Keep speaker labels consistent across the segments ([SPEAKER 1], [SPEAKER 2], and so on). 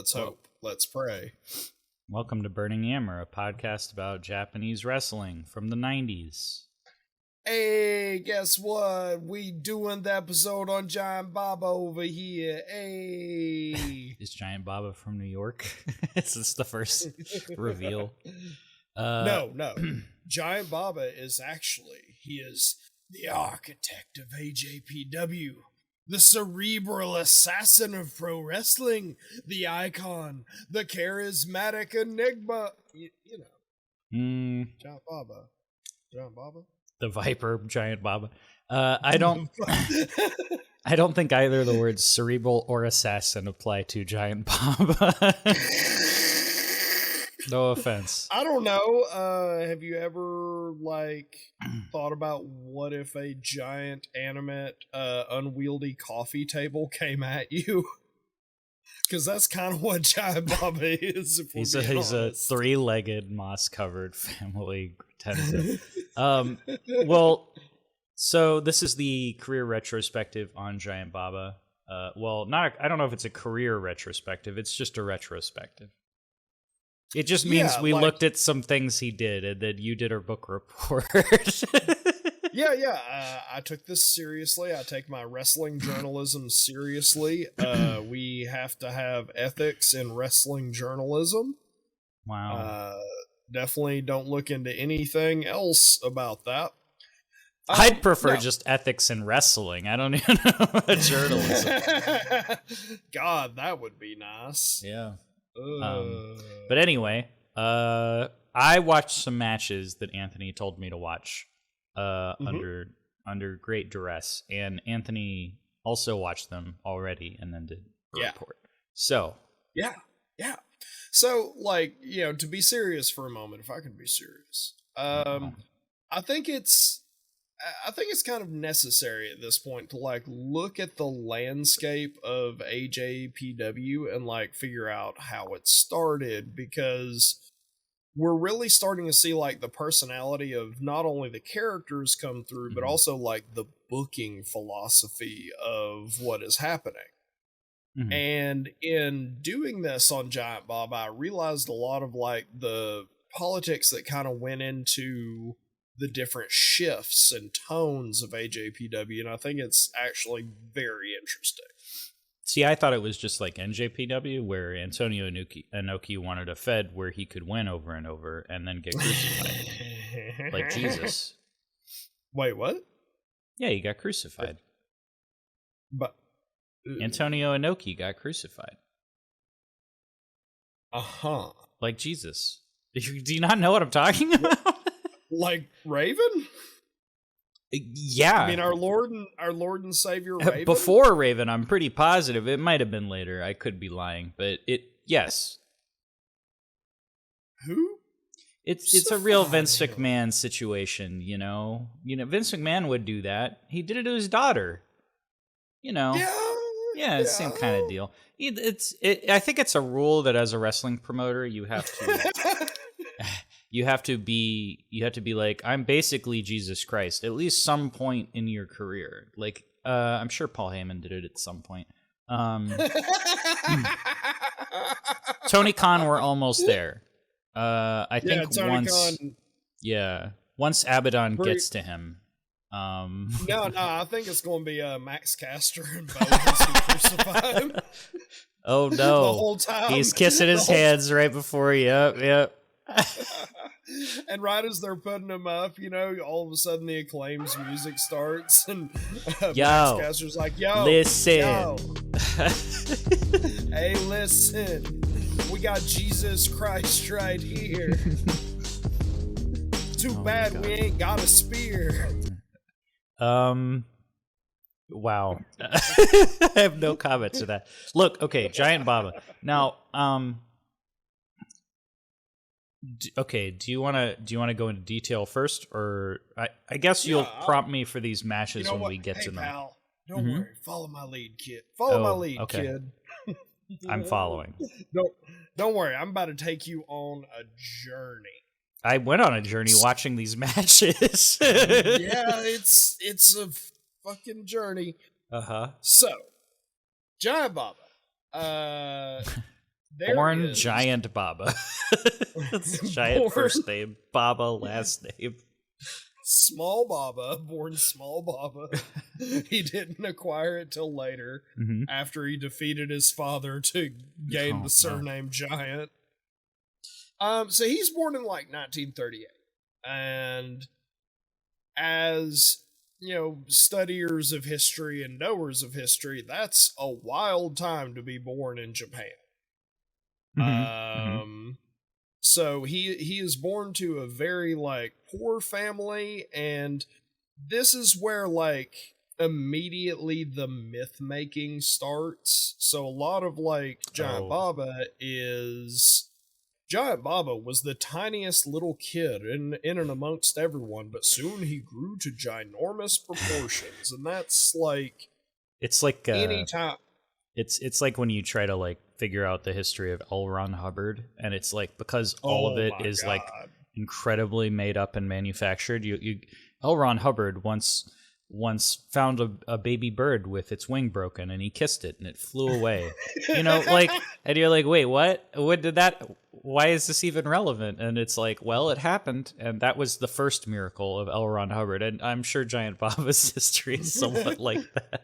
[SPEAKER 1] Let's hope. Let's pray.
[SPEAKER 2] Welcome to Burning Yammer, a podcast about Japanese wrestling from the 90s.
[SPEAKER 1] Hey, guess what? We doing the episode on Giant Baba over here. Hey.
[SPEAKER 2] Is Giant Baba from New York? Is this the first reveal?
[SPEAKER 1] No. Giant Baba is he is the architect of AJPW. The cerebral assassin of pro wrestling, the icon, the charismatic enigma. You know. Giant Baba.
[SPEAKER 2] The Viper, Giant Baba. I don't think either of the words cerebral or assassin apply to Giant Baba. No offense.
[SPEAKER 1] I don't know. Have you ever thought about what if a giant animate unwieldy coffee table came at you? Because that's kind of what Giant Baba is.
[SPEAKER 2] He's a three-legged, moss-covered family tentative. So this is the career retrospective on Giant Baba. I don't know if it's a career retrospective. It's just a retrospective. It just means we looked at some things he did, and then you did our book report.
[SPEAKER 1] Yeah. I took this seriously. I take my wrestling journalism seriously. We have to have ethics in wrestling journalism.
[SPEAKER 2] Wow.
[SPEAKER 1] Definitely don't look into anything else about that.
[SPEAKER 2] I'd prefer just ethics in wrestling. I don't even know about journalism.
[SPEAKER 1] God, that would be nice.
[SPEAKER 2] Yeah. But anyway, I watched some matches that Anthony told me to watch under great duress, and Anthony also watched them already and then did a report. So
[SPEAKER 1] yeah. So to be serious for a moment, if I can be serious, I think it's kind of necessary at this point to look at the landscape of AJPW and figure out how it started, because we're really starting to see the personality of not only the characters come through, but also the booking philosophy of what is happening. Mm-hmm. And in doing this on Giant Bob, I realized a lot of the politics that kind of went into the different shifts and tones of AJPW, and I think it's actually very interesting.
[SPEAKER 2] See, I thought it was just like NJPW, where Antonio Inoki wanted a Fed where he could win over and over and then get crucified. Like Jesus.
[SPEAKER 1] Wait, what?
[SPEAKER 2] Yeah, he got crucified.
[SPEAKER 1] But
[SPEAKER 2] Antonio Inoki got crucified.
[SPEAKER 1] Uh-huh.
[SPEAKER 2] Like Jesus. Do you not know what I'm talking about?
[SPEAKER 1] Like Raven?
[SPEAKER 2] Yeah.
[SPEAKER 1] I mean, our Lord and Savior Raven?
[SPEAKER 2] Before Raven, I'm pretty positive. It might have been later. I could be lying, but yes.
[SPEAKER 1] Who?
[SPEAKER 2] It's a real Vince McMahon situation, you know. Vince McMahon would do that. He did it to his daughter. Yeah, it's the same kind of deal. I think it's a rule that as a wrestling promoter, you have to you have to be like, I'm basically Jesus Christ, at least some point in your career. I'm sure Paul Heyman did it at some point. Tony Khan, we're almost there. I think once Abaddon gets to him.
[SPEAKER 1] No, I think it's going to be Max Caster and Bowens who crucify him.
[SPEAKER 2] Oh no!
[SPEAKER 1] The whole time
[SPEAKER 2] he's kissing his hands right before. Yep.
[SPEAKER 1] And right as they're putting him up, all of a sudden the Acclaim's music starts, and Max Caster's like, "Yo,
[SPEAKER 2] listen,
[SPEAKER 1] hey, listen, we got Jesus Christ right here. Too bad we ain't got a spear."
[SPEAKER 2] Wow. I have no comment to that. Look, okay, Giant Baba. Now, do you want to go into detail first, or I guess you'll prompt me for these matches when we get to them.
[SPEAKER 1] Pal, don't worry. Follow my lead, kid. Follow my lead, kid.
[SPEAKER 2] I'm following.
[SPEAKER 1] Don't worry. I'm about to take you on a journey.
[SPEAKER 2] I went on a journey watching these matches.
[SPEAKER 1] Yeah, it's a fucking journey.
[SPEAKER 2] Uh-huh.
[SPEAKER 1] So, Giant Baba. there
[SPEAKER 2] Born
[SPEAKER 1] is
[SPEAKER 2] Giant Baba. That's Giant
[SPEAKER 1] born
[SPEAKER 2] first name, Baba last name.
[SPEAKER 1] Small Baba, born Small Baba. He didn't acquire it till later,
[SPEAKER 2] Mm-hmm.
[SPEAKER 1] after he defeated his father to gain the surname Giant. So he's born in like 1938, and as you know, studiers of history and knowers of history, that's a wild time to be born in Japan.
[SPEAKER 2] Mm-hmm.
[SPEAKER 1] So he is born to a very like poor family, and this is where like immediately the myth making starts. So a lot of like Giant Baba was the tiniest little kid in and amongst everyone, but soon he grew to ginormous proportions, and that's like
[SPEAKER 2] It's like
[SPEAKER 1] any time.
[SPEAKER 2] it's like when you try to like figure out the history of L. Ron Hubbard, and it's like because all of
[SPEAKER 1] Oh
[SPEAKER 2] it
[SPEAKER 1] my
[SPEAKER 2] is like
[SPEAKER 1] god!
[SPEAKER 2] incredibly made up and manufactured. You L. Ron Hubbard once found a baby bird with its wing broken, and he kissed it, and it flew away. Like, and you're like, wait, what? What did that? Why is this even relevant? And it's like, well, it happened, and that was the first miracle of L. Ron Hubbard, and I'm sure Giant Baba's history is somewhat like that.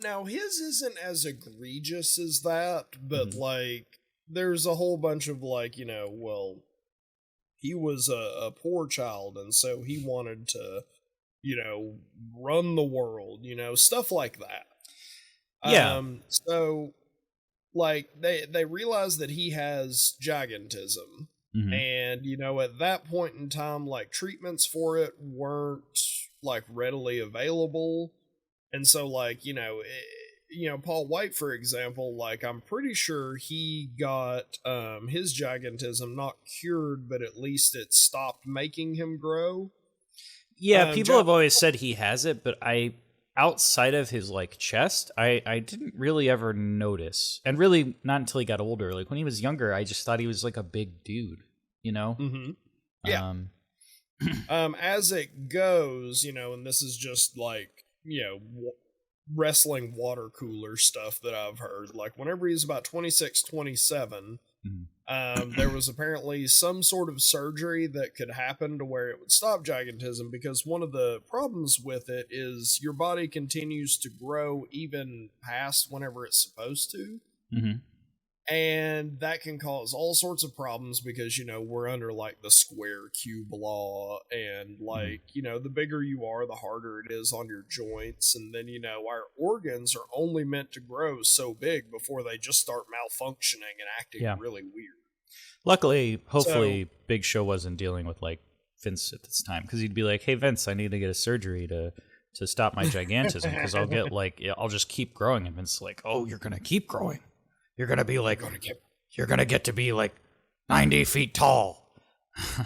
[SPEAKER 1] Now his isn't as egregious as that, but like there's a whole bunch of like, well, he was a poor child, and so he wanted to, run the world, stuff like that.
[SPEAKER 2] Yeah.
[SPEAKER 1] So like they realize that he has gigantism,
[SPEAKER 2] Mm-hmm.
[SPEAKER 1] and at that point in time, like treatments for it weren't like readily available. And so, like, Paul White, for example, like, I'm pretty sure he got his gigantism not cured, but at least it stopped making him grow.
[SPEAKER 2] Yeah, people have always said he has it, but outside of his like chest, I didn't really ever notice, and really not until he got older. Like when he was younger, I just thought he was like a big dude,
[SPEAKER 1] Mm-hmm. Yeah.
[SPEAKER 2] Um,
[SPEAKER 1] As it goes, and this is just like, wrestling water cooler stuff that I've heard. Like whenever he's about 26, 27, there was apparently some sort of surgery that could happen to where it would stop gigantism, because one of the problems with it is your body continues to grow even past whenever it's supposed to.
[SPEAKER 2] Mm-hmm.
[SPEAKER 1] And that can cause all sorts of problems because, we're under like the square cube law, and like, the bigger you are, the harder it is on your joints. And then, our organs are only meant to grow so big before they just start malfunctioning and acting really weird.
[SPEAKER 2] Luckily, hopefully, Big Show wasn't dealing with like Vince at this time, because he'd be like, "Hey Vince, I need to get a surgery to stop my gigantism, because I'll just keep growing." And Vince's like, "Oh, you're gonna keep growing. You're gonna be like, you're gonna get to be like 90 feet tall."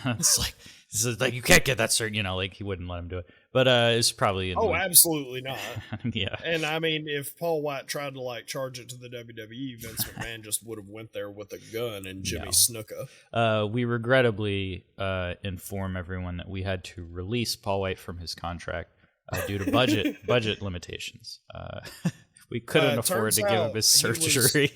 [SPEAKER 2] It's like you can't get that surgery, like he wouldn't let him do it. But it's probably
[SPEAKER 1] absolutely not.
[SPEAKER 2] Yeah.
[SPEAKER 1] And I mean, if Paul White tried to like charge it to the WWE, Vince McMahon just would have went there with a gun and Jimmy Snuka.
[SPEAKER 2] We regrettably inform everyone that we had to release Paul White from his contract due to budget limitations. We couldn't afford to give him his surgery.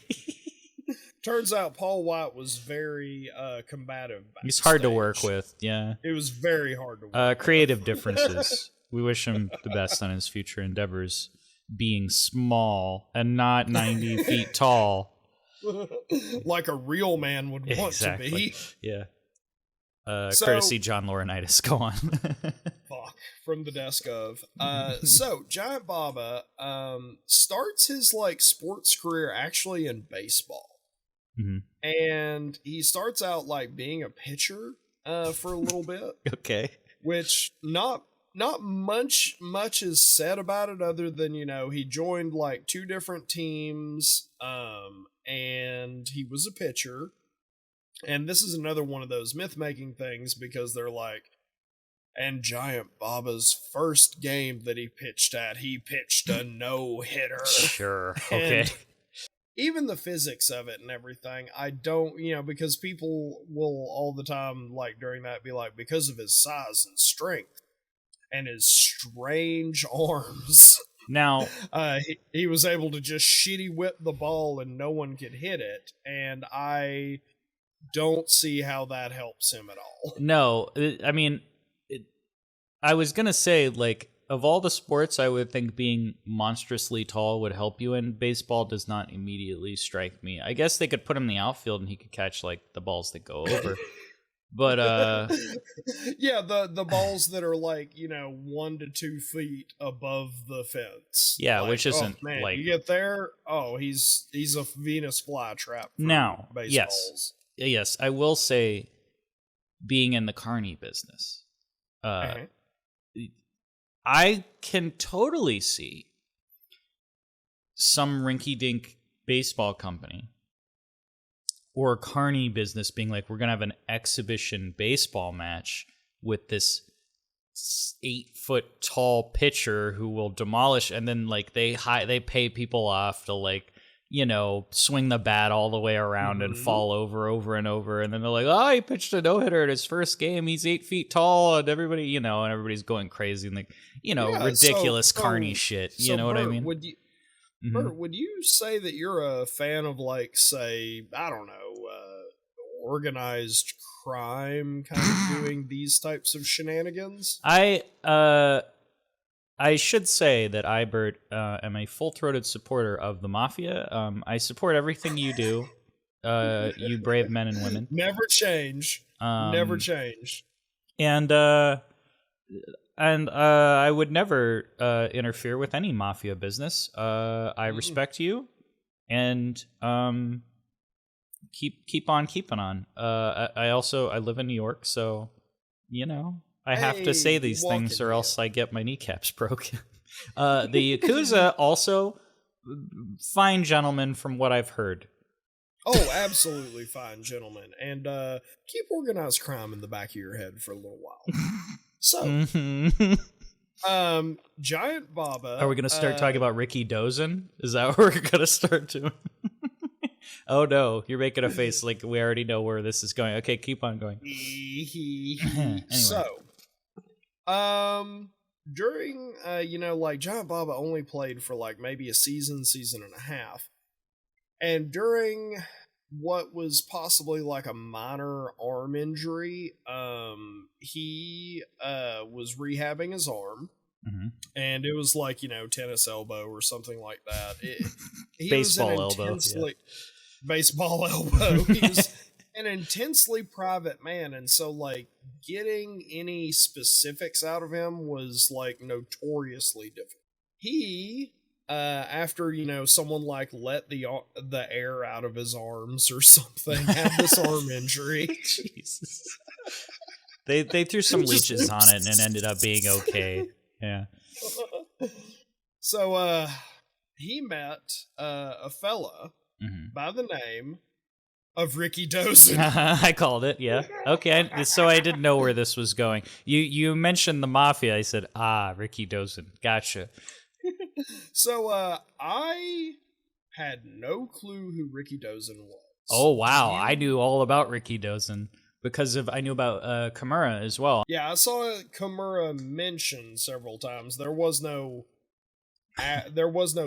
[SPEAKER 1] Turns out Paul White was very combative.
[SPEAKER 2] He's hard to work with, yeah.
[SPEAKER 1] It was very hard to work
[SPEAKER 2] creative differences. We wish him the best on his future endeavors, being small and not 90 feet tall.
[SPEAKER 1] Like a real man would want to be.
[SPEAKER 2] Yeah. Courtesy John Laurinaitis. Go on.
[SPEAKER 1] Fuck. From the desk of. So, Giant Baba starts his like sports career actually in baseball.
[SPEAKER 2] Mm-hmm.
[SPEAKER 1] And he starts out like being a pitcher for a little bit.
[SPEAKER 2] Okay.
[SPEAKER 1] Which not much is said about it, other than he joined like 2 different teams, and he was a pitcher. And this is another one of those myth making things, because they're like, and Giant Baba's first game that he pitched a no hitter.
[SPEAKER 2] Sure. Okay.
[SPEAKER 1] And even the physics of it and everything, I don't, because people will all the time, like during that, be like, because of his size and strength and his strange arms,
[SPEAKER 2] Now,
[SPEAKER 1] he was able to just shitty whip the ball and no one could hit it, and I don't see how that helps him at all.
[SPEAKER 2] no, I mean, I was gonna say, like, of all the sports, I would think being monstrously tall would help you, and baseball does not immediately strike me. I guess they could put him in the outfield and he could catch, like, the balls that go over. But,
[SPEAKER 1] yeah, the balls that are like, 1 to 2 feet above the fence.
[SPEAKER 2] yeah,
[SPEAKER 1] like,
[SPEAKER 2] which isn't,
[SPEAKER 1] man,
[SPEAKER 2] like...
[SPEAKER 1] you get there, he's a Venus flytrap for
[SPEAKER 2] Now,
[SPEAKER 1] baseballs.
[SPEAKER 2] yes, I will say, being in the carny business, I can totally see some rinky-dink baseball company or carny business being like, we're going to have an exhibition baseball match with this 8-foot tall pitcher who will demolish, and then like they pay people off to like, swing the bat all the way around and fall over and over, and then they're like, oh, he pitched a no-hitter in his first game, he's 8 feet tall, and everybody, and everybody's going crazy, and like, ridiculous carny shit, you know what I mean?
[SPEAKER 1] Would you Bert, would you say that you're a fan of, like, say, I don't know, organized crime kind of doing these types of shenanigans?
[SPEAKER 2] I should say that I, Bert, am a full-throated supporter of the mafia. I support everything you do, you brave men and women.
[SPEAKER 1] Never change. Never change.
[SPEAKER 2] And I would never interfere with any mafia business. I respect you, and keep on keeping on. I live in New York, so I have to say these things, or else I get my kneecaps broken. The Yakuza also fine gentlemen, from what I've heard.
[SPEAKER 1] Oh, absolutely fine gentlemen, and keep organized crime in the back of your head for a little while. So, Giant Baba.
[SPEAKER 2] Are we going to start talking about Ricky Dozen? Is that what we're going to start doing? Oh no, you're making a face like we already know where this is going. Okay, keep on going.
[SPEAKER 1] Anyway. So, during, like Giant Baba only played for like maybe a season and a half. And during what was possibly like a minor arm injury, he was rehabbing his arm, and it was like, tennis elbow or something like that.
[SPEAKER 2] Baseball elbow.
[SPEAKER 1] Baseball elbow. He was an intensely private man, and so like getting any specifics out of him was like notoriously difficult. He after someone like let the air out of his arms or something, had this arm injury.
[SPEAKER 2] Jesus. They threw some leeches on it and ended up being okay. Yeah.
[SPEAKER 1] So he met a fella by the name of Ricky Dozen.
[SPEAKER 2] I called it, yeah. Okay, so I didn't know where this was going. You mentioned the mafia. I said, Ricky Dozen. Gotcha.
[SPEAKER 1] So I had no clue who Ricky Dozen was.
[SPEAKER 2] Oh, wow. I knew all about Ricky Dozen because I knew about Kimura as well.
[SPEAKER 1] Yeah, I saw Kimura mentioned several times. There was no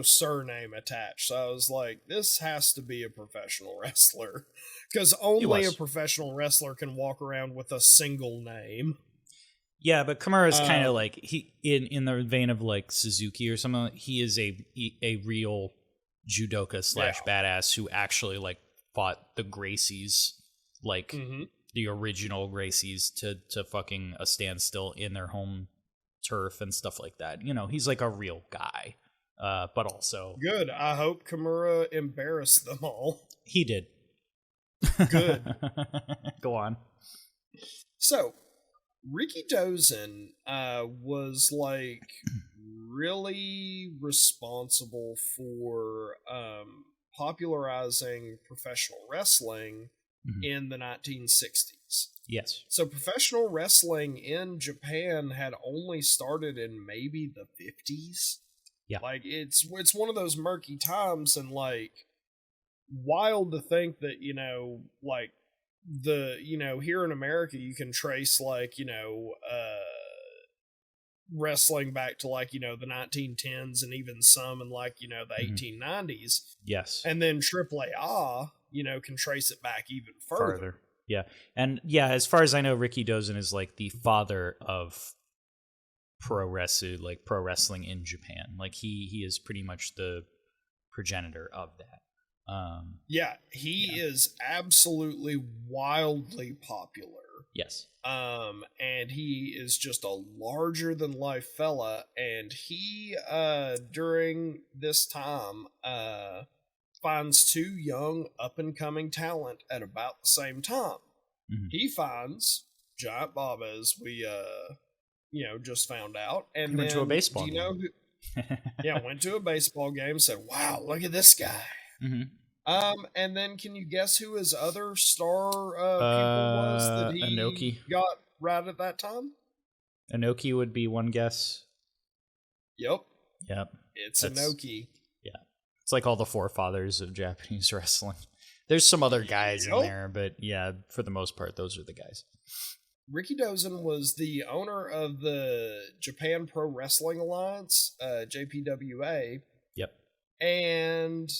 [SPEAKER 1] surname attached, so I was like, this has to be a professional wrestler, because only a professional wrestler can walk around with a single name.
[SPEAKER 2] Yeah, but Kimura's kind of like, he in the vein of like Suzuki or something. He is a real judoka / badass who actually like fought the Gracies, like the original Gracies, to fucking a standstill in their home turf and stuff like that. He's like a real guy. But also
[SPEAKER 1] good. I hope Kimura embarrassed them all.
[SPEAKER 2] He did.
[SPEAKER 1] Good.
[SPEAKER 2] Go on.
[SPEAKER 1] So, Ricky Dozen was like really responsible for popularizing professional wrestling in the 1960s.
[SPEAKER 2] Yes.
[SPEAKER 1] So professional wrestling in Japan had only started in maybe the 50s.
[SPEAKER 2] Yeah.
[SPEAKER 1] Like it's one of those murky times, and like wild to think that, like here in America you can trace like, wrestling back to like, the 1910s and even some in like, the 1890s.
[SPEAKER 2] Yes.
[SPEAKER 1] And then AAA, can trace it back even further.
[SPEAKER 2] Yeah. And yeah, as far as I know, Ricky Dozen is like the father of pro wrestling in Japan. Like he is pretty much the progenitor of that.
[SPEAKER 1] He is absolutely wildly popular.
[SPEAKER 2] Yes.
[SPEAKER 1] And he is just a larger than life fella, and he during this time finds two young up and coming talent at about the same time. He finds Giant Baba, as we just found out, and
[SPEAKER 2] went to a baseball game.
[SPEAKER 1] Went to a baseball game, said, "Wow, look at this guy." And then can you guess who his other star pupil was that he
[SPEAKER 2] Inoki
[SPEAKER 1] got right at that time?
[SPEAKER 2] Inoki would be one guess.
[SPEAKER 1] Yep. It's
[SPEAKER 2] That's,
[SPEAKER 1] Inoki.
[SPEAKER 2] Yeah. It's like all the forefathers of Japanese wrestling. There's some other guys in there, but yeah, for the most part, those are the guys.
[SPEAKER 1] Ricky Dozen was the owner of the Japan Pro Wrestling Alliance, JPWA.
[SPEAKER 2] Yep.
[SPEAKER 1] And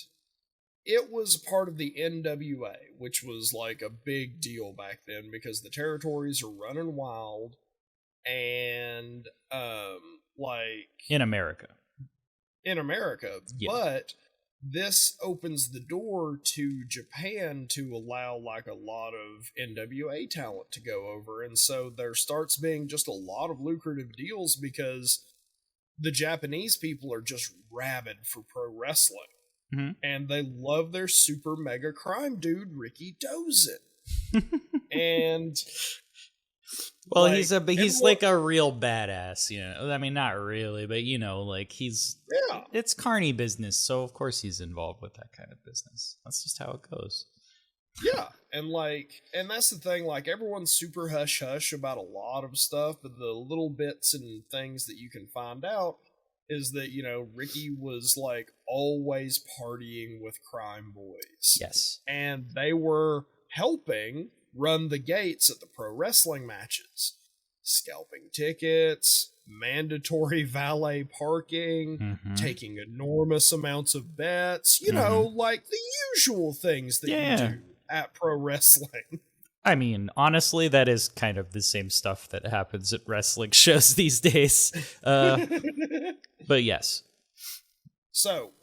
[SPEAKER 1] it was part of the NWA, which was like a big deal back then because the territories are running wild and
[SPEAKER 2] in America. Yeah.
[SPEAKER 1] But this opens the door to Japan to allow like a lot of NWA talent to go over, and so there starts being just a lot of lucrative deals because the Japanese people are just rabid for pro wrestling. And they love their super mega crime dude, Ricky Dozen. And
[SPEAKER 2] well, he's like a real badass, I mean, not really, but like it's carny business, so of course he's involved with that kind of business. That's just how it goes.
[SPEAKER 1] Yeah, and that's the thing, like everyone's super hush hush about a lot of stuff, but the little bits and things that you can find out is that, Ricky was like always partying with crime boys.
[SPEAKER 2] Yes.
[SPEAKER 1] And they were helping run the gates at the pro wrestling matches. Scalping tickets, mandatory valet parking, taking enormous amounts of bets, like the usual things that you do at pro wrestling.
[SPEAKER 2] I mean, honestly, that is kind of the same stuff that happens at wrestling shows these days. But yes.
[SPEAKER 1] So,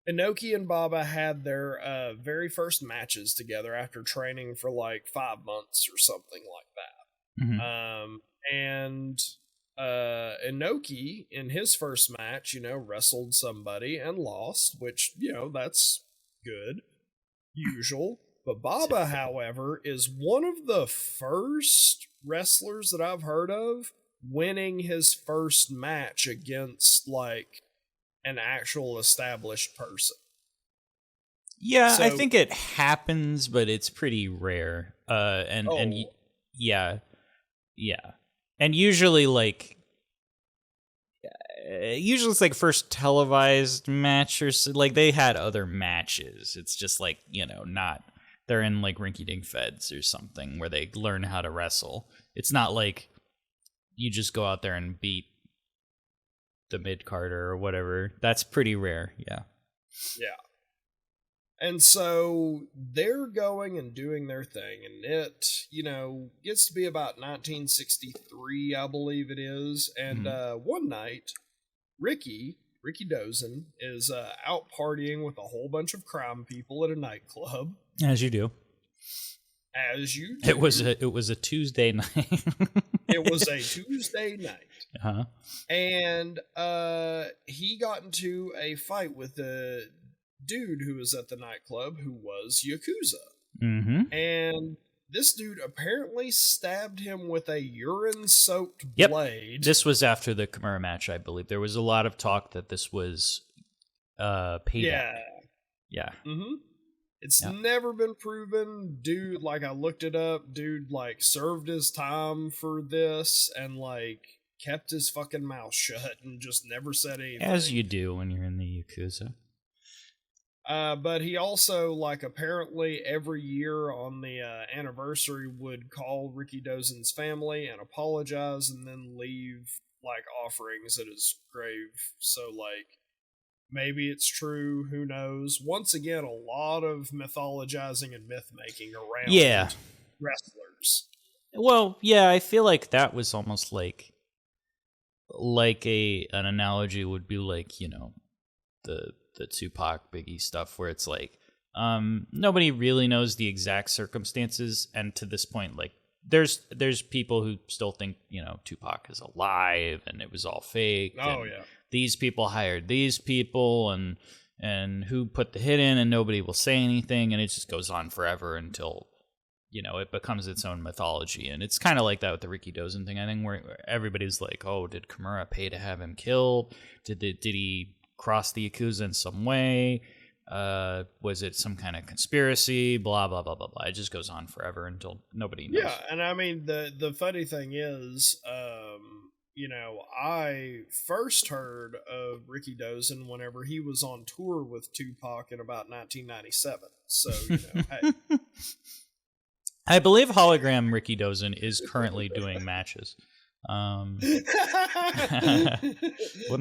[SPEAKER 1] Inoki and Baba had their very first matches together after training for like 5 months or something like that. And Inoki, in his first match, wrestled somebody and lost, which, that's good, usual. But Baba, however, is one of the first wrestlers that I've heard of winning his first match against like an actual established person.
[SPEAKER 2] Yeah, I think it happens, but it's pretty rare. And usually it's like first televised match or so, like they had other matches. It's just like, not they're in like rinky-dink feds or something where they learn how to wrestle. It's not like you just go out there and beat the mid-carder or whatever. That's pretty rare, yeah.
[SPEAKER 1] And so they're going and doing their thing, and it, gets to be about 1963, I believe it is, and one night, Ricky Dozen is out partying with a whole bunch of crime people at a nightclub.
[SPEAKER 2] As you do. It was a Tuesday night.
[SPEAKER 1] It was a Tuesday night. And he got into a fight with a dude who was at the nightclub who was Yakuza. And this dude apparently stabbed him with a urine-soaked blade.
[SPEAKER 2] This was after the Kimura match, I believe. There was a lot of talk that this was payback. Yeah.
[SPEAKER 1] It's never been proven. Dude, like, I looked it up. Dude, like, served his time for this and, like, kept his fucking mouth shut and just never said anything.
[SPEAKER 2] As you do when you're in the Yakuza.
[SPEAKER 1] But he also, like, apparently every year on the anniversary would call Ricky Dozen's family and apologize and then leave, like offerings at his grave. So like maybe it's true, who knows. Once again, a lot of mythologizing and myth making around
[SPEAKER 2] Yeah.
[SPEAKER 1] wrestlers.
[SPEAKER 2] Well, yeah, I feel like that was almost like an analogy would be like, you know, the Tupac Biggie stuff where it's like nobody really knows the exact circumstances, and to this point, like there's people who still think, you know, Tupac is alive and it was all fake.
[SPEAKER 1] Oh
[SPEAKER 2] and
[SPEAKER 1] yeah.
[SPEAKER 2] These people hired these people and who put the hit in, and nobody will say anything, and it just goes on forever until, you know, it becomes its own mythology. And it's kind of like that with the Ricky Dozen thing, I think, where everybody's like, oh, did Kimura pay to have him killed? Did he cross the Yakuza in some way? Was it some kind of conspiracy? Blah, blah, blah, blah, blah. It just goes on forever until nobody knows.
[SPEAKER 1] Yeah, and I mean, the funny thing is, you know, I first heard of Ricky Dozen whenever he was on tour with Tupac in about 1997. So, you know, hey.
[SPEAKER 2] I believe hologram Ricky Dozen is currently doing matches. Wouldn't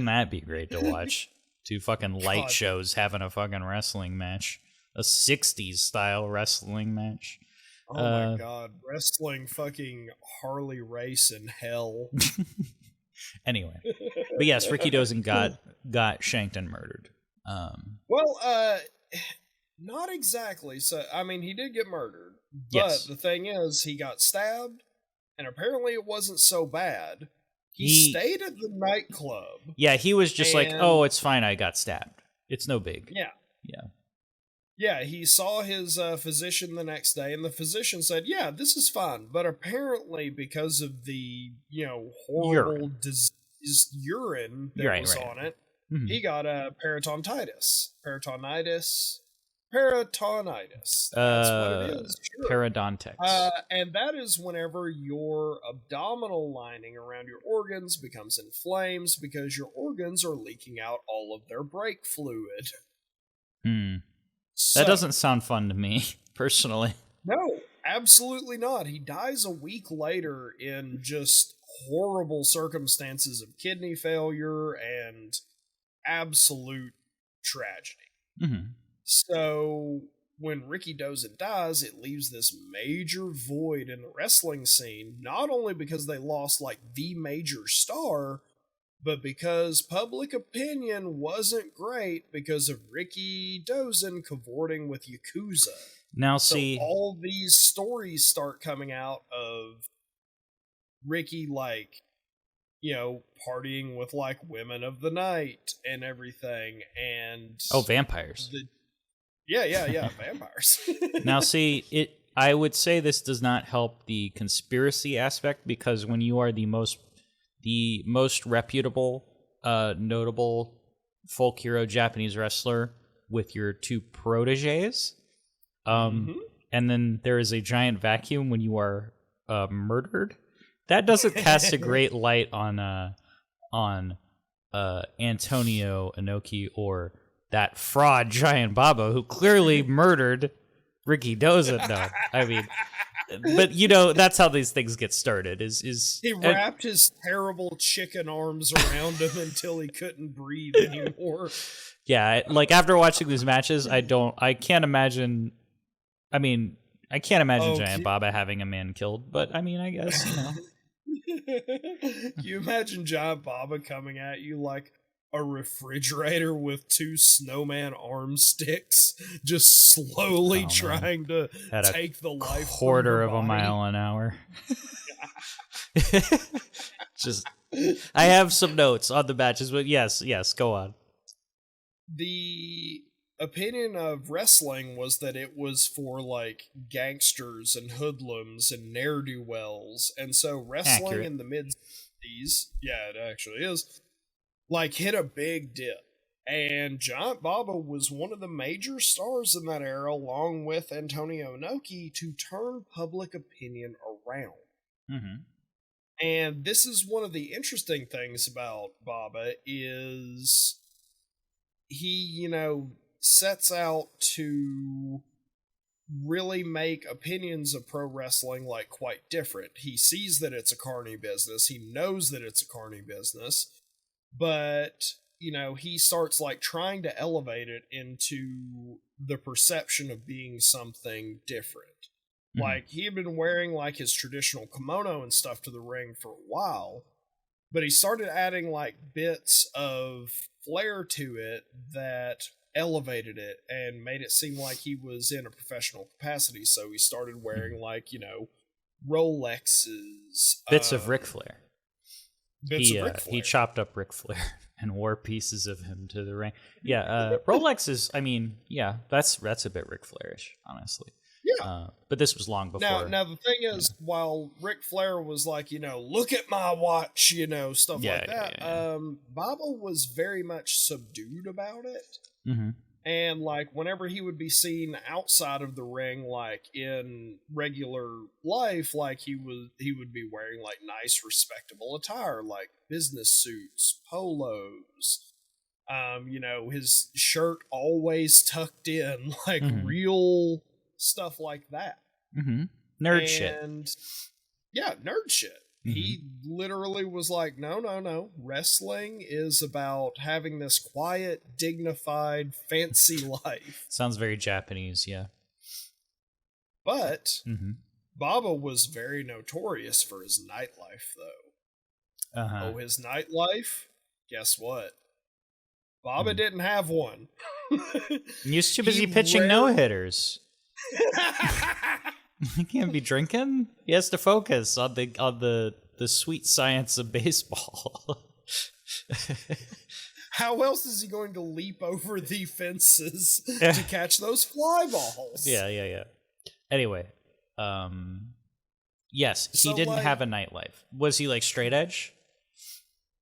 [SPEAKER 2] that be great to watch? Two fucking light shows having a fucking wrestling match. A 60s style wrestling match.
[SPEAKER 1] Oh my god. Wrestling fucking Harley race in hell.
[SPEAKER 2] Anyway. But yes, Ricky Dozen got shanked and murdered.
[SPEAKER 1] Well, not exactly. So, I mean, he did get murdered. But
[SPEAKER 2] yes.
[SPEAKER 1] The thing is, he got stabbed, and apparently it wasn't so bad. He stayed at the nightclub.
[SPEAKER 2] Yeah, he was just like, oh, it's fine, I got stabbed. It's no big.
[SPEAKER 1] Yeah.
[SPEAKER 2] Yeah.
[SPEAKER 1] Yeah, he saw his physician the next day, and the physician said, yeah, this is fine. But apparently, because of the, you know, horrible diseased urine that was on it, he got peritonitis. Peritonitis. That's what it is. Sure.
[SPEAKER 2] Periodontics.
[SPEAKER 1] And that is whenever your abdominal lining around your organs becomes inflamed because your organs are leaking out all of their brake fluid.
[SPEAKER 2] So, that doesn't sound fun to me, personally.
[SPEAKER 1] No, absolutely not. He dies a week later in just horrible circumstances of kidney failure and absolute tragedy. So when Ricky Dozen dies, it leaves this major void in the wrestling scene, not only because they lost like the major star, but because public opinion wasn't great because of Ricky Dozen cavorting with Yakuza.
[SPEAKER 2] Now
[SPEAKER 1] so
[SPEAKER 2] see,
[SPEAKER 1] all these stories start coming out of Ricky, like, you know, partying with like women of the night and everything, and
[SPEAKER 2] vampires.
[SPEAKER 1] Yeah, vampires.
[SPEAKER 2] Now see, I would say this does not help the conspiracy aspect, because when you are the most reputable, notable folk hero Japanese wrestler with your two proteges, and then there is a giant vacuum when you are murdered, that doesn't cast a great light on Antonio Inoki or that fraud Giant Baba who clearly murdered Ricky Dozen. No, I mean, but you know, that's how these things get started. Is
[SPEAKER 1] he wrapped his terrible chicken arms around him until he couldn't breathe anymore?
[SPEAKER 2] Yeah, like after watching these matches, I can't imagine. I mean, I can't imagine Giant Baba having a man killed, but I mean, I guess, you know.
[SPEAKER 1] You imagine Giant Baba coming at you like a refrigerator with two snowman arm sticks, just slowly trying to take the life
[SPEAKER 2] quarter of a mile an hour. Just, I have some notes on the matches, but yes, go on.
[SPEAKER 1] The opinion of wrestling was that it was for like gangsters and hoodlums and ne'er-do-wells, and so wrestling in the mid-60s, yeah, it actually is, like hit a big dip, and Giant Baba was one of the major stars in that era, along with Antonio Inoki, to turn public opinion around. And this is one of the interesting things about Baba, is he, you know, sets out to really make opinions of pro wrestling like quite different. He sees that it's a carny business. He knows that it's a carny business, but he starts like trying to elevate it into the perception of being something different. Like he had been wearing like his traditional kimono and stuff to the ring for a while, but he started adding like bits of flair to it that elevated it and made it seem like he was in a professional capacity. So he started wearing like, Rolexes.
[SPEAKER 2] Bits of Ric Flair.
[SPEAKER 1] Bits of Ric Flair.
[SPEAKER 2] He chopped up Ric Flair and wore pieces of him to the ring. Yeah, Rolex is, I mean, yeah, that's a bit Ric Flairish, honestly.
[SPEAKER 1] Yeah.
[SPEAKER 2] But this was long before.
[SPEAKER 1] Now the thing is, while Ric Flair was like, look at my watch, stuff like that, Baba was very much subdued about it.
[SPEAKER 2] Mm-hmm.
[SPEAKER 1] And like whenever he would be seen outside of the ring, like in regular life, like he would be wearing like nice, respectable attire, like business suits, polos. His shirt always tucked in, like real stuff like that.
[SPEAKER 2] Nerd shit.
[SPEAKER 1] Yeah, nerd shit. He literally was like, no. Wrestling is about having this quiet, dignified, fancy life.
[SPEAKER 2] Sounds very Japanese, yeah.
[SPEAKER 1] But Baba was very notorious for his nightlife, though. Oh, his nightlife? Guess what? Baba didn't have one.
[SPEAKER 2] He was too busy pitching no-hitters. He can't be drinking. He has to focus on the sweet science of baseball.
[SPEAKER 1] How else is he going to leap over the fences to catch those fly balls?
[SPEAKER 2] Yeah. Anyway, yes, he didn't have a nightlife. Was he like straight edge?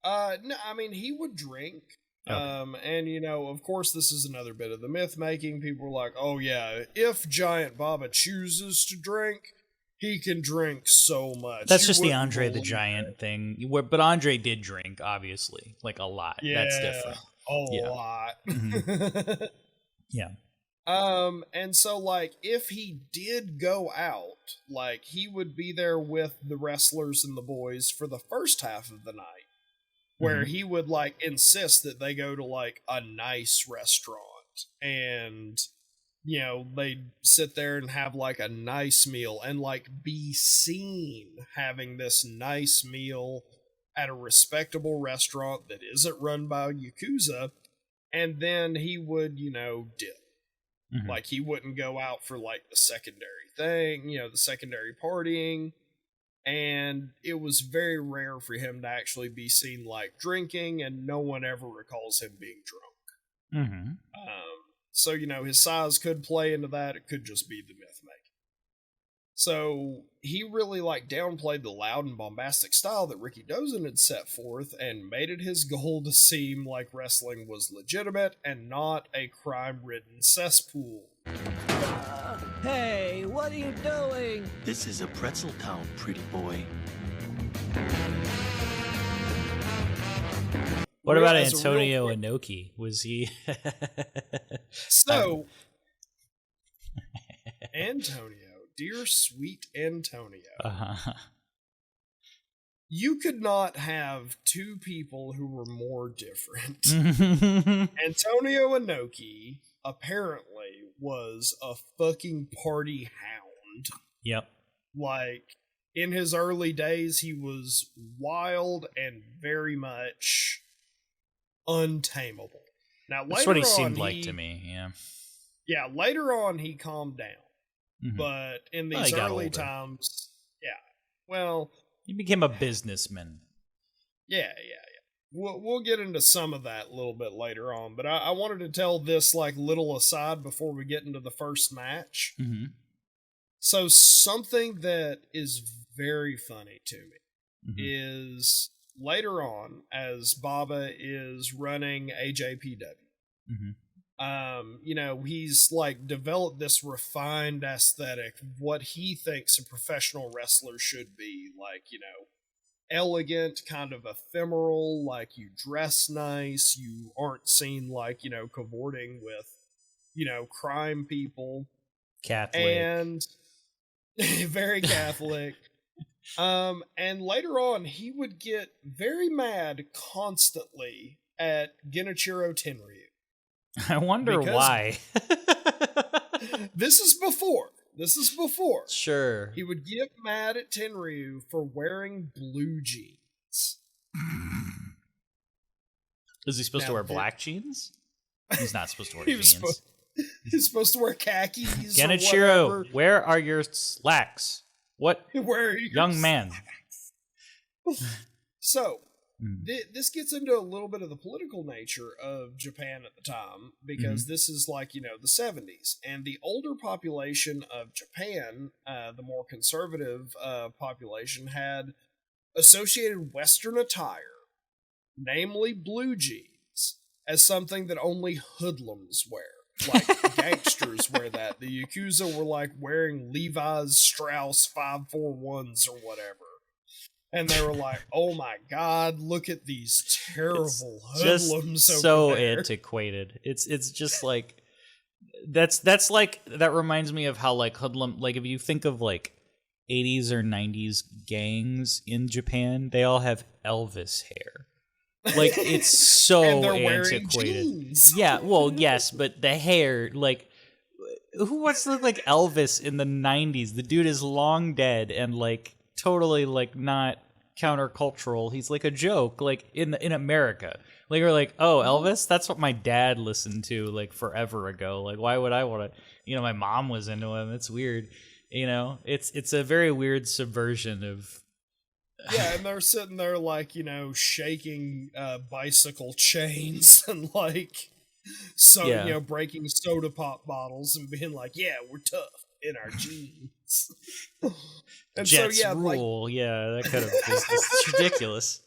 [SPEAKER 1] No, I mean he would drink. Okay. And of course, this is another bit of the myth making. People were like, "Oh yeah, if Giant Baba chooses to drink, he can drink so much."
[SPEAKER 2] That's just the Andre the Giant thing. But Andre did drink, obviously, like a lot.
[SPEAKER 1] Yeah,
[SPEAKER 2] that's different.
[SPEAKER 1] A lot.
[SPEAKER 2] Yeah.
[SPEAKER 1] And so like if he did go out, like he would be there with the wrestlers and the boys for the first half of the night. Where he would like insist that they go to like a nice restaurant and they'd sit there and have like a nice meal and like be seen having this nice meal at a respectable restaurant that isn't run by Yakuza, and then he would dip. Like he wouldn't go out for like the secondary thing, the secondary partying. And it was very rare for him to actually be seen like drinking, and no one ever recalls him being drunk. So his size could play into that. It could just be the myth making. So he really like downplayed the loud and bombastic style that Ricky Dozen had set forth, and made it his goal to seem like wrestling was legitimate and not a crime-ridden cesspool.
[SPEAKER 3] Hey, what are you doing?
[SPEAKER 4] This is a pretzel town, pretty boy.
[SPEAKER 2] What about Antonio Inoki? Was he?
[SPEAKER 1] So, Antonio, dear sweet Antonio, you could not have two people who were more different. Antonio Inoki apparently was a fucking party hound.
[SPEAKER 2] Yep.
[SPEAKER 1] Like, in his early days, he was wild and very much untamable. Now,
[SPEAKER 2] that's what he seemed like to me, yeah.
[SPEAKER 1] Yeah, later on, he calmed down. But in these early times,
[SPEAKER 2] he became a businessman.
[SPEAKER 1] Yeah. We'll get into some of that a little bit later on, but I wanted to tell this like little aside before we get into the first match. So something that is very funny to me is later on, as Baba is running AJPW, he's like developed this refined aesthetic of what he thinks a professional wrestler should be, like, elegant, kind of ephemeral, like you dress nice, you aren't seen like, cavorting with, crime people.
[SPEAKER 2] Catholic.
[SPEAKER 1] And very Catholic. And later on, he would get very mad constantly at Genichiro Tenryu.
[SPEAKER 2] I wonder why.
[SPEAKER 1] This is before.
[SPEAKER 2] Sure.
[SPEAKER 1] He would get mad at Tenryu for wearing blue jeans.
[SPEAKER 2] Is he supposed to wear black jeans? He's not supposed to wear jeans.
[SPEAKER 1] He's supposed to wear khakis.
[SPEAKER 2] Genichiro, where are your slacks? What?
[SPEAKER 1] Where are your
[SPEAKER 2] young man?
[SPEAKER 1] So, this gets into a little bit of the political nature of Japan at the time, because this is like, the 70s. And the older population of Japan, the more conservative population, had associated Western attire, namely blue jeans, as something that only hoodlums wear. Like, gangsters wear that. The Yakuza were like wearing Levi's Strauss 541s or whatever. And they were like, oh my god, look at these terrible hoodlums over
[SPEAKER 2] so
[SPEAKER 1] there.
[SPEAKER 2] Antiquated. It's just like, that's like, that reminds me of how like hoodlum, like if you think of like 80s or 90s gangs in Japan, they all have Elvis hair. Like, it's so
[SPEAKER 1] and they're
[SPEAKER 2] antiquated.
[SPEAKER 1] Wearing jeans.
[SPEAKER 2] Yeah, well, yes, but the hair, like, who wants to look like Elvis in the 90s? The dude is long dead and, like, totally, like, not countercultural. He's, like, a joke, like, in America. Like, you're like, oh, Elvis? That's what my dad listened to, like, forever ago. Like, why would I want to... my mom was into him. It's weird. It's a very weird subversion of...
[SPEAKER 1] Yeah, and they're sitting there like, shaking bicycle chains and like breaking soda pop bottles and being like, yeah, we're tough in our jeans. And
[SPEAKER 2] Jets
[SPEAKER 1] so
[SPEAKER 2] rule, that kind of it's ridiculous.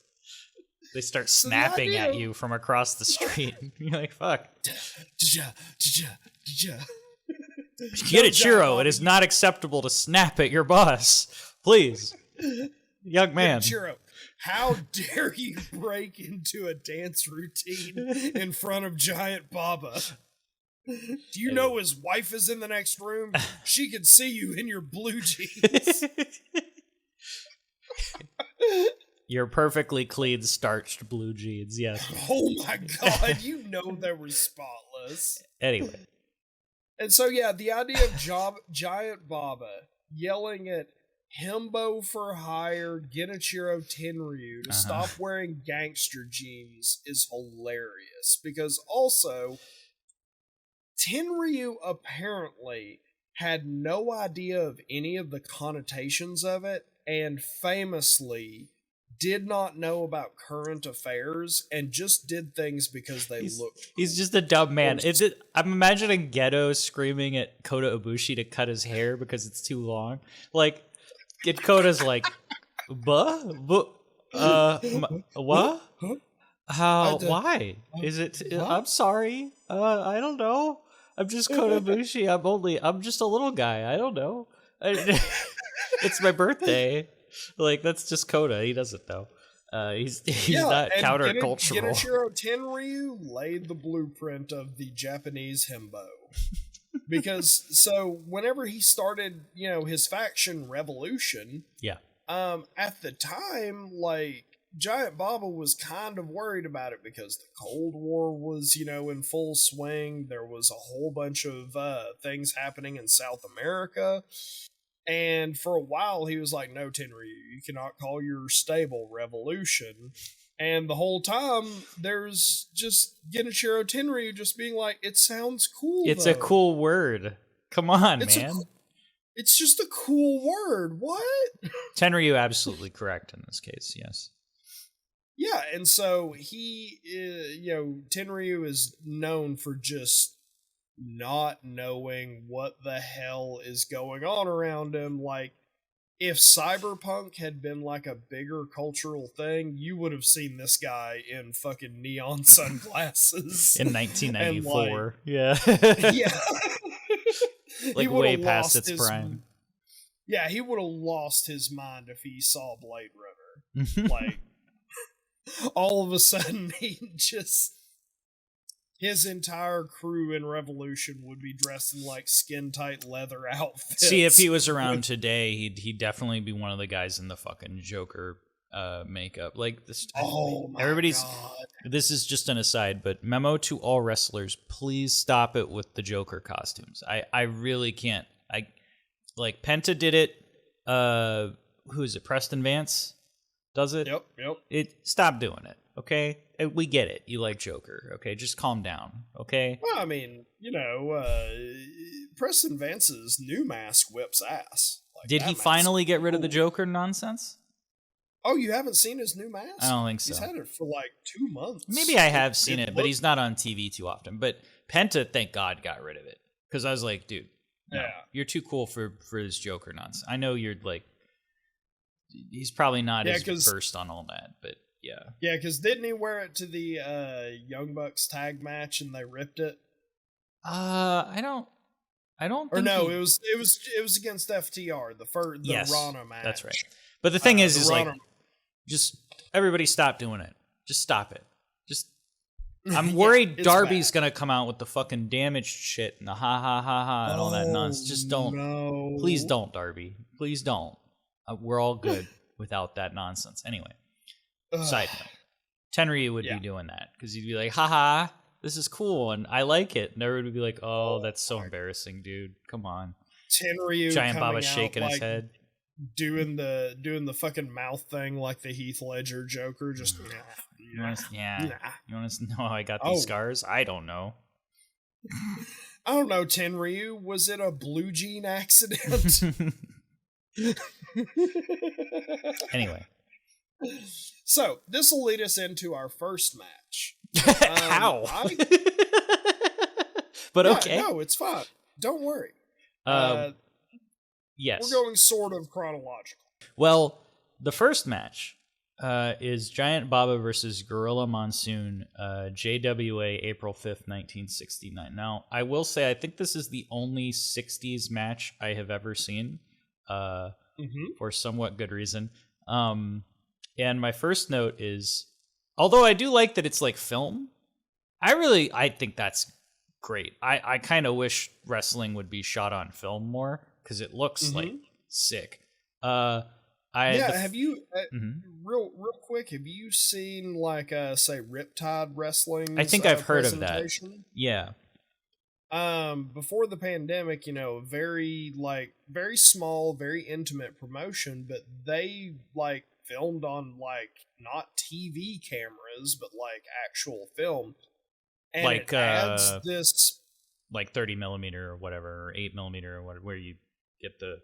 [SPEAKER 2] They start snapping at you from across the street. You're like, fuck. Genichiro, it is not acceptable to snap at your boss. Please. Young man.
[SPEAKER 1] Genichiro, how dare you break into a dance routine in front of Giant Baba? Do you know his wife is in the next room? She can see you in your blue jeans.
[SPEAKER 2] Your perfectly clean, starched blue jeans, yes.
[SPEAKER 1] Oh my god, they were spotless.
[SPEAKER 2] Anyway.
[SPEAKER 1] And so, the idea of Giant Baba yelling at Himbo for hire Genichiro Tenryu to stop wearing gangster jeans is hilarious, because also Tenryu apparently had no idea of any of the connotations of it, and famously did not know about current affairs and just did things because they looked.
[SPEAKER 2] He's just a dumb man. I'm imagining Geto screaming at Kota Ibushi to cut his hair because it's too long. Like, Koda's like, what? How? Why? Is it? I'm sorry. I don't know. I'm just Kota Ibushi. I'm just a little guy. I don't know. It's my birthday. Like, that's just Kota. He doesn't know. He's not countercultural.
[SPEAKER 1] Genichiro Tenryu laid the blueprint of the Japanese himbo. Because, so, whenever he started, his faction revolution, at the time, like, Giant Baba was kind of worried about it because the Cold War was, in full swing. There was a whole bunch of things happening in South America. And for a while, he was like, no, Tenryu, you cannot call your stable revolution. And the whole time, there's just Genichiro Tenryu just being like, it sounds cool,
[SPEAKER 2] It's a cool word. Come on, man.
[SPEAKER 1] It's just a cool word. What?
[SPEAKER 2] Tenryu absolutely correct in this case, yes.
[SPEAKER 1] Yeah, and so he, Tenryu is known for just not knowing what the hell is going on around him. Like, if cyberpunk had been like a bigger cultural thing, you would have seen this guy in fucking neon sunglasses
[SPEAKER 2] in 1994. Yeah. Like, way past its prime.
[SPEAKER 1] Yeah, he would have lost his mind if he saw Blade Runner. Like, all of a sudden he just his entire crew in Revolution would be dressed in like skin tight leather outfits.
[SPEAKER 2] See, if he was around today, he'd definitely be one of the guys in the fucking Joker makeup. Like this.
[SPEAKER 1] Oh my
[SPEAKER 2] everybody's.
[SPEAKER 1] God.
[SPEAKER 2] This is just an aside, but memo to all wrestlers: please stop it with the Joker costumes. I really can't. Like Penta did it. Who is it? Preston Vance does it.
[SPEAKER 1] Yep.
[SPEAKER 2] Stop doing it. Okay, we get it. You like Joker. Okay, just calm down. Okay.
[SPEAKER 1] Well, I mean, Preston Vance's new mask whips ass. Like,
[SPEAKER 2] did he finally get rid of the Joker nonsense?
[SPEAKER 1] Oh, you haven't seen his new mask?
[SPEAKER 2] I don't think so.
[SPEAKER 1] He's had it for like 2 months.
[SPEAKER 2] Maybe I have seen it, but he's not on TV too often. But Penta, thank God, got rid of it. Because I was like, dude, no, you're too cool for this Joker nonsense. I know you're like, he's probably not as versed on all that, but yeah.
[SPEAKER 1] Yeah, because didn't he wear it to the Young Bucks tag match and they ripped it?
[SPEAKER 2] I don't.
[SPEAKER 1] Or no, it was against FTR, the Rana match.
[SPEAKER 2] That's right. But the thing is like, just everybody stop doing it. Just stop it. Just. I'm worried Darby's gonna come out with the fucking damaged shit and the ha ha ha ha and all that nonsense. Just don't.
[SPEAKER 1] No.
[SPEAKER 2] Please don't, Darby. Please don't. We're all good without that nonsense. Anyway. Side note. Tenryu would be doing that because he'd be like, haha, this is cool and I like it. And everyone would be like, oh, that's so embarrassing, dude. Come on.
[SPEAKER 1] Tenryu
[SPEAKER 2] Giant Baba shaking his head.
[SPEAKER 1] Doing the fucking mouth thing like the Heath Ledger Joker. Just
[SPEAKER 2] You want to know how I got these scars? I don't know.
[SPEAKER 1] I don't know, Tenryu. Was it a blue jean accident?
[SPEAKER 2] Anyway.
[SPEAKER 1] So, this will lead us into our first match.
[SPEAKER 2] How? But okay.
[SPEAKER 1] No, it's fine. Don't worry.
[SPEAKER 2] Yes.
[SPEAKER 1] We're going sort of chronological.
[SPEAKER 2] Well, the first match is Giant Baba versus Gorilla Monsoon, JWA, April 5th, 1969. Now, I will say, I think this is the only 60s match I have ever seen, for somewhat good reason. And my first note is, although I do like that it's like film, I think that's great. I kind of wish wrestling would be shot on film more because it looks like sick.
[SPEAKER 1] Have you real quick? Have you seen like say Riptide Wrestling?
[SPEAKER 2] I think I've heard of that. Yeah.
[SPEAKER 1] Before the pandemic, very small, very intimate promotion, but they like filmed on like not TV cameras, but like actual film. And
[SPEAKER 2] like
[SPEAKER 1] it adds this
[SPEAKER 2] like 30 millimeter or whatever, or 8 millimeter or whatever, where you get the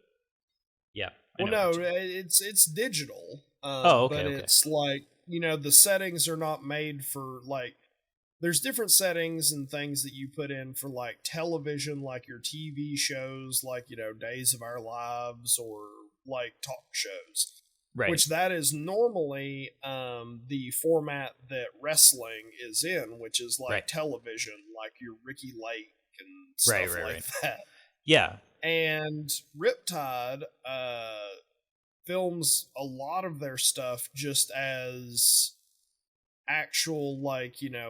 [SPEAKER 1] it's digital.
[SPEAKER 2] Okay.
[SPEAKER 1] But it's like the settings are not made for like. There's different settings and things that you put in for like television, like your TV shows, like Days of Our Lives or like talk shows.
[SPEAKER 2] Right.
[SPEAKER 1] Which that is normally the format that wrestling is in, which is like television, like your Ricky Lake and stuff like that.
[SPEAKER 2] Yeah.
[SPEAKER 1] And Riptide films a lot of their stuff just as actual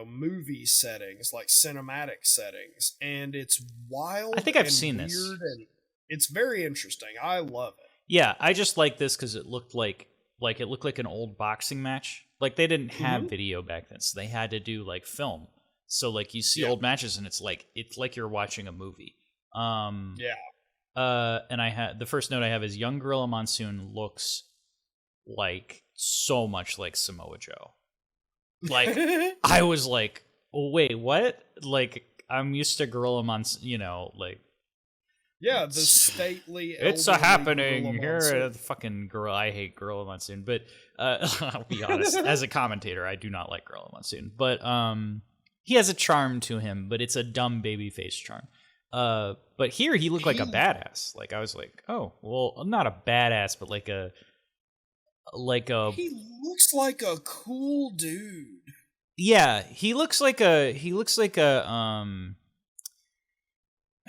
[SPEAKER 1] movie settings, like cinematic settings, and it's wild.
[SPEAKER 2] I think I've seen this.
[SPEAKER 1] And it's very interesting. I love it.
[SPEAKER 2] Yeah, I just like this because it looked like an old boxing match. Like they didn't have video back then, so they had to do like film. So like you see old matches, and it's like you're watching a movie. And I had the first note I have is Young Gorilla Monsoon looks like so much like Samoa Joe. Like I was like, oh, wait, what? Like I'm used to Gorilla Monsoon, like.
[SPEAKER 1] Yeah, the stately.
[SPEAKER 2] It's a happening here at the fucking Gorilla. I hate Gorilla Monsoon, but I'll be honest. As a commentator, I do not like Gorilla Monsoon, but he has a charm to him, but it's a dumb babyface charm. But here he looked like a badass. Like I was like, oh, well, not a badass, but like a.
[SPEAKER 1] He looks like a cool dude.
[SPEAKER 2] Yeah, he looks like a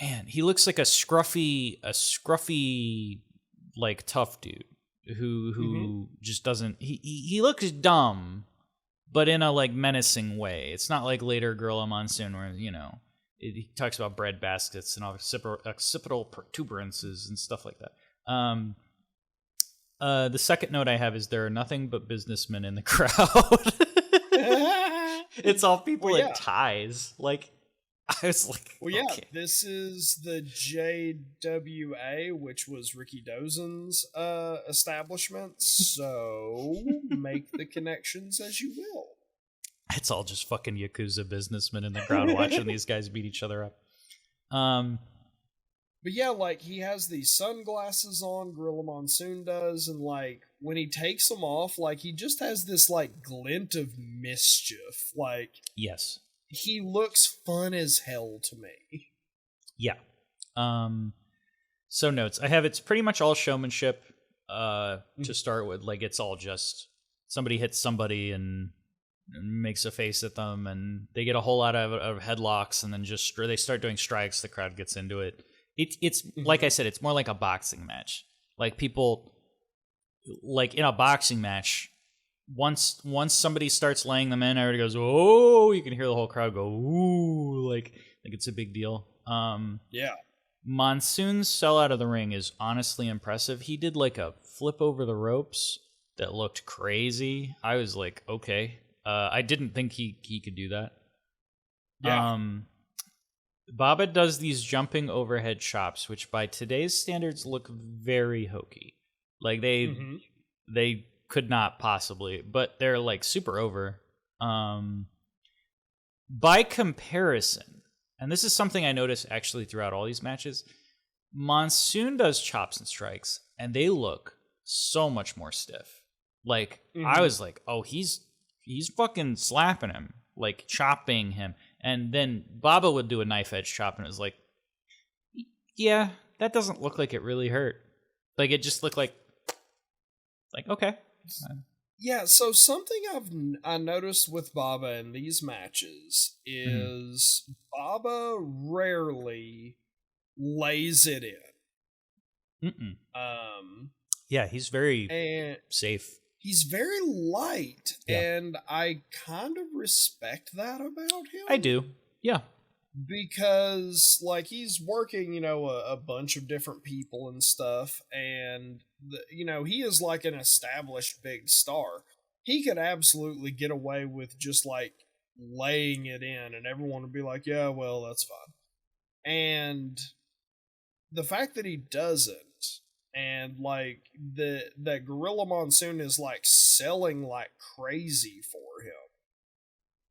[SPEAKER 2] man, he looks like a scruffy like tough dude who just doesn't he looks dumb, but in a like menacing way. It's not like later Gorilla Monsoon where, you know, he talks about bread baskets and occipital protuberances and stuff like that. The second note I have is there are nothing but businessmen in the crowd. It's all people in ties. Like, I was like,
[SPEAKER 1] well, yeah,
[SPEAKER 2] okay.
[SPEAKER 1] This is the JWA, which was Ricky Dozen's establishment. So make the connections as you will.
[SPEAKER 2] It's all just fucking Yakuza businessmen in the crowd watching these guys beat each other up.
[SPEAKER 1] But yeah, like, he has these sunglasses on, Gorilla Monsoon does, and like, when he takes them off, like, he just has this like glint of mischief. Like,
[SPEAKER 2] yes,
[SPEAKER 1] he looks fun as hell to me.
[SPEAKER 2] Yeah. So notes. I have it's pretty much all showmanship to start with. Like, it's all just somebody hits somebody and makes a face at them, and they get a whole lot of headlocks, and then just they start doing strikes. The crowd gets into it. It's like I said, it's more like a boxing match. Like, people, like in a boxing match, once somebody starts laying them in, everybody goes, "Oh!" You can hear the whole crowd go, "Ooh!" Like it's a big deal.
[SPEAKER 1] Yeah.
[SPEAKER 2] Monsoon's sell out of the ring is honestly impressive. He did like a flip over the ropes that looked crazy. I was like, okay. I didn't think he could do that.
[SPEAKER 1] Yeah.
[SPEAKER 2] Baba does these jumping overhead chops, which by today's standards look very hokey. Like they could not possibly, but they're like super over. By comparison, and this is something I noticed actually throughout all these matches, Monsoon does chops and strikes, and they look so much more stiff. Like, I was like, oh, he's fucking slapping him, like chopping him. And then Baba would do a knife edge chop, and it was like, yeah, that doesn't look like it really hurt. Like, it just looked like okay.
[SPEAKER 1] Yeah, so something I noticed with Baba in these matches is Baba rarely lays it in.
[SPEAKER 2] Yeah, he's very safe.
[SPEAKER 1] He's very light, and I kind of respect that about him.
[SPEAKER 2] I do, yeah.
[SPEAKER 1] Because, like, he's working, you know, a bunch of different people and stuff, and, you know, he is like an established big star. He could absolutely get away with just, like, laying it in, and everyone would be like, yeah, well, that's fine. And the fact that he doesn't, and like that Gorilla Monsoon is like selling like crazy for him.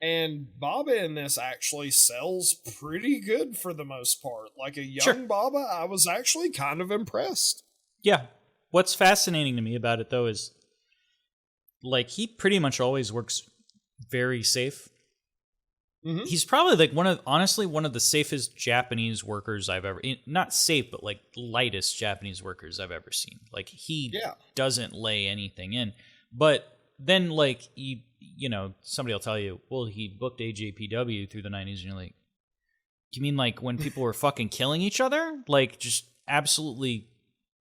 [SPEAKER 1] And Baba in this actually sells pretty good for the most part. Like a young Baba, I was actually kind of impressed.
[SPEAKER 2] Yeah. What's fascinating to me about it though is like he pretty much always works very safe. He's probably like one of the safest Japanese workers I've ever, not safe, but like lightest Japanese workers I've ever seen. Like he doesn't lay anything in. But then like you know, somebody will tell you, well, he booked AJPW through the 90s, and you're like, you mean like when people were fucking killing each other? Like just absolutely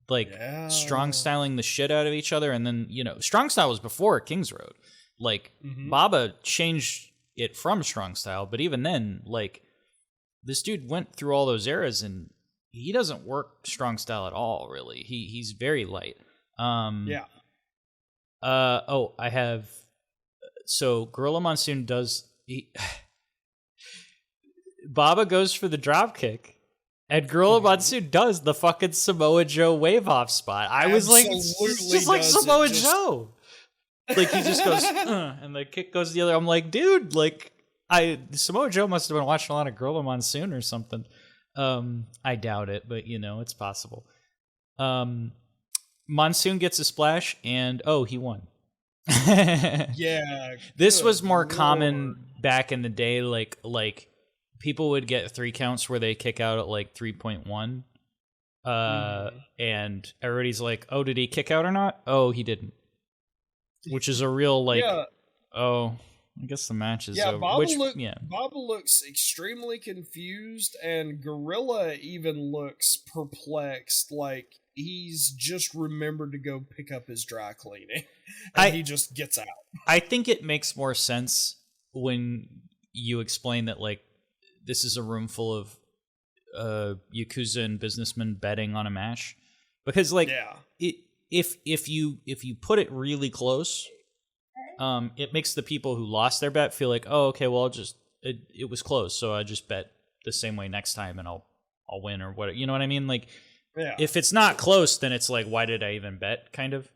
[SPEAKER 2] like strong styling the shit out of each other. And then, you know, strong style was before King's Road. Like Baba changed it from strong style, but even then, like, this dude went through all those eras and he doesn't work strong style at all, really. He's very light. I have so Gorilla Monsoon does Baba goes for the drop kick, and Gorilla Monsoon does the fucking Samoa Joe wave off spot. I was like, it's just like Samoa Joe. Like, he just goes, and the kick goes the other. I'm like, dude, like, Samoa Joe must have been watching a lot of Gorilla Monsoon or something. I doubt it, but, you know, it's possible. Monsoon gets a splash, and, he won.
[SPEAKER 1] Yeah.
[SPEAKER 2] This was more common back in the day. Like, people would get 3 counts where they kick out at, like, 3.1. And everybody's like, oh, did he kick out or not? Oh, he didn't. Which is a real, like, I guess the match is over.
[SPEAKER 1] Baba looks extremely confused, and Gorilla even looks perplexed. Like, he's just remembered to go pick up his dry cleaning, and he just gets out.
[SPEAKER 2] I think it makes more sense when you explain that, like, this is a room full of Yakuza and businessmen betting on a match. Because, like, if you put it really close, it makes the people who lost their bet feel like, oh, okay, well, it was close, so I just bet the same way next time, and I'll win or what. You know what I mean? Like, if it's not close, then it's like, why did I even bet? Kind of.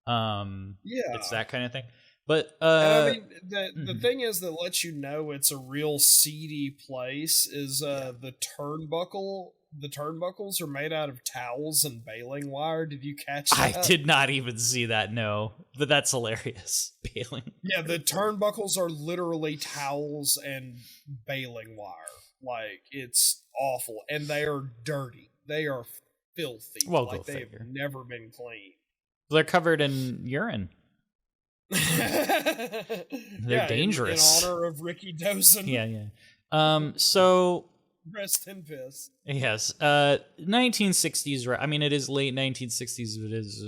[SPEAKER 2] It's that kind of thing. But
[SPEAKER 1] I mean, the thing is that lets you know it's a real seedy place is the turnbuckle. The turnbuckles are made out of towels and baling wire. Did you catch that?
[SPEAKER 2] I did not even see that, no. But that's hilarious. Baling.
[SPEAKER 1] Yeah, the turnbuckles are literally towels and baling wire. Like, it's awful. And they are dirty. They are filthy.
[SPEAKER 2] Well,
[SPEAKER 1] like, they've never been clean.
[SPEAKER 2] They're covered in urine. They're dangerous.
[SPEAKER 1] In honor of Ricky Dosen.
[SPEAKER 2] Yeah. So...
[SPEAKER 1] Rest in piss.
[SPEAKER 2] Yes. 1960s, right? I mean, it is late 1960s, but it is...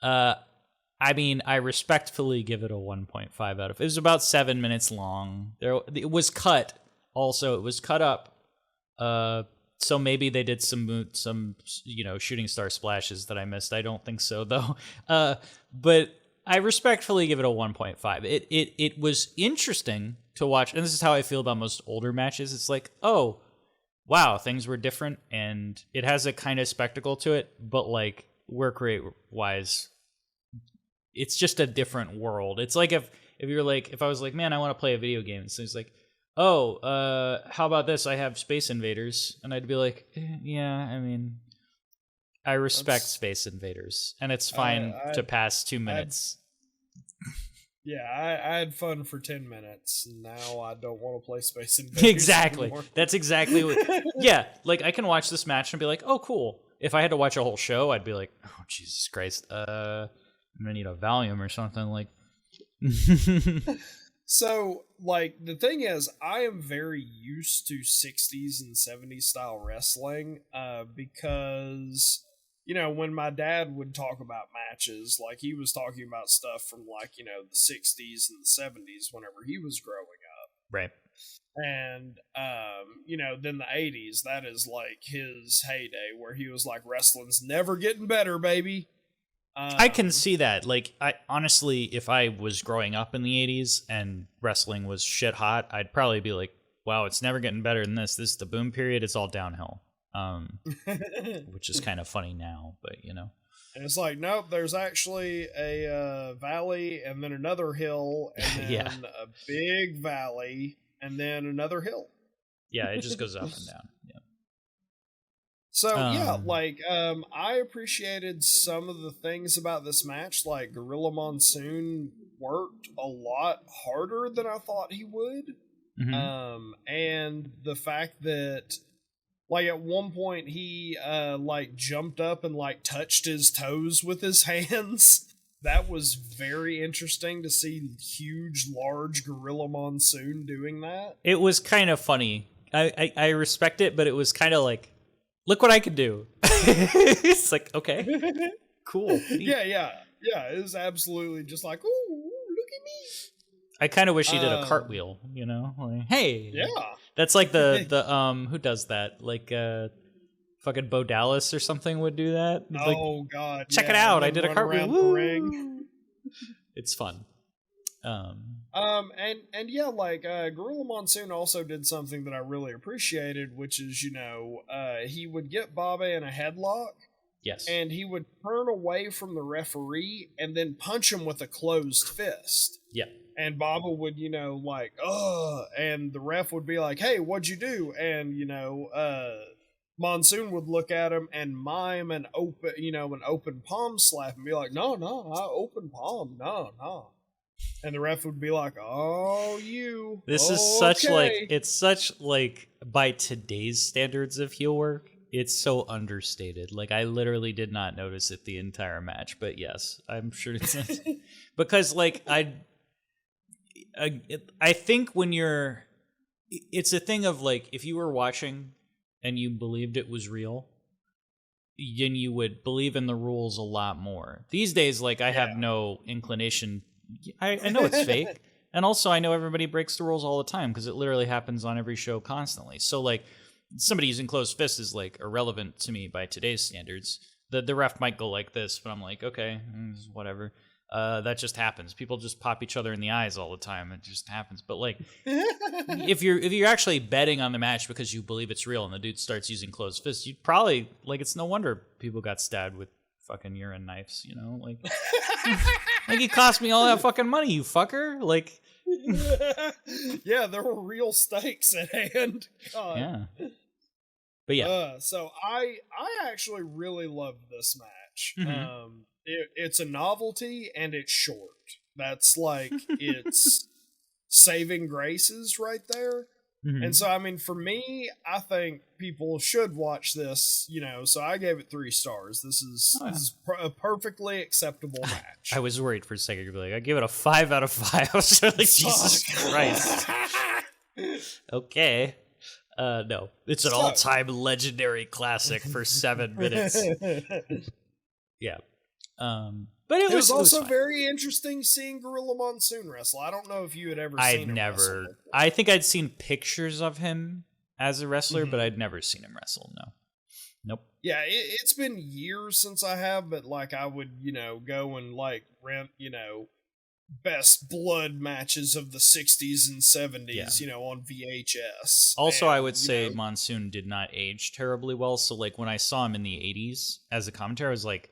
[SPEAKER 2] I mean, I respectfully give it a 1.5 out of... It was about 7 minutes long. It was cut. Also, it was cut up. So maybe they did some shooting star splashes that I missed. I don't think so, though. But I respectfully give it a 1.5. It was interesting to watch, and this is how I feel about most older matches. It's like, oh, wow, things were different, and it has a kind of spectacle to it, but like work rate wise, it's just a different world. It's like if you're like, if I was like, man, I want to play a video game, so it's like, oh, how about this? I have Space Invaders, and I'd be like, yeah, I mean, I respect Space Invaders, and it's fine to pass 2 minutes.
[SPEAKER 1] I had fun for 10 minutes, and now I don't want to play Space Invaders
[SPEAKER 2] Exactly.
[SPEAKER 1] anymore.
[SPEAKER 2] That's exactly what... Yeah, like, I can watch this match and be like, oh, cool. If I had to watch a whole show, I'd be like, oh, Jesus Christ, I'm gonna need a Valium or something, like...
[SPEAKER 1] So, like, the thing is, I am very used to 60s and 70s style wrestling, because... You know, when my dad would talk about matches, like, he was talking about stuff from, like, you know, the 60s and the 70s whenever he was growing up.
[SPEAKER 2] Right.
[SPEAKER 1] And, you know, then the 80s, that is, like, his heyday, where he was like, wrestling's never getting better, baby.
[SPEAKER 2] I can see that. Like, I honestly, if I was growing up in the 80s and wrestling was shit hot, I'd probably be like, wow, it's never getting better than this. This is the boom period. It's all downhill. Which is kind of funny now, but you know.
[SPEAKER 1] And it's like, nope, there's actually a valley and then another hill and then a big valley and then another hill.
[SPEAKER 2] Yeah, it just goes up and down. Yeah.
[SPEAKER 1] So I appreciated some of the things about this match. Like, Gorilla Monsoon worked a lot harder than I thought he would. Mm-hmm. And the fact that, like, at one point he jumped up and like touched his toes with his hands. That was very interesting to see huge, large Gorilla Monsoon doing that.
[SPEAKER 2] It was kind of funny. I respect it, but it was kind of like, look what I can do. It's like, okay, cool.
[SPEAKER 1] Yeah. It was absolutely just like, ooh, look at me.
[SPEAKER 2] I kind of wish he did a cartwheel, you know? Like, hey.
[SPEAKER 1] Yeah.
[SPEAKER 2] That's like the who does that? Like fucking Bo Dallas or something would do that. It's like,
[SPEAKER 1] God.
[SPEAKER 2] Check it out. I did a cartwheel. Woo! It's fun.
[SPEAKER 1] And yeah, like, Gorilla Monsoon also did something that I really appreciated, which is, you know, he would get Bobby in a headlock.
[SPEAKER 2] Yes.
[SPEAKER 1] And he would turn away from the referee and then punch him with a closed fist.
[SPEAKER 2] Yeah.
[SPEAKER 1] And Baba would, you know, like, and the ref would be like, hey, what'd you do? And, you know, Monsoon would look at him and mime an open palm slap and be like, no, I open palm, no. And the ref would be like, oh, you.
[SPEAKER 2] This is such, like, it's such, like, by today's standards of heel work, it's so understated. Like, I literally did not notice it the entire match, but yes, I'm sure it's because, like, I think when it's a thing of, like, if you were watching and you believed it was real, then you would believe in the rules a lot more. These days, like, I have no inclination. I know it's fake. And also, I know everybody breaks the rules all the time because it literally happens on every show constantly. So, like, somebody using closed fist is, like, irrelevant to me by today's standards. The ref might go like this, but I'm like, okay, whatever. That just happens. People just pop each other in the eyes all the time. It just happens. But like, if you're actually betting on the match because you believe it's real, and the dude starts using closed fists, you'd probably like. It's no wonder people got stabbed with fucking urine knives. You know, like, like it cost me all that fucking money, you fucker. Like,
[SPEAKER 1] yeah, there were real stakes at hand. God.
[SPEAKER 2] Yeah. But yeah.
[SPEAKER 1] So I actually really loved this match.
[SPEAKER 2] Mm-hmm.
[SPEAKER 1] It's a novelty and it's short. That's like it's saving graces right there.
[SPEAKER 2] Mm-hmm.
[SPEAKER 1] And so I mean, for me, I think people should watch this. You know, so I gave it 3 stars. This is a perfectly acceptable match.
[SPEAKER 2] I was worried for a second. You'd be like, I give it a 5 out of 5. I was like, Jesus Christ. Okay. No, it's an all-time legendary classic for 7 minutes. Yeah. But it was
[SPEAKER 1] also
[SPEAKER 2] fun.
[SPEAKER 1] very interesting seeing Gorilla Monsoon wrestle. I don't know if you had ever seen him wrestle before.
[SPEAKER 2] I think I'd seen pictures of him as a wrestler, but I'd never seen him wrestle. No. Nope.
[SPEAKER 1] Yeah, it's been years since I have, but like I would, go and like rent, best blood matches of the 60s and 70s, on VHS.
[SPEAKER 2] Also, I would say Monsoon did not age terribly well. So like when I saw him in the 80s as a commentator, I was like,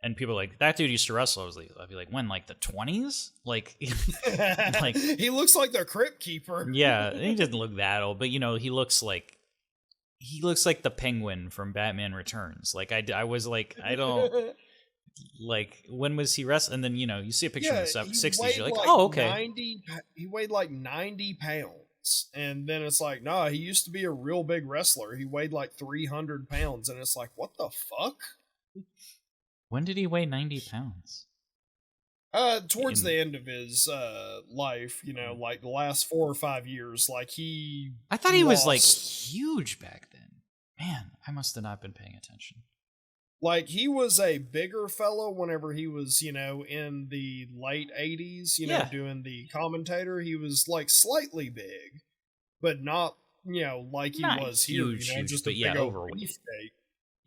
[SPEAKER 2] and people were like, that dude used to wrestle. I'd be like, when, like the 20s? Like,
[SPEAKER 1] like he looks like the Crypt Keeper.
[SPEAKER 2] Yeah, he doesn't look that old, but he looks like the Penguin from Batman Returns. Like I was like, I don't like, when was he wrestling? And then you see a picture in the 60s. You're like, oh, okay.
[SPEAKER 1] He weighed like 90 pounds, and then it's like, no, he used to be a real big wrestler. He weighed like 300 pounds, and it's like, what the fuck?
[SPEAKER 2] When did he weigh 90 pounds?
[SPEAKER 1] Towards the end of his life, like the last 4 or 5 years, like
[SPEAKER 2] I thought he was like huge back then. Man, I must have not been paying attention.
[SPEAKER 1] Like he was a bigger fellow whenever he was, in the late 80s, doing the commentator. He was like slightly big, but not, like he was
[SPEAKER 2] huge,
[SPEAKER 1] here, just a big beefcake.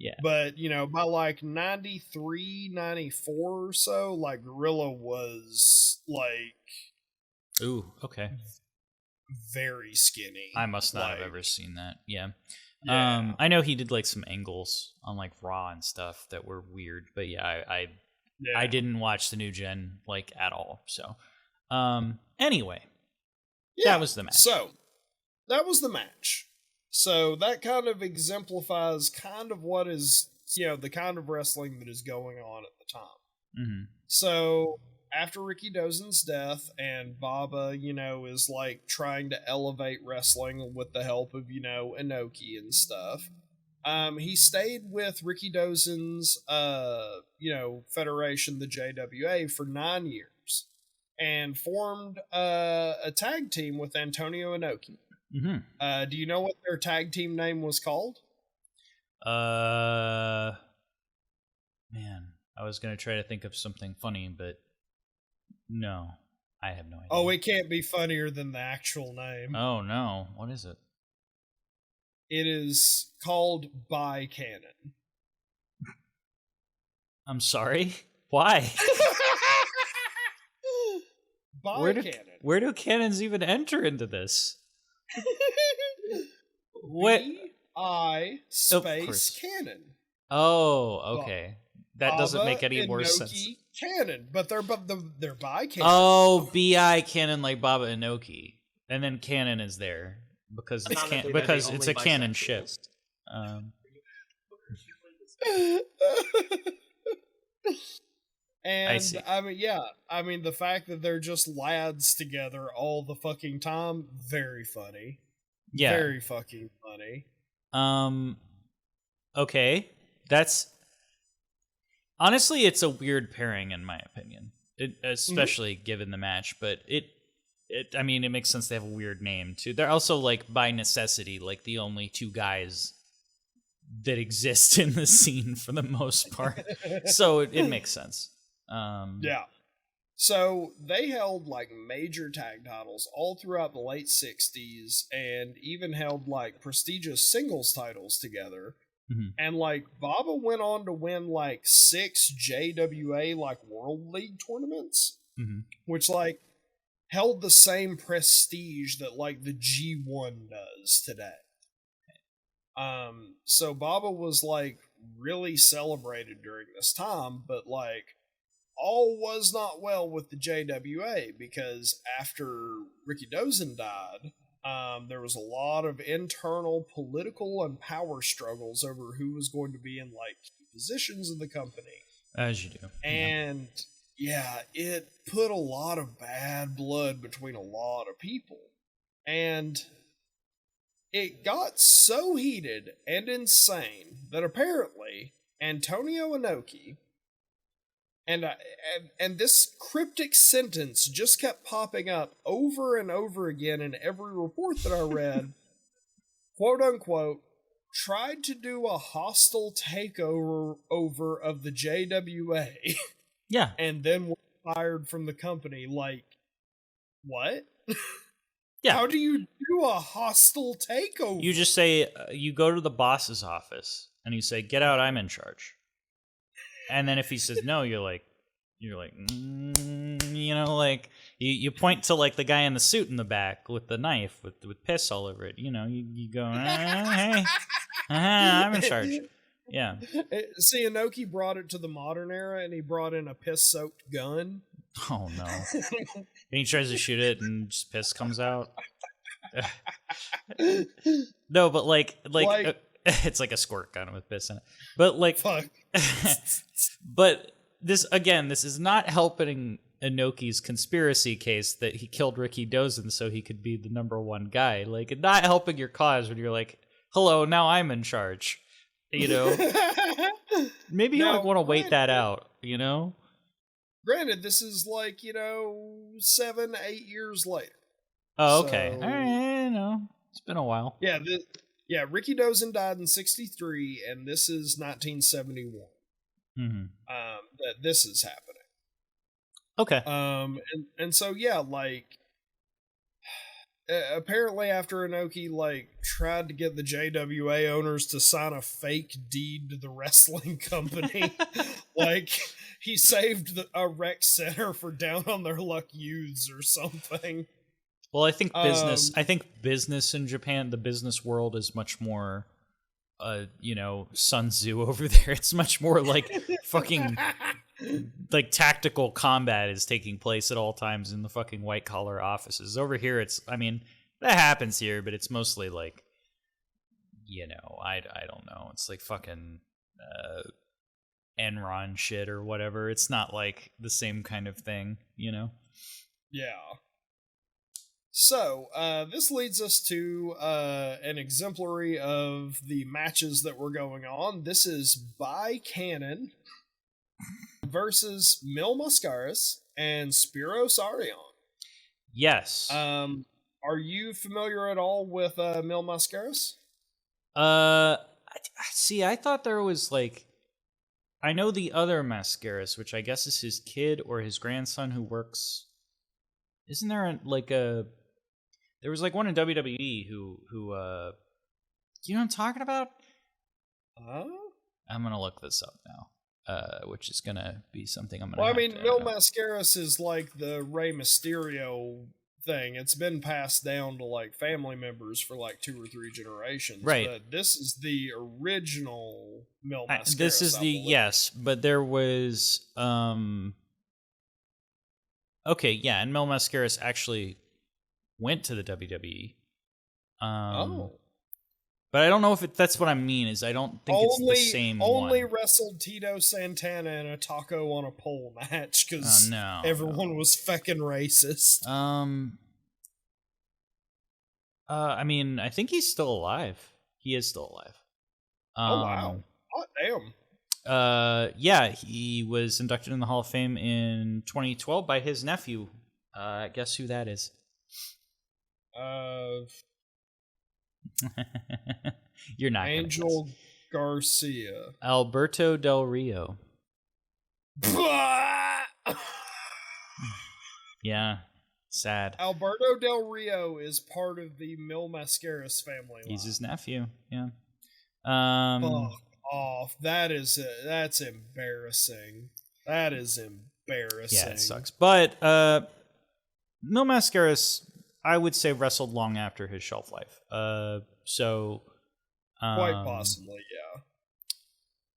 [SPEAKER 2] Yeah.
[SPEAKER 1] But, by like 93, 94 or so, like Gorilla was like...
[SPEAKER 2] Ooh, okay.
[SPEAKER 1] Very skinny.
[SPEAKER 2] I must not have ever seen that. Yeah. I know he did like some angles on like Raw and stuff that were weird, but I didn't watch the new gen like at all. So, anyway, that was the match.
[SPEAKER 1] So, that was the match. So that kind of exemplifies kind of what is, the kind of wrestling that is going on at the time.
[SPEAKER 2] Mm-hmm.
[SPEAKER 1] So after Ricky Dozen's death and Baba, is like trying to elevate wrestling with the help of, Inoki and stuff. He stayed with Ricky Dozen's, federation, the JWA, for 9 years and formed a tag team with Antonio Inoki.
[SPEAKER 2] Mm-hmm.
[SPEAKER 1] Do you know what their tag team name was called?
[SPEAKER 2] Man, I was going to try to think of something funny, but no, I have no idea.
[SPEAKER 1] Oh, it can't be funnier than the actual name.
[SPEAKER 2] Oh, no. What is it?
[SPEAKER 1] It is called By Cannon.
[SPEAKER 2] I'm sorry? Why?
[SPEAKER 1] Cannon.
[SPEAKER 2] Where do cannons even enter into this? What?
[SPEAKER 1] Space Cannon.
[SPEAKER 2] Oh, okay. That doesn't make any more sense.
[SPEAKER 1] Cannon, but they're By Cannon.
[SPEAKER 2] Oh, BI Cannon like Baba Inoki, and then Cannon is there because it's a canon ship.
[SPEAKER 1] And I mean, the fact that they're just lads together all the fucking time, very funny.
[SPEAKER 2] Yeah.
[SPEAKER 1] Very fucking funny.
[SPEAKER 2] Okay. That's... Honestly, it's a weird pairing in my opinion. Especially given the match, but it makes sense they have a weird name too. They're also like by necessity, like the only 2 guys that exist in the scene for the most part. So it makes sense.
[SPEAKER 1] Yeah. So they held like major tag titles all throughout the late 60s and even held like prestigious singles titles together.
[SPEAKER 2] Mhm.
[SPEAKER 1] And like Baba went on to win like 6 JWA like World League tournaments,
[SPEAKER 2] Mhm.
[SPEAKER 1] which like held the same prestige that like the G1 does today. So Baba was like really celebrated during this time, but like all was not well with the JWA because after Ricky Dozen died, there was a lot of internal political and power struggles over who was going to be in like key positions in the company.
[SPEAKER 2] As you do.
[SPEAKER 1] And yeah, it put a lot of bad blood between a lot of people. And it got so heated and insane that apparently Antonio Inoki, and this cryptic sentence just kept popping up over and over again in every report that I read, quote unquote, tried to do a hostile takeover of the JWA.
[SPEAKER 2] Yeah.
[SPEAKER 1] And then was fired from the company. Like, what?
[SPEAKER 2] Yeah.
[SPEAKER 1] How do you do a hostile takeover?
[SPEAKER 2] You just say, you go to the boss's office and you say, get out, I'm in charge. And then if he says no, you're like, you know, like you point to like the guy in the suit in the back with the knife with piss all over it. You know, you go, hey, I'm in charge. Yeah.
[SPEAKER 1] See, Inoki brought it to the modern era, and he brought in a piss-soaked gun.
[SPEAKER 2] Oh no! And he tries to shoot it, and just piss comes out. No, but like it's like a squirt gun with piss in it. But like,
[SPEAKER 1] fuck.
[SPEAKER 2] But this is not helping Inoki's conspiracy case that he killed Ricky Dozen so he could be the #1 guy. Like, not helping your cause when you're like, hello, now I'm in charge. You know, maybe you like want to wait that out. You know.
[SPEAKER 1] Granted, this is like 7-8 years later.
[SPEAKER 2] Oh, okay. All right, no, it's been a while.
[SPEAKER 1] Yeah, Ricky Dozen died in '63, and this is 1971.
[SPEAKER 2] Mm-hmm.
[SPEAKER 1] That this is happening.
[SPEAKER 2] Okay.
[SPEAKER 1] And so yeah, like apparently after Inoki like tried to get the JWA owners to sign a fake deed to the wrestling company, like he saved a rec center for down on their luck youths or something.
[SPEAKER 2] Well, I think business in Japan, the business world is much more Sun Tzu over there. It's much more like fucking like tactical combat is taking place at all times in the fucking white collar offices. Over here, that happens here, but it's mostly like, I don't know. It's like fucking Enron shit or whatever. It's not like the same kind of thing, Yeah.
[SPEAKER 1] So, this leads us to an exemplary of the matches that were going on. This is By Cannon versus Mil Mascaras and Spiros Arion.
[SPEAKER 2] Yes.
[SPEAKER 1] Are you familiar at all with Mil Mascaras?
[SPEAKER 2] See, I thought there was like, I know the other Mascaras, which I guess is his kid or his grandson who works. Isn't there there was like one in WWE who you know what I'm talking about? I'm gonna look this up now, which is gonna be something I'm gonna.
[SPEAKER 1] Well, Mil Mascaras is like the Rey Mysterio thing. It's been passed down to like family members for like 2 or 3 generations.
[SPEAKER 2] Right.
[SPEAKER 1] But this is the original Mil Mascaras.
[SPEAKER 2] This is yes, but there was okay, yeah, and Mil Mascaras actually went to the WWE. But I don't know if that's what I mean. Is I don't think it's the same
[SPEAKER 1] only
[SPEAKER 2] one.
[SPEAKER 1] wrestled Tito Santana in a taco on a pole match because everyone was feckin' racist.
[SPEAKER 2] I think he's still alive. He is still alive.
[SPEAKER 1] Oh wow! Damn.
[SPEAKER 2] Yeah, he was inducted in the Hall of Fame in 2012 by his nephew. Guess who that is?
[SPEAKER 1] You're not
[SPEAKER 2] Angel
[SPEAKER 1] Garcia.
[SPEAKER 2] Alberto Del Rio. Yeah, sad.
[SPEAKER 1] Alberto Del Rio is part of the Mil Mascaras family.
[SPEAKER 2] He's his nephew. Yeah.
[SPEAKER 1] Fuck off. That's embarrassing. That is embarrassing.
[SPEAKER 2] Yeah, it sucks. But Mil Mascaras, I would say, wrestled long after his shelf life.
[SPEAKER 1] Quite possibly, yeah.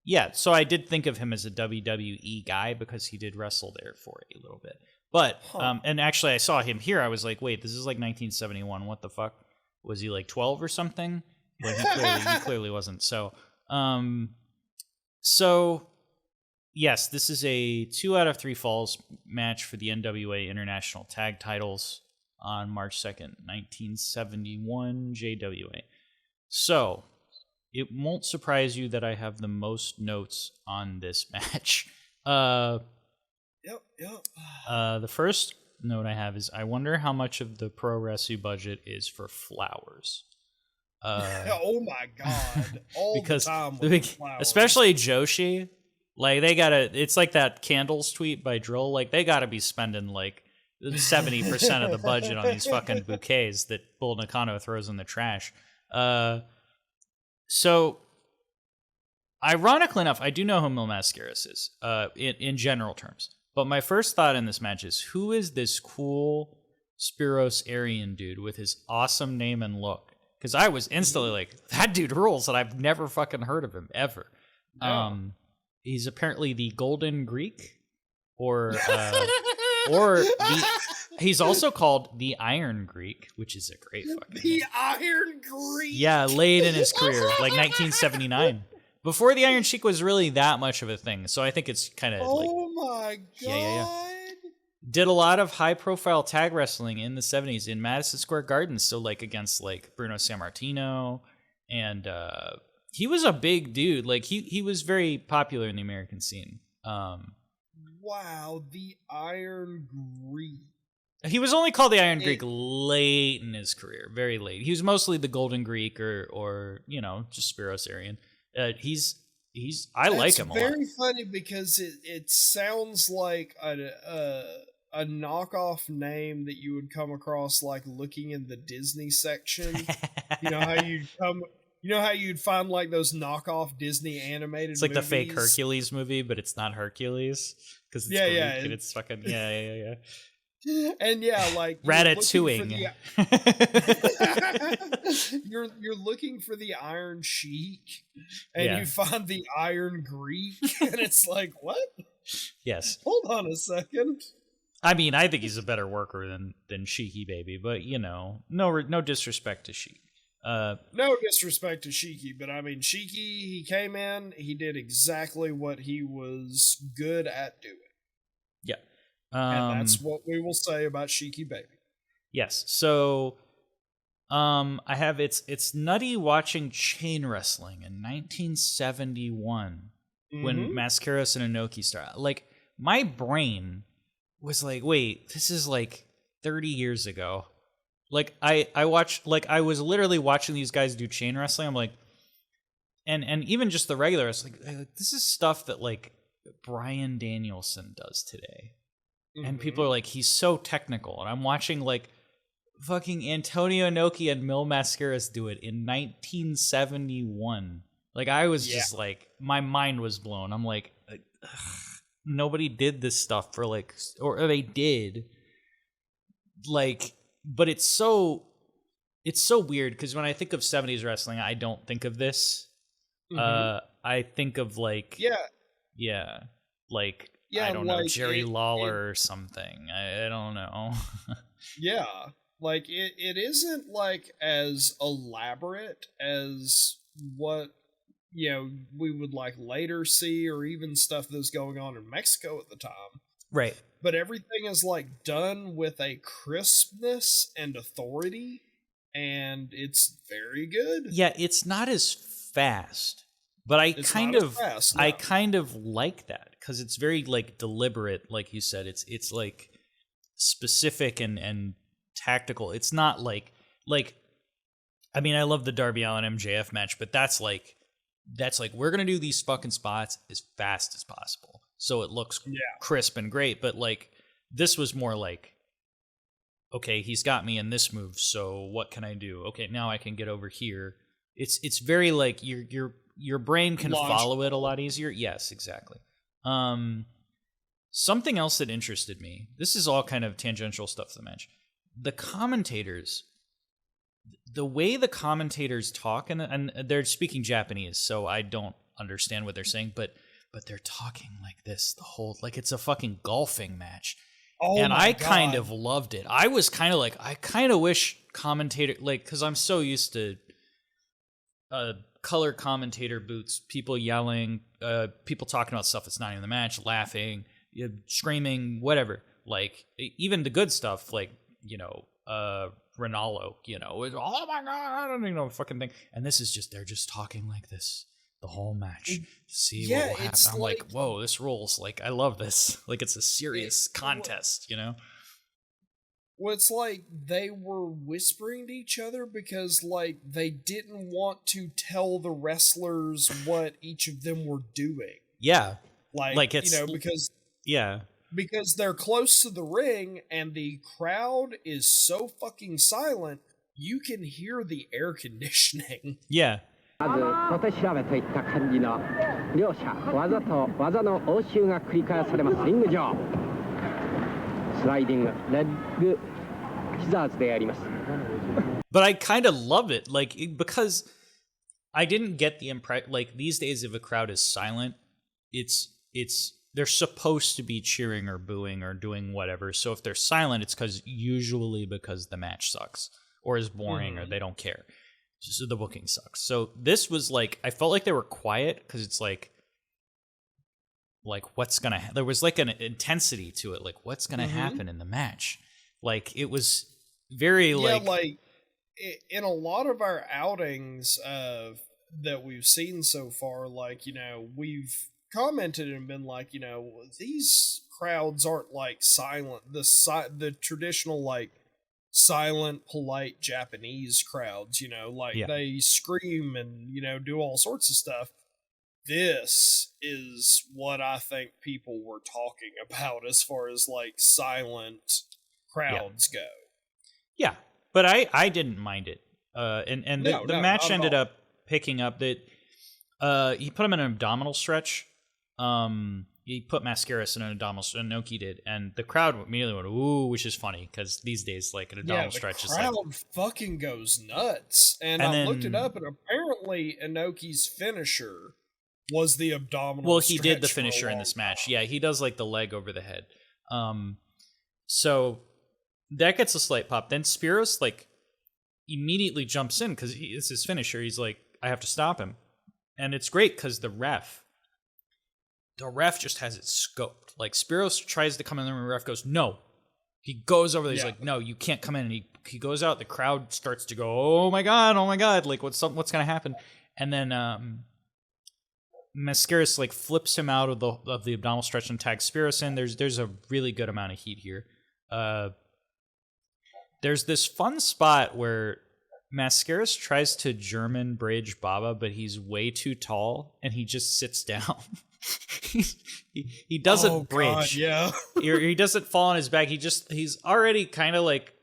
[SPEAKER 2] Yeah, so I did think of him as a WWE guy because he did wrestle there for a little bit. But, and actually I saw him here. I was like, wait, this is like 1971. What the fuck? Was he like 12 or something? Well, he clearly wasn't. So yes, this is a 2 out of 3 falls match for the NWA International Tag Titles on March 2nd, 1971, JWA. So, it won't surprise you that I have the most notes on this match.
[SPEAKER 1] Yep.
[SPEAKER 2] The first note I have is, I wonder how much of the Pro Wrestling budget is for flowers.
[SPEAKER 1] Oh my god! All
[SPEAKER 2] because
[SPEAKER 1] the time with flowers.
[SPEAKER 2] Especially Joshi, like they gotta. It's like that candles tweet by Drill. Like they gotta be spending like 70% of the budget on these fucking bouquets that Bull Nakano throws in the trash. So, ironically enough, I do know who Mil Mascaras is, in general terms. But my first thought in this match is, who is this cool Spiros Aryan dude with his awesome name and look? Because I was instantly like, that dude rules, and I've never fucking heard of him, ever.
[SPEAKER 1] No.
[SPEAKER 2] He's apparently the Golden Greek, he's also called the Iron Greek, which is a great fucking name.
[SPEAKER 1] The Iron Greek.
[SPEAKER 2] Yeah, late in his career, like 1979. Before the Iron Sheik was really that much of a thing. So I think it's kind of
[SPEAKER 1] my god.
[SPEAKER 2] Yeah. Did a lot of high-profile tag wrestling in the 70s in Madison Square Garden, so like against like Bruno Sammartino, and he was a big dude. Like he was very popular in the American scene.
[SPEAKER 1] Wow, the Iron Greek.
[SPEAKER 2] He was only called the Iron Greek late in his career, very late. He was mostly the Golden Greek or just Spiros Aryan. I like him a lot.
[SPEAKER 1] It's very funny because it sounds like a knockoff name that you would come across like looking in the Disney section. You know how you'd find like those knockoff Disney animated
[SPEAKER 2] It's like
[SPEAKER 1] movies?
[SPEAKER 2] the fake Hercules movie, but it's not Hercules because it's Greek and it's fucking yeah.
[SPEAKER 1] And yeah, like
[SPEAKER 2] Ratatouille.
[SPEAKER 1] You're looking for the Iron Sheik, and you find the Iron Greek, and it's like, what?
[SPEAKER 2] Yes.
[SPEAKER 1] Hold on a second.
[SPEAKER 2] I mean, I think he's a better worker than Sheiky Baby, but no disrespect to Sheik.
[SPEAKER 1] No disrespect to Sheiky, but I mean, Sheiky, he came in, he did exactly what he was good at doing.
[SPEAKER 2] Yeah.
[SPEAKER 1] And that's what we will say about Sheiky Baby.
[SPEAKER 2] Yes. So, I have it's nutty watching chain wrestling in 1971 when Mascaras and Inoki started. Like, my brain was like, wait, this is like 30 years ago. Like, I watched, like, I was literally watching these guys do chain wrestling. I'm like, and even just the regular, it's like, this is stuff that like Bryan Danielson does today. And people are like, he's so technical. And I'm watching like fucking Antonio Inoki and Mil Mascaras do it in 1971. Like, I was just like, my mind was blown. I'm like, nobody did this stuff for like, or they did. Like, but it's so weird because when I think of 70s wrestling, I don't think of this. I think of like, like, I don't know, Jerry Lawler or something. I don't know.
[SPEAKER 1] Yeah. Like, it isn't, like, as elaborate as what, we would, like, later see or even stuff that's going on in Mexico at the time.
[SPEAKER 2] Right.
[SPEAKER 1] But everything is, like, done with a crispness and authority, and it's very good.
[SPEAKER 2] Yeah, it's not as fast. But I kind of like that because it's very like deliberate, like you said. It's like specific and tactical. It's not like I mean, I love the Darby Allin MJF match, but that's like that's like, we're going to do these fucking spots as fast as possible so it looks crisp and great. But like, this was more like, okay, he's got me in this move, so what can I do? Okay, now I can get over here. It's very like your brain can follow it a lot easier. Yes, exactly. Something else that interested me. This is all kind of tangential stuff to the match. The commentators, the way the commentators talk, and they're speaking Japanese, so I don't understand what they're saying, but they're talking like this the whole, like it's a fucking golfing match. Oh, and I kind of loved it. I was kind of like, I kind of wish commentator, like, because I'm so used to color commentator booths, people yelling, people talking about stuff that's not in the match, laughing, screaming, whatever. Like, even the good stuff, like, Ronaldo, oh my God, I don't even know the fucking thing. And this is just, they're just talking like this the whole match to see what will happen. I'm like, whoa, this rules. Like, I love this. Like, it's a serious contest,
[SPEAKER 1] Well, it's like they were whispering to each other because, like, they didn't want to tell the wrestlers what each of them were doing.
[SPEAKER 2] Yeah.
[SPEAKER 1] Like it's, because...
[SPEAKER 2] Yeah.
[SPEAKER 1] Because they're close to the ring and the crowd is so fucking silent, you can hear the air conditioning.
[SPEAKER 2] Yeah.
[SPEAKER 3] まず小手調べといった感じの両者技と技の応酬が繰り返されますリング上スライディングレッグシザーズでやります
[SPEAKER 2] But I kind of love it, like, because I didn't get the impression, like, these days if a crowd is silent, it's they're supposed to be cheering or booing or doing whatever. So if they're silent, it's usually because the match sucks or is boring or they don't care. So the booking sucks. So this was like, I felt like they were quiet because it's like what's gonna there was like an intensity to it, like what's gonna happen in the match. Like, it was very
[SPEAKER 1] like in a lot of our outings that we've seen so far, like, we've commented and been like, these crowds aren't like silent, the traditional like silent, polite Japanese crowds, they scream and, do all sorts of stuff. This is what I think people were talking about as far as like silent crowds go.
[SPEAKER 2] Yeah, but I didn't mind it. And the match ended up picking up that he put him in an abdominal stretch. He put Mascaras in an abdominal stretch, Inoki did, and the crowd immediately went, ooh, which is funny, because these days, like, an abdominal stretch is like...
[SPEAKER 1] the crowd fucking goes nuts. And I looked it up, and apparently Inoki's finisher was the abdominal
[SPEAKER 2] Well,
[SPEAKER 1] stretch.
[SPEAKER 2] he did the finisher in this match. Yeah, he does, like, the leg over the head. So, that gets a slight pop. Then Spiros, like, immediately jumps in, because it's his finisher. He's like, I have to stop him. And it's great, because the ref just has it scoped. Like, Spiros tries to come in there and the ref goes, no. He goes over there. He's like, no, you can't come in. And he goes out. The crowd starts to go, oh my God. Like, what's going to happen? And then Mascaras, like, flips him out of the abdominal stretch and tags Spiros in. There's a really good amount of heat here. There's this fun spot where Mascaras tries to German bridge Baba, but he's way too tall, and he just sits down. he doesn't bridge.
[SPEAKER 1] God, yeah.
[SPEAKER 2] He doesn't fall on his back. He's already kind of like,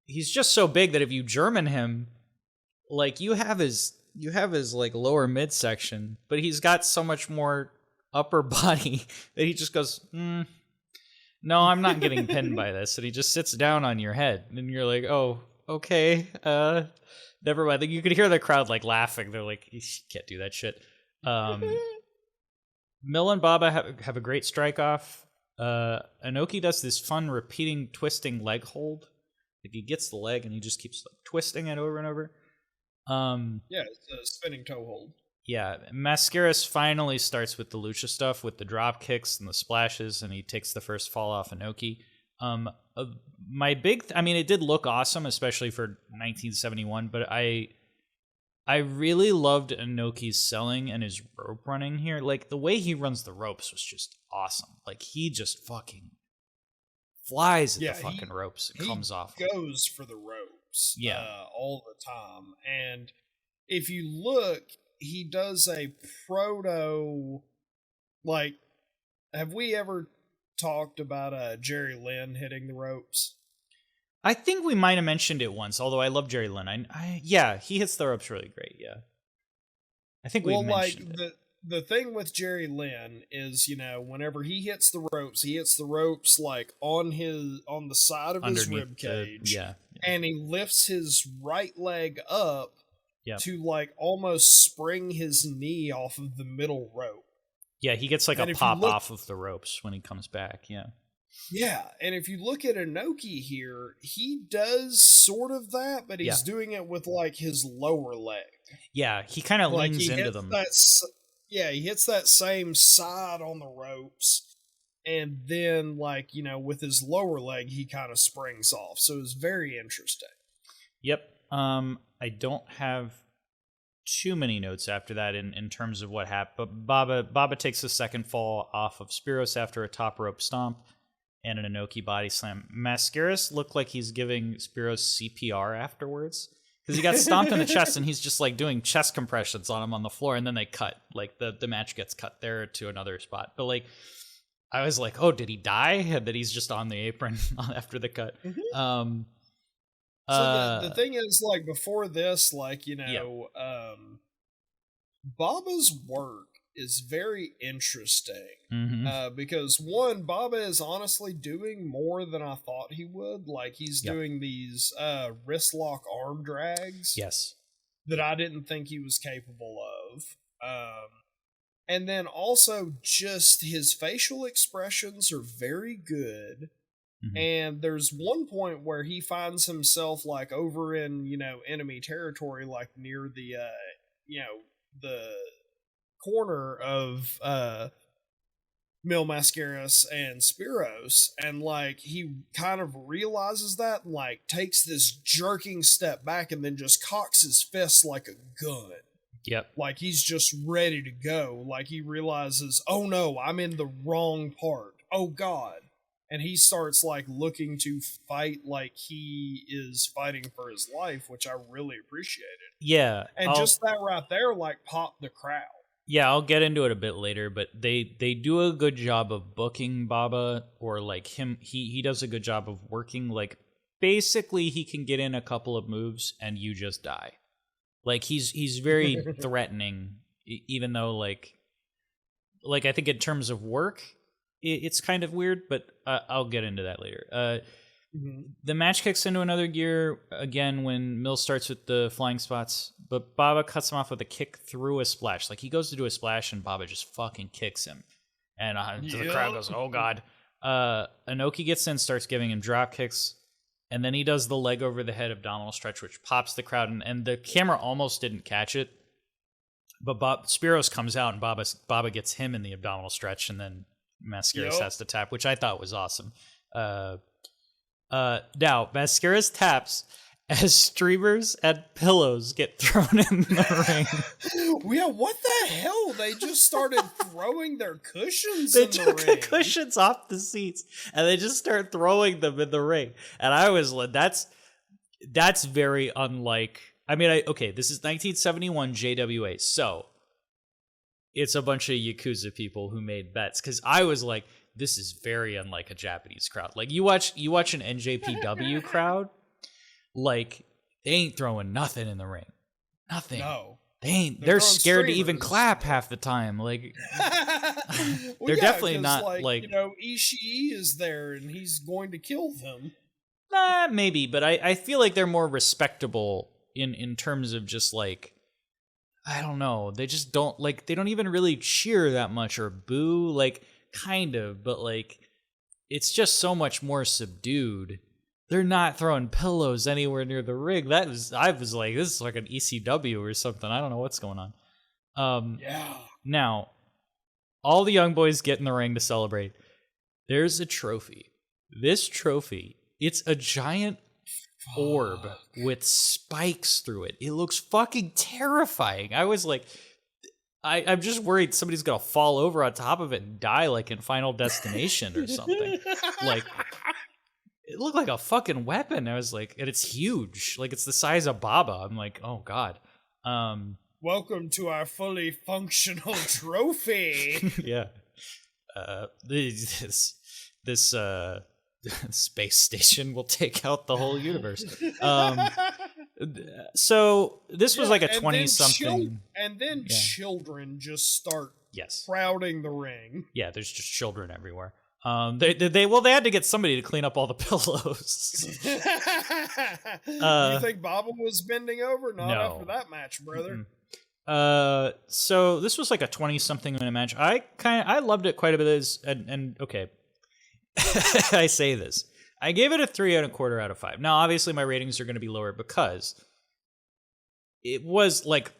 [SPEAKER 2] he's just so big that if you German him, like, you have his like lower midsection, but he's got so much more upper body that he just goes, no, I'm not getting pinned by this. And he just sits down on your head, and you're like, oh, okay, never mind. You could hear the crowd like laughing. They're like, you can't do that shit. Mill and Baba have a great strike off. Inoki does this fun repeating twisting leg hold. Like, he gets the leg and he just keeps like twisting it over and over.
[SPEAKER 1] It's a spinning toe hold.
[SPEAKER 2] Yeah, Mascaras finally starts with the lucha stuff, with the drop kicks and the splashes, and he takes the first fall off Inoki. It did look awesome, especially for 1971, but I really loved Inoki's selling and his rope running here. Like, the way he runs the ropes was just awesome. Like, he just fucking flies at the fucking ropes and comes off.
[SPEAKER 1] He goes for the ropes all the time. And if you look he does a proto, like, have we ever talked about Jerry Lynn hitting the ropes?
[SPEAKER 2] I think we might have mentioned it once, although I love Jerry Lynn. Yeah, he hits the ropes really great, yeah. I think we mentioned it.
[SPEAKER 1] The thing with Jerry Lynn is, whenever he hits the ropes like on the side of his rib cage. And he lifts his right leg up to like almost spring his knee off of the middle rope.
[SPEAKER 2] Yeah, he gets like a pop off of the ropes when he comes back, yeah.
[SPEAKER 1] Yeah, and if you look at Inoki here, he does sort of that, but he's doing it with like his lower leg.
[SPEAKER 2] Yeah, he kind of leans into them.
[SPEAKER 1] He hits that same side on the ropes, and then, like, with his lower leg, he kind of springs off. So it's very interesting.
[SPEAKER 2] Yep. I don't have too many notes after that in terms of what happened, but Baba takes a second fall off of Spiros after a top rope stomp and an Inoki body slam. Mascaras looked like he's giving Spiros CPR afterwards. Because he got stomped in the chest, and he's just like doing chest compressions on him on the floor, and then they cut. Like the match gets cut there to another spot. But like, I was like, oh, did he die? And then he's just on the apron after the cut.
[SPEAKER 1] Mm-hmm. So the thing is, like, before this, like, Baba's work is very interesting. Because one, Baba is honestly doing more than I thought he would. Like, he's doing these wrist lock arm drags.
[SPEAKER 2] Yes.
[SPEAKER 1] That I didn't think he was capable of. And then also just his facial expressions are very good. And there's one point where he finds himself like over in, enemy territory, like near the, the corner of Mil Mascaras and Spiros, and like he kind of realizes that and like takes this jerking step back and then just cocks his fist like a gun.
[SPEAKER 2] Yep.
[SPEAKER 1] Like he's just ready to go. Like he realizes, oh no, I'm in the wrong part. Oh God. And he starts like looking to fight like he is fighting for his life, which I really appreciated.
[SPEAKER 2] Yeah.
[SPEAKER 1] And just that right there, like, popped the crowd.
[SPEAKER 2] Yeah, I'll get into it a bit later, but they do a good job of booking Baba, or like him. He does a good job of working. Like basically, he can get in a couple of moves and you just die. Like he's very threatening, even though like I think in terms of work, it's kind of weird, but I'll get into that later. The match kicks into another gear again when Mills starts with the flying spots, but Baba cuts him off with a kick through a splash. Like he goes to do a splash and Baba just fucking kicks him. And the crowd goes, oh God. Inoki gets in, starts giving him drop kicks, and then he does the leg over the head abdominal stretch, which pops the crowd, and the camera almost didn't catch it. But Spiros comes out and Baba gets him in the abdominal stretch, and then Mascaras has to tap, which I thought was awesome. Now, Mascaras taps as streamers and pillows get thrown in the ring.
[SPEAKER 1] Yeah, what the hell? They just started throwing their cushions
[SPEAKER 2] They
[SPEAKER 1] in the
[SPEAKER 2] took
[SPEAKER 1] ring.
[SPEAKER 2] the cushions off the seats, and they just start throwing them in the ring. And I was like, that's very unlike... I mean, this is 1971 JWA, so it's a bunch of Yakuza people who made bets, because I was like, this is very unlike a Japanese crowd. Like, you watch an NJPW crowd, like, they ain't throwing nothing in the ring. Nothing.
[SPEAKER 1] No.
[SPEAKER 2] They ain't. They're scared to even
[SPEAKER 1] streamers.
[SPEAKER 2] clap half the time. Like,
[SPEAKER 1] Well,
[SPEAKER 2] they're
[SPEAKER 1] yeah,
[SPEAKER 2] definitely
[SPEAKER 1] 'cause,
[SPEAKER 2] not, like...
[SPEAKER 1] Ishii is there and he's going to kill them.
[SPEAKER 2] Maybe, but I feel like they're more respectable in terms of just, like, I don't know. They just don't, like, they don't even really cheer that much or boo, like, kind of, but, like, it's just so much more subdued. They're not throwing pillows anywhere near the ring. I was like, this is like an ECW or something. I don't know what's going on.
[SPEAKER 1] Yeah.
[SPEAKER 2] Now, all the young boys get in the ring to celebrate. There's a trophy. This trophy, it's a giant orb with spikes through it. It looks fucking terrifying. I was like, I'm just worried somebody's gonna fall over on top of it and die, like in Final Destination or something. Like, it looked like a fucking weapon. I was like, and it's huge. Like, it's the size of Baba. I'm like, oh God.
[SPEAKER 1] Well, welcome to our fully functional trophy.
[SPEAKER 2] Yeah. This space station will take out the whole universe. So this was like a 20-something.
[SPEAKER 1] And then children just start
[SPEAKER 2] Yes.
[SPEAKER 1] crowding the ring.
[SPEAKER 2] Yeah, there's just children everywhere. They had to get somebody to clean up all the pillows.
[SPEAKER 1] You think Baba was bending over? Not
[SPEAKER 2] No.
[SPEAKER 1] after that match, brother.
[SPEAKER 2] So this was like a 20-something minute match. I loved it quite a bit. And okay, I say this. I gave it a 3.25 out of 5. Now, obviously, my ratings are going to be lower because it was like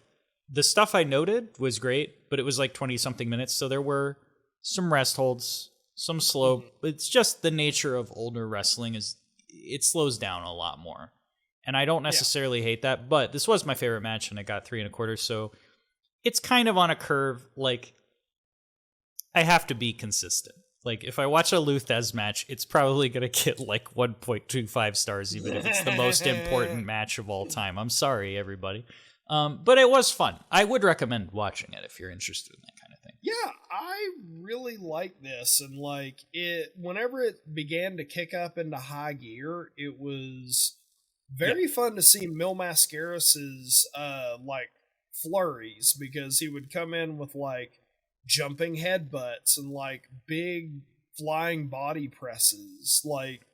[SPEAKER 2] the stuff I noted was great, but it was like 20-something minutes, so there were some rest holds, some slow. It's just the nature of older wrestling is it slows down a lot more, and I don't necessarily hate that. But this was my favorite match, and I got 3.25. So it's kind of on a curve. Like I have to be consistent. Like, if I watch a Luthez match, it's probably going to get, like, 1.25 stars, even if it's the most important match of all time. I'm sorry, everybody. But it was fun. I would recommend watching it if you're interested in that kind of thing.
[SPEAKER 1] Yeah, I really like this. And, like, whenever it began to kick up into high gear, it was very fun to see Mil Mascaras's, like, flurries, because he would come in with, like, jumping headbutts and like big flying body presses. Like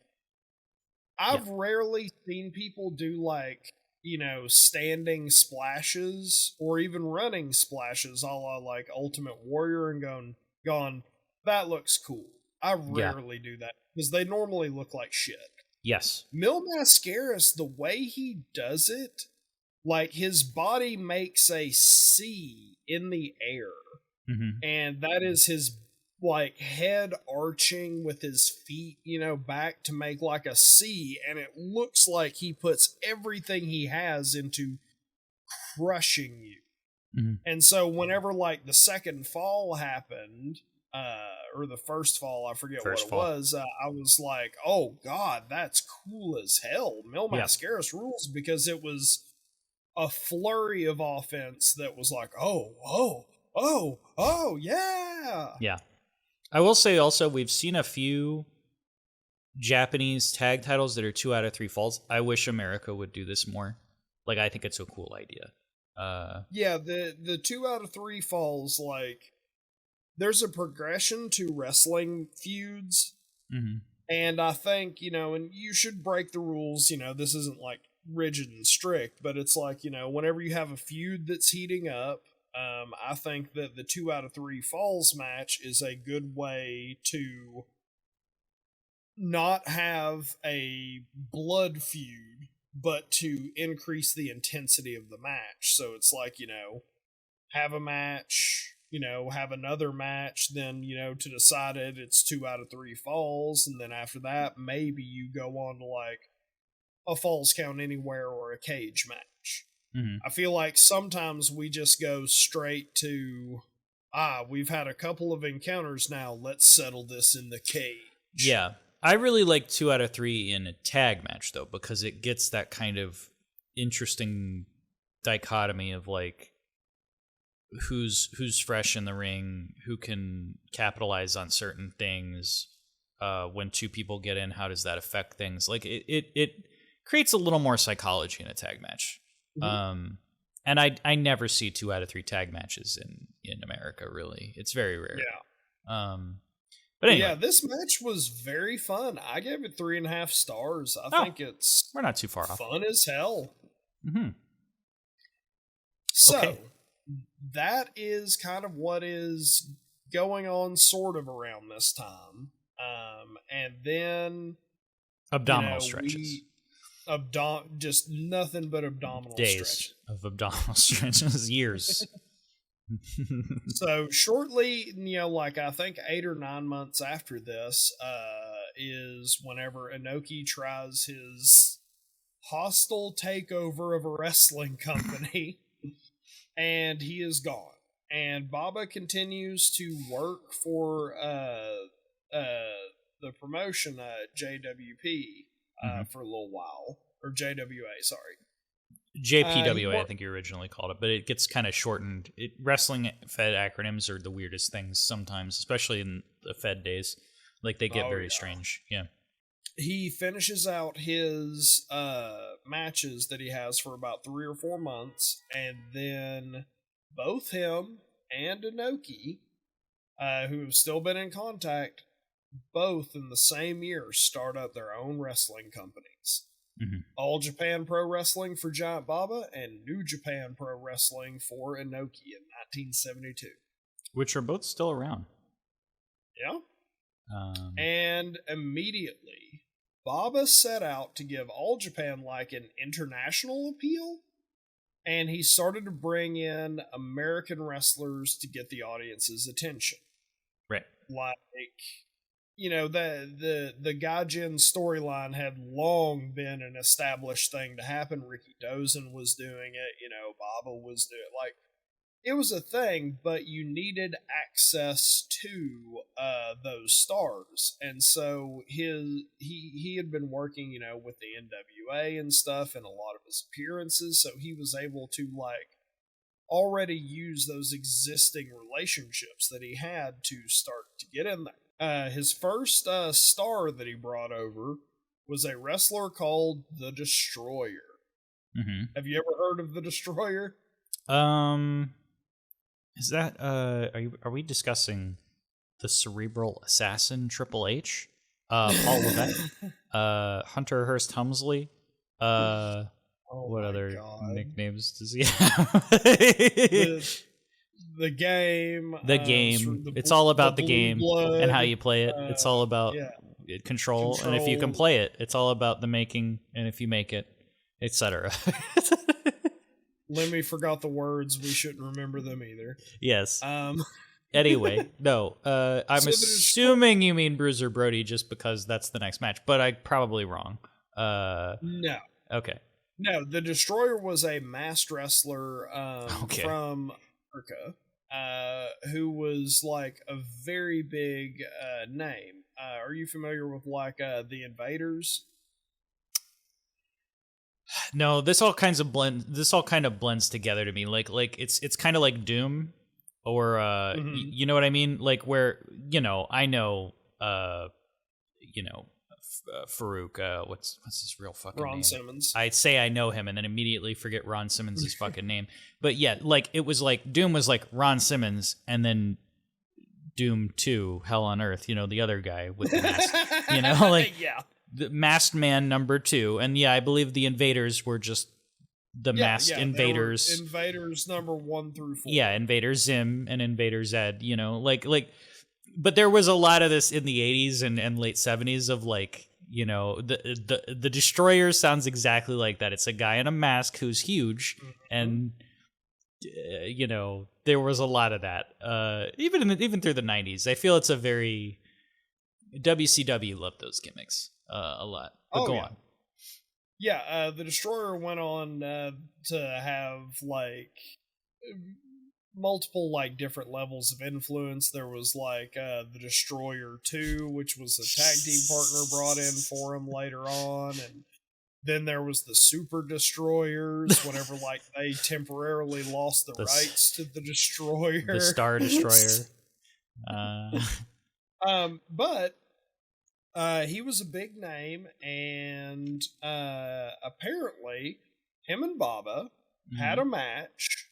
[SPEAKER 1] I've rarely seen people do like, you know, standing splashes or even running splashes a la like Ultimate Warrior and gone, that looks cool. I rarely do that because they normally look like shit.
[SPEAKER 2] Yes.
[SPEAKER 1] Mil Mascaras, the way he does it, like his body makes a C in the air. And that is his like head arching with his feet, you know, back to make like a C, and it looks like he puts everything he has into crushing you. And so whenever like the second fall happened, or the first fall, I forget what it was, I was like, oh god, that's cool as hell. Mil Mascaras rules, because it was a flurry of offense that was like, oh, yeah.
[SPEAKER 2] Yeah. I will say also, we've seen a few Japanese tag titles that are 2 out of 3 falls. I wish America would do this more. Like, I think it's a cool idea.
[SPEAKER 1] Yeah, the 2 out of 3 falls, like, there's a progression to wrestling feuds. And I think, you know, and you should break the rules, you know, this isn't like rigid and strict, but it's like, you know, whenever you have a feud that's heating up, I think that the 2 out of 3 falls match is a good way to not have a blood feud, but to increase the intensity of the match. So it's like, you know, have a match, you know, have another match, then, you know, to decide it, it's 2 out of 3 falls, and then after that, maybe you go on to like a falls count anywhere or a cage match. I feel like sometimes we just go straight to, we've had a couple of encounters now, let's settle this in the cage.
[SPEAKER 2] Yeah. I really like 2 out of 3 in a tag match, though, because it gets that kind of interesting dichotomy of, like, who's fresh in the ring, who can capitalize on certain things. When 2 people get in, how does that affect things? Like, it creates a little more psychology in a tag match. And I never see 2 out of 3 tag matches in America, really. It's very rare.
[SPEAKER 1] Yeah.
[SPEAKER 2] But anyway.
[SPEAKER 1] Yeah, this match was very fun. I gave it 3.5 stars. I think it's
[SPEAKER 2] we're not too far off.
[SPEAKER 1] Fun as hell. So that is kind of what is going on sort of around this time. And then
[SPEAKER 2] abdominal stretches.
[SPEAKER 1] Just nothing but abdominal
[SPEAKER 2] days
[SPEAKER 1] stretches.
[SPEAKER 2] Of abdominal stretches, years.
[SPEAKER 1] So shortly, you know, like I think 8 or 9 months after this, is whenever Inoki tries his hostile takeover of a wrestling company, and he is gone. And Baba continues to work for the promotion JWP for a little while, or JWA, sorry.
[SPEAKER 2] JPW, I think you originally called it, but it gets kind of shortened. Wrestling Fed acronyms are the weirdest things sometimes, especially in the Fed days. Like, they get very strange. Yeah.
[SPEAKER 1] He finishes out his matches that he has for about 3 or 4 months, and then both him and Inoki, who have still been in contact, both in the same year start up their own wrestling companies. All Japan Pro Wrestling for Giant Baba and New Japan Pro Wrestling for Inoki in 1972.
[SPEAKER 2] Which are both still around.
[SPEAKER 1] Yeah. And immediately, Baba set out to give All Japan like an international appeal, and he started to bring in American wrestlers to get the audience's attention.
[SPEAKER 2] Right.
[SPEAKER 1] Like, you know, the Gaijin storyline had long been an established thing to happen. Ricky Dozen was doing it, you know, Baba was doing it. Like, it was a thing, but you needed access to those stars. And so he had been working, you know, with the NWA and stuff in a lot of his appearances, so he was able to, like, already use those existing relationships that he had to start to get in there. His first star that he brought over was a wrestler called The Destroyer. Have you ever heard of The Destroyer?
[SPEAKER 2] Is that are we discussing the cerebral assassin Triple H? Paul Levesque? Hunter Hearst Helmsley? What other nicknames does he have?
[SPEAKER 1] The game.
[SPEAKER 2] The game. It's all about the game and how you play it. It's all about control. And if you can play it, it's all about the making. And if you make it, etc.
[SPEAKER 1] Lemmy forgot the words. We shouldn't remember them either.
[SPEAKER 2] Yes. Anyway, no. I'm assuming you mean Bruiser Brody just because that's the next match, but I'm probably wrong.
[SPEAKER 1] No.
[SPEAKER 2] Okay.
[SPEAKER 1] No, the Destroyer was a masked wrestler from America, who was like a very big name. Are you familiar with like the Invaders?
[SPEAKER 2] No, this all kind of blends together to me. Like it's kind of like Doom, or you know what I mean? Like where I know Farouk. What's his real fucking name?
[SPEAKER 1] Ron Simmons.
[SPEAKER 2] I'd say I know him and then immediately forget Ron Simmons' fucking name. But yeah, like it was like Doom was like Ron Simmons, and then Doom 2, Hell on Earth. The other guy with the mask. Like
[SPEAKER 1] yeah.
[SPEAKER 2] The Masked Man number 2, and I believe the Invaders were just the masked Invaders.
[SPEAKER 1] Invaders number 1 through 4.
[SPEAKER 2] Yeah, Invader Zim and Invader Zed. But there was a lot of this in the 80s and late 70s of like, the Destroyer sounds exactly like that. It's a guy in a mask who's huge, and there was a lot of that. Even through the 90s, I feel it's a very WCW loved those gimmicks. A lot. But go on.
[SPEAKER 1] Yeah, the Destroyer went on to have like multiple like different levels of influence. There was like the Destroyer 2, which was a tag team partner brought in for him later on, and then there was the Super Destroyers whenever like they temporarily lost the rights to the Destroyer.
[SPEAKER 2] The Star Destroyer.
[SPEAKER 1] But he was a big name, and apparently him and Baba had a match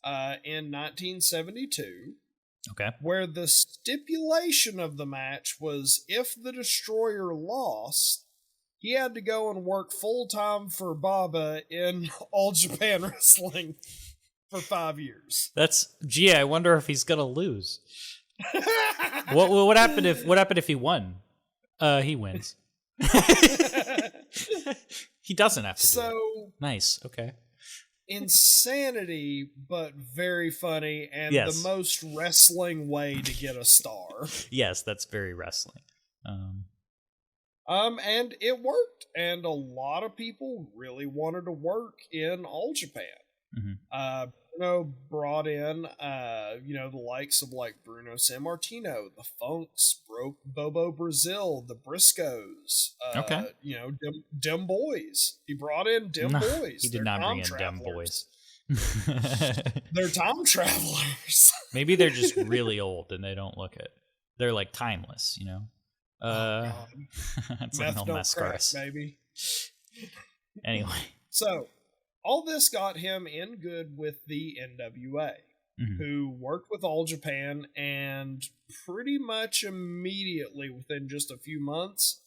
[SPEAKER 1] in 1972.
[SPEAKER 2] Okay.
[SPEAKER 1] Where the stipulation of the match was if the Destroyer lost, he had to go and work full-time for Baba in All Japan Wrestling for 5 years.
[SPEAKER 2] I wonder if he's gonna lose. What happened if he won? He wins. He doesn't have to do it. Nice. Okay.
[SPEAKER 1] Insanity, but very funny, and the most wrestling way to get a star.
[SPEAKER 2] Yes, that's very wrestling.
[SPEAKER 1] And it worked, and a lot of people really wanted to work in All Japan. Brought in, the likes of like Bruno Sammartino, the Funks, Bobo Brazil, the Briscoes.
[SPEAKER 2] Okay.
[SPEAKER 1] Dem Boys. He brought in Dem
[SPEAKER 2] No,
[SPEAKER 1] Boys.
[SPEAKER 2] he did not bring in Dem Boys.
[SPEAKER 1] They're time travelers.
[SPEAKER 2] Maybe they're just really old and they don't look it. They're like timeless, That's like
[SPEAKER 1] Meth
[SPEAKER 2] no
[SPEAKER 1] don't crack,
[SPEAKER 2] mascaras.
[SPEAKER 1] baby.
[SPEAKER 2] Anyway.
[SPEAKER 1] So, all this got him in good with the NWA, who worked with All Japan, and pretty much immediately, within just a few months,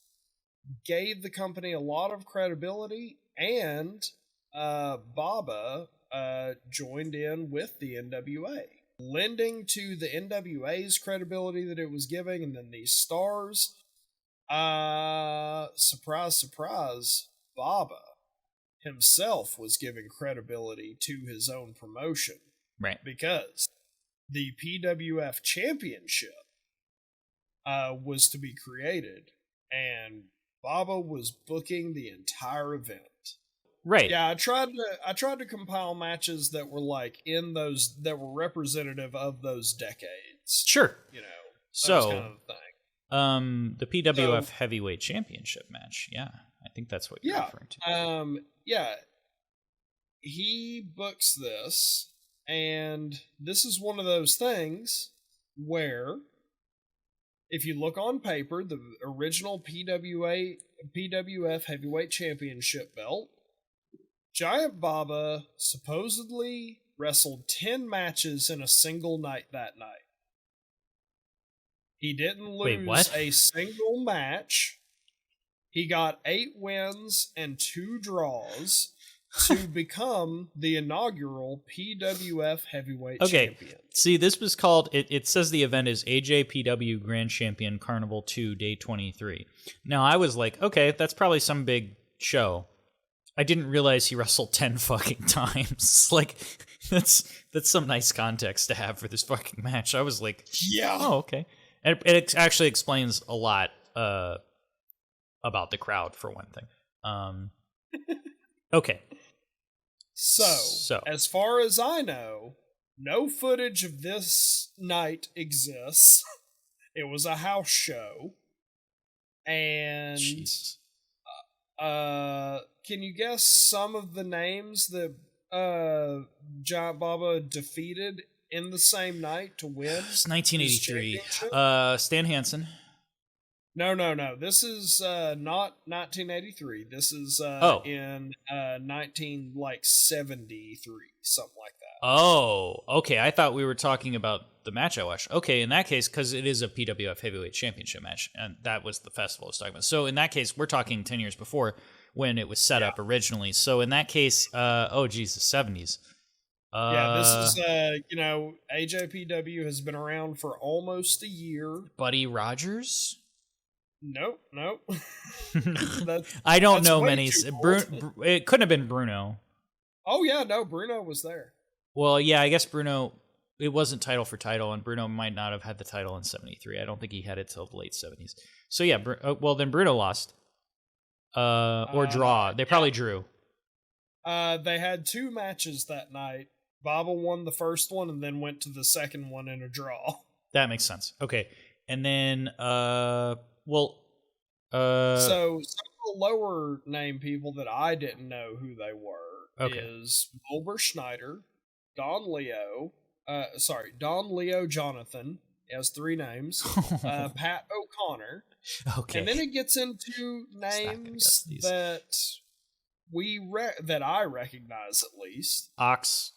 [SPEAKER 1] gave the company a lot of credibility, and Baba joined in with the NWA, lending to the NWA's credibility that it was giving, and then these stars. Surprise, surprise, Baba himself was giving credibility to his own promotion.
[SPEAKER 2] Right.
[SPEAKER 1] Because the PWF Championship was to be created, and Baba was booking the entire event.
[SPEAKER 2] Right.
[SPEAKER 1] Yeah, I tried to compile matches that were like in those, that were representative of those decades.
[SPEAKER 2] Sure.
[SPEAKER 1] That was kind of the thing.
[SPEAKER 2] The PWF Heavyweight Championship match. Yeah, I think that's what you're referring to.
[SPEAKER 1] Yeah. He books this, and this is one of those things where, if you look on paper, the original PWF Heavyweight Championship belt, Giant Baba supposedly wrestled 10 matches in a single night that night. He didn't lose a single match. He got 8 wins and 2 draws to become the inaugural PWF Heavyweight Champion.
[SPEAKER 2] See, this was called, it says the event is AJPW Grand Champion Carnival 2, Day 23. Now, I was like, okay, that's probably some big show. I didn't realize he wrestled 10 fucking times. Like, that's some nice context to have for this fucking match. I was like, oh, okay. And it actually explains a lot about the crowd, for one thing. Okay.
[SPEAKER 1] So, as far as I know, no footage of this night exists. It was a house show. And
[SPEAKER 2] Jesus.
[SPEAKER 1] Can you guess some of the names that Giant Baba defeated in the same night to win?
[SPEAKER 2] It's 1983. Stan Hansen.
[SPEAKER 1] No. This is not 1983. This is in 1973, something like that.
[SPEAKER 2] Oh, okay. I thought we were talking about the match I watched. Okay, in that case, because it is a PWF Heavyweight Championship match, and that was the festival I was talking about. So in that case, we're talking 10 years before when it was set up originally. So in that case, the 70s.
[SPEAKER 1] This is, AJPW has been around for almost a year.
[SPEAKER 2] Buddy Rogers?
[SPEAKER 1] Nope.
[SPEAKER 2] I don't know many. It couldn't have been Bruno.
[SPEAKER 1] Oh, yeah, no, Bruno was there.
[SPEAKER 2] Well, yeah, I guess Bruno, it wasn't title for title, and Bruno might not have had the title in 73. I don't think he had it till the late 70s. So, yeah, well, then Bruno lost. Or draw. They probably drew.
[SPEAKER 1] They had 2 matches that night. Baba won the first one and then went to the second one in a draw.
[SPEAKER 2] That makes sense. Okay. And then, so
[SPEAKER 1] some of the lower name people that I didn't know who they were is Wilbur Schneider, Don Leo Jonathan. He has 3 names. Pat O'Connor.
[SPEAKER 2] Okay.
[SPEAKER 1] And then it gets into names that that I recognize at least.
[SPEAKER 2] Ox.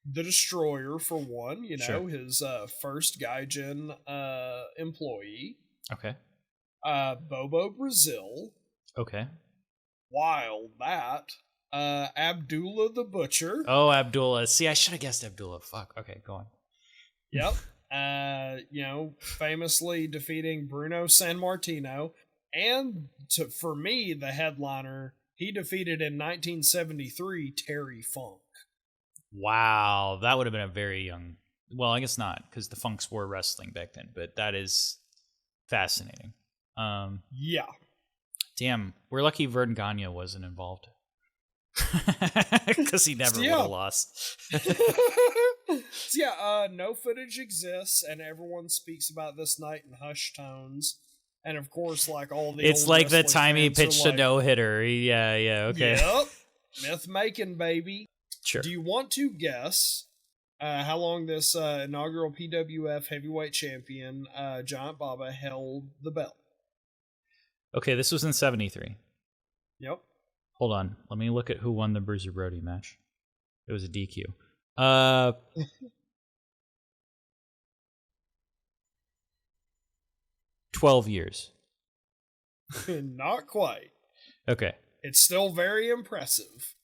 [SPEAKER 1] The Destroyer, for one, his first Gaijin employee.
[SPEAKER 2] Okay.
[SPEAKER 1] Bobo Brazil.
[SPEAKER 2] Okay.
[SPEAKER 1] While that, Abdullah the Butcher.
[SPEAKER 2] Oh, Abdullah. See, I should have guessed Abdullah. Fuck. Okay, go on.
[SPEAKER 1] Yep. Famously defeating Bruno Sammartino. And for me, the headliner, he defeated in 1973 Terry Funk.
[SPEAKER 2] Wow, that would have been a very young... Well, I guess not, because the Funks were wrestling back then, but that is fascinating.
[SPEAKER 1] Yeah.
[SPEAKER 2] Damn, we're lucky Vern Gagne wasn't involved. Because he never would have lost.
[SPEAKER 1] So yeah, no footage exists, and everyone speaks about this night in hushed tones. And of course, like all the
[SPEAKER 2] It's
[SPEAKER 1] old
[SPEAKER 2] like the
[SPEAKER 1] wrestling
[SPEAKER 2] time he
[SPEAKER 1] fans are
[SPEAKER 2] pitched
[SPEAKER 1] like,
[SPEAKER 2] a no-hitter. Yeah, okay.
[SPEAKER 1] Yep, myth making, baby.
[SPEAKER 2] Sure.
[SPEAKER 1] Do you want to guess how long this inaugural PWF heavyweight champion, Giant Baba, held the belt?
[SPEAKER 2] Okay, this was in 73.
[SPEAKER 1] Yep.
[SPEAKER 2] Hold on. Let me look at who won the Bruiser Brody match. It was a DQ. 12 years.
[SPEAKER 1] Not quite.
[SPEAKER 2] Okay.
[SPEAKER 1] It's still very impressive.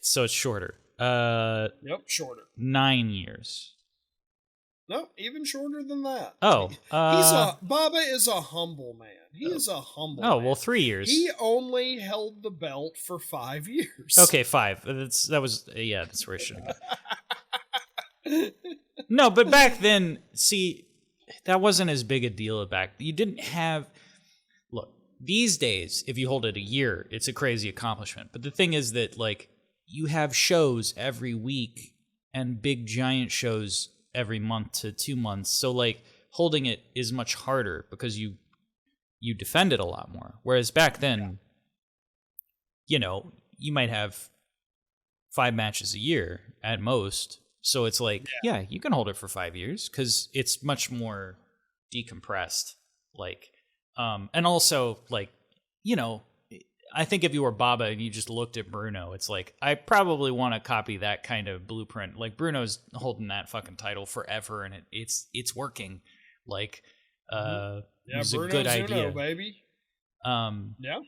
[SPEAKER 2] So it's shorter.
[SPEAKER 1] Yep, shorter.
[SPEAKER 2] 9 years.
[SPEAKER 1] No, even shorter than that.
[SPEAKER 2] Oh.
[SPEAKER 1] Baba is a humble man. He is a humble man.
[SPEAKER 2] Oh, well, 3 years.
[SPEAKER 1] He only held the belt for 5 years.
[SPEAKER 2] Okay, 5. That's where I should have gone. No, but back then, see, that wasn't as big a deal back. You didn't have... Look, these days, if you hold it a year, it's a crazy accomplishment. But the thing is that, like, you have shows every week and big giant shows every month to 2 months. So, like, holding it is much harder because you defend it a lot more. Whereas back then, you know, you might have 5 matches a year at most. So it's like, yeah, you can hold it for 5 years because it's much more decompressed. Like, and also, like, you know, I think if you were Baba and you just looked at Bruno, it's like, I probably want to copy that kind of blueprint. Like, Bruno's holding that fucking title forever, and it's working. Like, it was
[SPEAKER 1] Bruno
[SPEAKER 2] a good
[SPEAKER 1] Zuno,
[SPEAKER 2] idea,
[SPEAKER 1] baby. Yeah.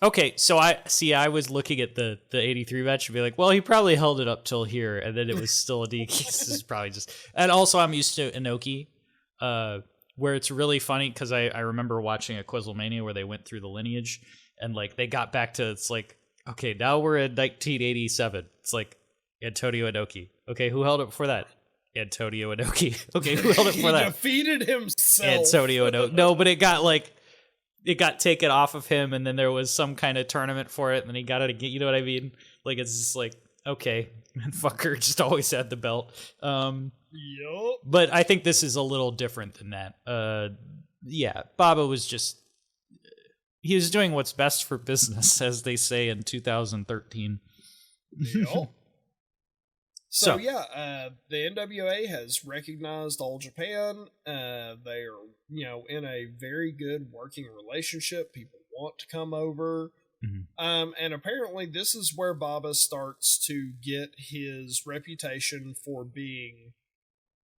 [SPEAKER 2] Okay, so I was looking at the 83 match and be like, well, he probably held it up till here, and then it was still a DQ. This is probably just... And also, I'm used to Inoki, where it's really funny, because I remember watching a Quizlemania where they went through the lineage, and, like, they got back to, it's like, okay, now we're in 1987. It's like, Antonio Inoki. Okay, who held it before that? Antonio Inoki. Okay, who held it before that?
[SPEAKER 1] He defeated himself.
[SPEAKER 2] Antonio Inoki. No, but it got taken off of him, and then there was some kind of tournament for it, and then he got it again. You know what I mean? Like, it's just like, okay, fucker just always had the belt.
[SPEAKER 1] Yup.
[SPEAKER 2] But I think this is a little different than that. Yeah, Baba was just... He was doing what's best for business, as they say in 2013.
[SPEAKER 1] Yep. So yeah, the NWA has recognized All Japan. They are, you know, in a very good working relationship. People want to come over.
[SPEAKER 2] Mm-hmm.
[SPEAKER 1] And apparently this is where Baba starts to get his reputation for being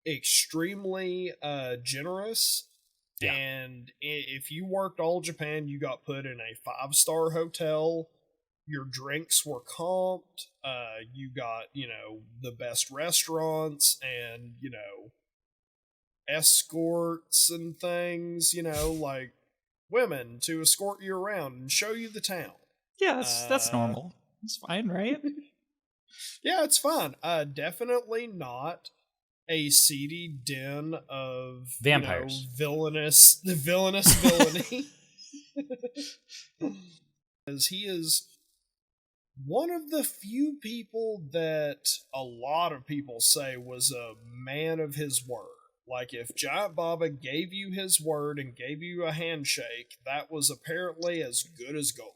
[SPEAKER 1] extremely generous.
[SPEAKER 2] Yeah.
[SPEAKER 1] And if you worked All Japan, you got put in a 5-star hotel. Your drinks were comped. You got, you know, the best restaurants and, you know, escorts and things, you know, like women to escort you around and show you the town.
[SPEAKER 2] Yeah, that's normal. It's fine, right?
[SPEAKER 1] Yeah, it's fine. Definitely not a seedy den of
[SPEAKER 2] vampires,
[SPEAKER 1] villainous villainy. As he is one of the few people that a lot of people say was a man of his word. Like, if Giant Baba gave you his word and gave you a handshake, that was apparently as good as gold.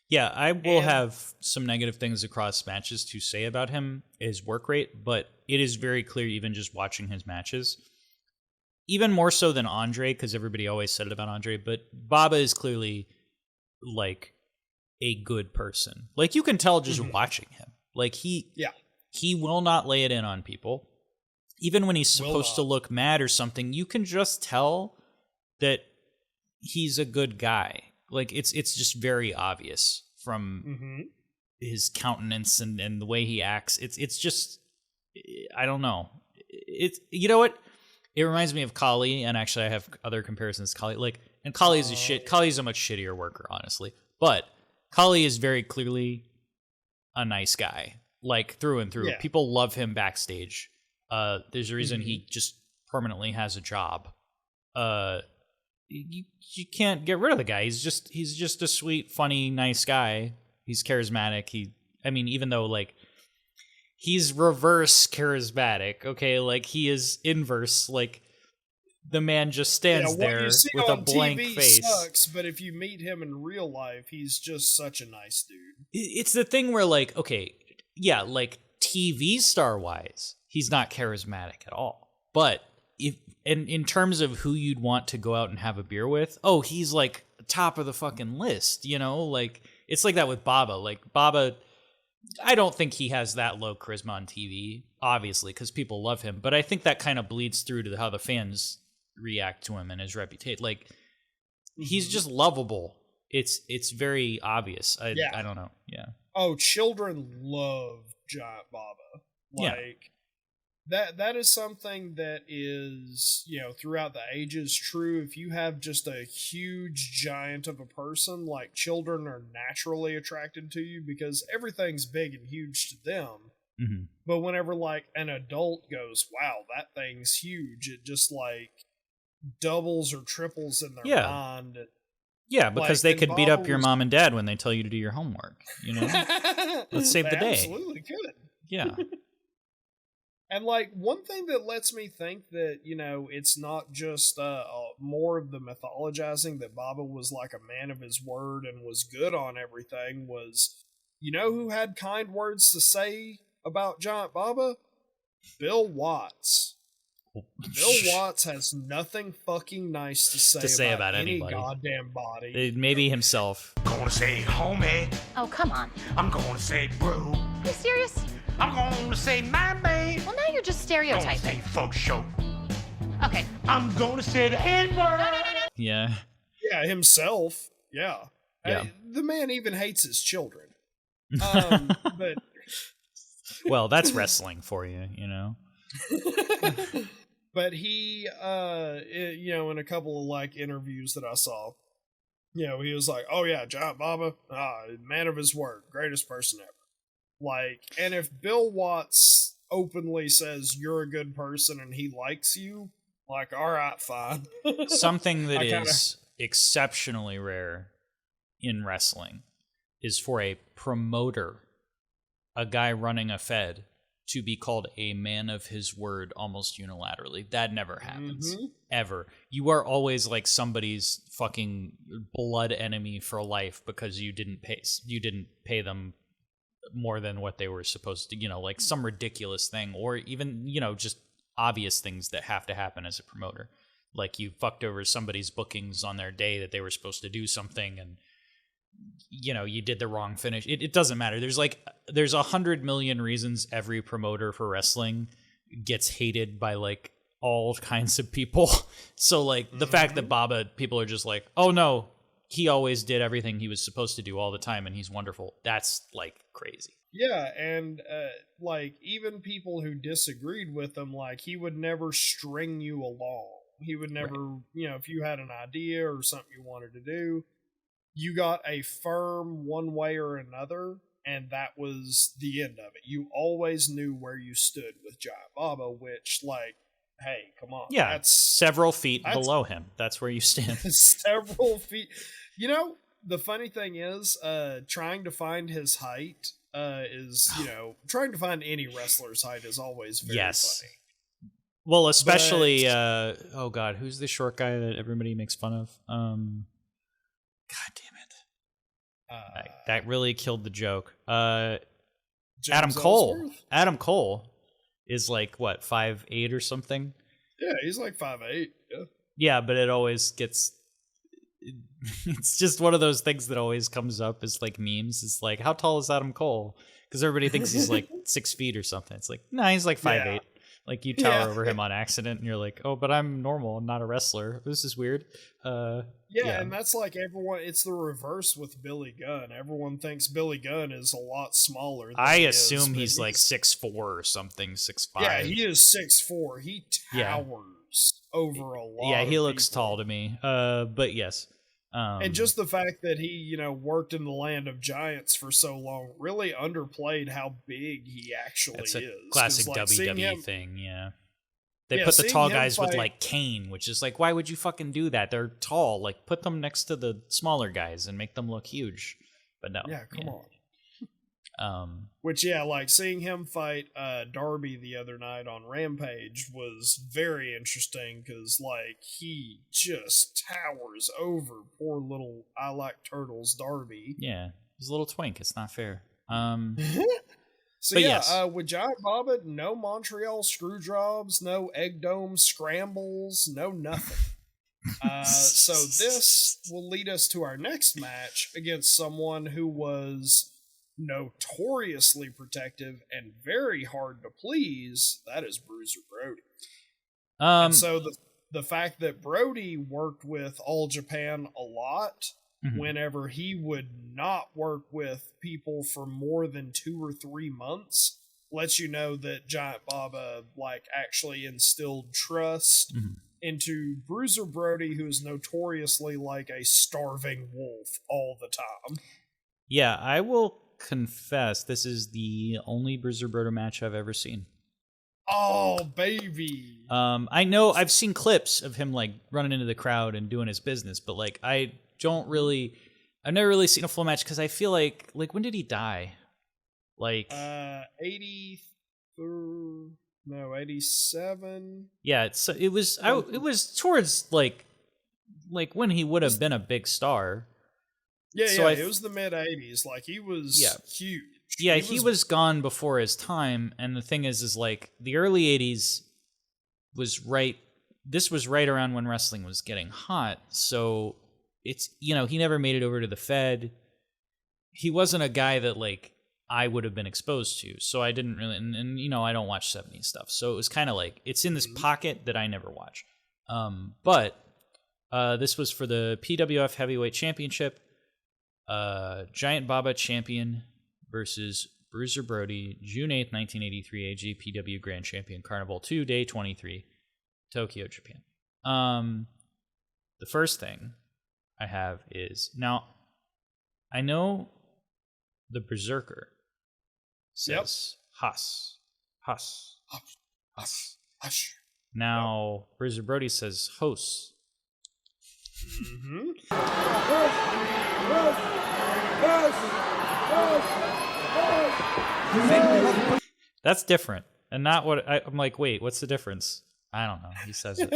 [SPEAKER 2] Yeah, I will have some negative things across matches to say about him, his work rate, but it is very clear, even just watching his matches, even more so than Andre, because everybody always said it about Andre, but Baba is clearly, like, a good person. Like, you can tell just watching him. Like, he will not lay it in on people. Even when he's supposed to look mad or something, you can just tell that he's a good guy. Like, it's just very obvious from his countenance and the way he acts. It's just, I don't know. You know what? It reminds me of Kali, and actually I have other comparisons to Kali. Like, and Kali's Kali's a much shittier worker, honestly. But Kali is very clearly a nice guy, like, through and through. Yeah. People love him backstage. There's a reason he just permanently has a job. You can't get rid of the guy. He's just a sweet, funny, nice guy. He's charismatic. Even though, like, he's reverse charismatic. Okay, like he is inverse. Like the man just stands there with a blank face.
[SPEAKER 1] Sucks, but if you meet him in real life, he's just such a nice dude.
[SPEAKER 2] It's the thing where, like, okay, yeah, like TV star wise, he's not charismatic at all. But if and in terms of who you'd want to go out and have a beer with, oh, he's like top of the fucking list, you know? Like it's like that with Baba. Like Baba, I don't think he has that low charisma on TV, obviously, because people love him. But I think that kind of bleeds through to how the fans react to him and his reputation. Like he's just lovable. It's very obvious. I don't know. Yeah.
[SPEAKER 1] Oh, children love Giant Baba. Like that is something that is, you know, throughout the ages true. If you have just a huge giant of a person, like children are naturally attracted to you because everything's big and huge to them.
[SPEAKER 2] Mm-hmm.
[SPEAKER 1] But whenever like an adult goes, wow, that thing's huge, it just like doubles or triples in their mind.
[SPEAKER 2] Yeah, because they could beat up your mom and dad when they tell you to do your homework, you know? Let's save the day.
[SPEAKER 1] Absolutely could.
[SPEAKER 2] Yeah.
[SPEAKER 1] And like one thing that lets me think that, you know, it's not just more of the mythologizing that Baba was like a man of his word and was good on everything was, you know who had kind words to say about Giant Baba? Bill Watts. Bill Watts has nothing fucking nice to say about any
[SPEAKER 2] anybody.
[SPEAKER 1] Goddamn body.
[SPEAKER 2] Maybe himself.
[SPEAKER 5] I'm gonna say homie.
[SPEAKER 6] Oh, come on.
[SPEAKER 5] I'm gonna say bro.
[SPEAKER 6] Are you serious?
[SPEAKER 5] I'm gonna say my man.
[SPEAKER 6] Well, now you're just
[SPEAKER 5] I'm gonna
[SPEAKER 6] stereotyping.
[SPEAKER 5] say folk show.
[SPEAKER 6] Okay.
[SPEAKER 5] I'm gonna say the N-word.
[SPEAKER 2] Yeah.
[SPEAKER 1] Yeah, himself. Yeah.
[SPEAKER 2] Yeah.
[SPEAKER 1] The man even hates his children. But
[SPEAKER 2] well, that's wrestling for you, you know?
[SPEAKER 1] But he, you know, in a couple of like interviews that I saw, you know, he was like, "Oh yeah, Giant Baba, man of his word, greatest person ever." Like, and if Bill Watts openly says you're a good person and he likes you, like, all right, fine.
[SPEAKER 2] Something that is exceptionally rare in wrestling is for a promoter, a guy running a fed, to be called a man of his word almost unilaterally. That never happens. Ever. You are always like somebody's fucking blood enemy for life because you didn't pay them more than what they were supposed to, you know, like some ridiculous thing, or even, you know, just obvious things that have to happen as a promoter. Like you fucked over somebody's bookings on their day that they were supposed to do something, and you know, you did the wrong finish. It doesn't matter. There's 100 million reasons every promoter for wrestling gets hated by like all kinds of people. So like the fact that Baba, people are just like, oh no, he always did everything he was supposed to do all the time and he's wonderful. That's like crazy.
[SPEAKER 1] Yeah, and like even people who disagreed with him, like he would never string you along. He would never, you know, if you had an idea or something you wanted to do, you got a firm one way or another, and that was the end of it. You always knew where you stood with Giant Baba, which, like, hey, come on.
[SPEAKER 2] Yeah,
[SPEAKER 1] that's
[SPEAKER 2] several feet below him. That's where you stand.
[SPEAKER 1] Several feet. You know, the funny thing is, trying to find his height is, you know, trying to find any wrestler's height is always very funny.
[SPEAKER 2] Well, especially, oh God, who's the short guy that everybody makes fun of? God damn it. That really killed the joke. Adam Cole.
[SPEAKER 1] Ellsworth?
[SPEAKER 2] Adam Cole is like, what, 5'8" or something?
[SPEAKER 1] Yeah, he's like 5'8". Yeah.
[SPEAKER 2] Yeah, but it always gets... It's just one of those things that always comes up as like memes. It's like, how tall is Adam Cole? Because everybody thinks he's like 6 feet or something. It's like, nah, he's like 5'8".
[SPEAKER 1] Yeah.
[SPEAKER 2] Like you tower over him on accident, and you're like, "Oh, but I'm normal. I'm not a wrestler. This is weird."
[SPEAKER 1] Yeah, and that's like everyone. It's the reverse with Billy Gunn. Everyone thinks Billy Gunn is a lot smaller. Than
[SPEAKER 2] I
[SPEAKER 1] he
[SPEAKER 2] assume
[SPEAKER 1] is,
[SPEAKER 2] he's like 6'4" or something, 6'5".
[SPEAKER 1] Yeah, he is 6'4". He towers over a lot.
[SPEAKER 2] Yeah, he
[SPEAKER 1] of
[SPEAKER 2] looks
[SPEAKER 1] people.
[SPEAKER 2] tall to me. But yes.
[SPEAKER 1] And just the fact that he, you know, worked in the land of giants for so long really underplayed how big he actually
[SPEAKER 2] It's
[SPEAKER 1] is.
[SPEAKER 2] a classic
[SPEAKER 1] like,
[SPEAKER 2] WWE thing, yeah. They put the
[SPEAKER 1] seeing
[SPEAKER 2] tall
[SPEAKER 1] him
[SPEAKER 2] guys with
[SPEAKER 1] fight-
[SPEAKER 2] like Kane, which is like, why would you fucking do that? They're tall. Like, put them next to the smaller guys and make them look huge. But no.
[SPEAKER 1] Yeah, come on. Which, yeah, like seeing him fight Darby the other night on Rampage was very interesting because, like, he just towers over poor little I Like Turtles Darby.
[SPEAKER 2] Yeah, he's a little twink. It's not fair.
[SPEAKER 1] So
[SPEAKER 2] but
[SPEAKER 1] yeah,
[SPEAKER 2] yes.
[SPEAKER 1] with Giant Baba, no Montreal screw jobs, no egg dome scrambles, no nothing. So this will lead us to our next match against someone who was notoriously protective and very hard to please. That is Bruiser Brody. And so the fact that Brody worked with All Japan a lot, whenever he would not work with people for more than 2 or 3 months, lets you know that Giant Baba like actually instilled trust into Bruiser Brody, who is notoriously like a starving wolf all the time.
[SPEAKER 2] Yeah, I will confess this is the only Bruiser Brody match I've ever seen.
[SPEAKER 1] Oh, baby.
[SPEAKER 2] I know I've seen clips of him like running into the crowd and doing his business, but like I've never really seen a full match because I feel like when did he die? Like
[SPEAKER 1] 87.
[SPEAKER 2] Yeah, it was towards like when he would have been a big star.
[SPEAKER 1] Yeah,
[SPEAKER 2] so
[SPEAKER 1] it was the mid 80s. Like he was huge.
[SPEAKER 2] Yeah, he was gone before his time, and the thing is like the early 80s was right. This was right around when wrestling was getting hot, so it's he never made it over to the Fed. He wasn't a guy that like I would have been exposed to, so I didn't really, and I don't watch 70s stuff, so it was kind of like it's in this pocket that I never watch. But this was for the PWF Heavyweight Championship. Giant Baba champion versus Bruiser Brody, June 8th, 1983, AJPW Grand Champion, Carnival 2, Day 23, Tokyo, Japan. The first thing I have is, now, I know the Berserker says Huss. Now, Bruiser Brody says Hos. That's different, and not what I'm like. Wait, what's the difference? I don't know. He says it.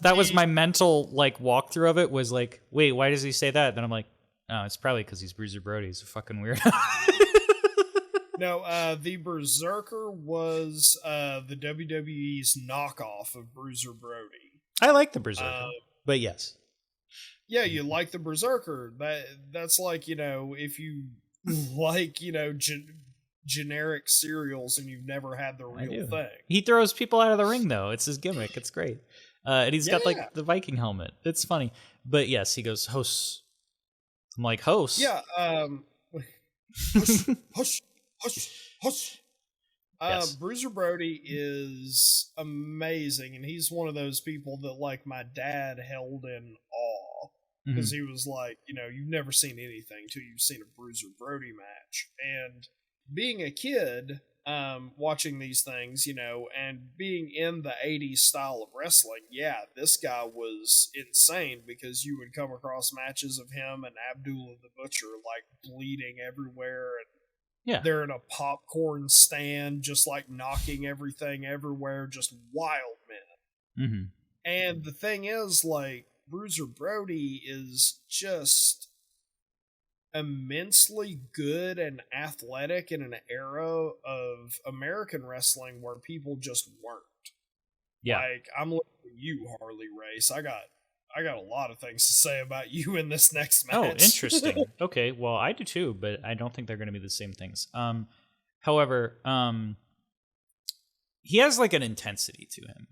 [SPEAKER 2] That was my mental like walkthrough of it. Was like, wait, why does he say that? Then I'm like, oh, it's probably because he's Bruiser Brody. He's a fucking weirdo.
[SPEAKER 1] No, the Berserker was the WWE's knockoff of Bruiser Brody.
[SPEAKER 2] I like the Berserker, but yes.
[SPEAKER 1] Yeah, you like the Berserker. That's like, if you like, generic cereals and you've never had the real thing.
[SPEAKER 2] He throws people out of the ring, though. It's his gimmick. It's great. And he's got, like, the Viking helmet. It's funny. But, yes, he goes, Hos. I'm like, Hos?
[SPEAKER 1] Yeah, Hush.
[SPEAKER 2] Yes.
[SPEAKER 1] Bruiser Brody is amazing, and he's one of those people that, like, my dad held in awe. Because he was like, you've never seen anything till you've seen a Bruiser Brody match. And being a kid, watching these things, and being in the 80s style of wrestling, yeah, this guy was insane because you would come across matches of him and Abdullah the Butcher, like, bleeding everywhere, and they're in a popcorn stand, just, like, knocking everything everywhere, just wild men. And the thing is, like, Bruiser Brody is just immensely good and athletic in an era of American wrestling where people just weren't.
[SPEAKER 2] Yeah.
[SPEAKER 1] Like, I'm looking at you, Harley Race. I got a lot of things to say about you in this next match.
[SPEAKER 2] Oh, interesting. Okay, well, I do too, but I don't think they're going to be the same things. However, he has like an intensity to him.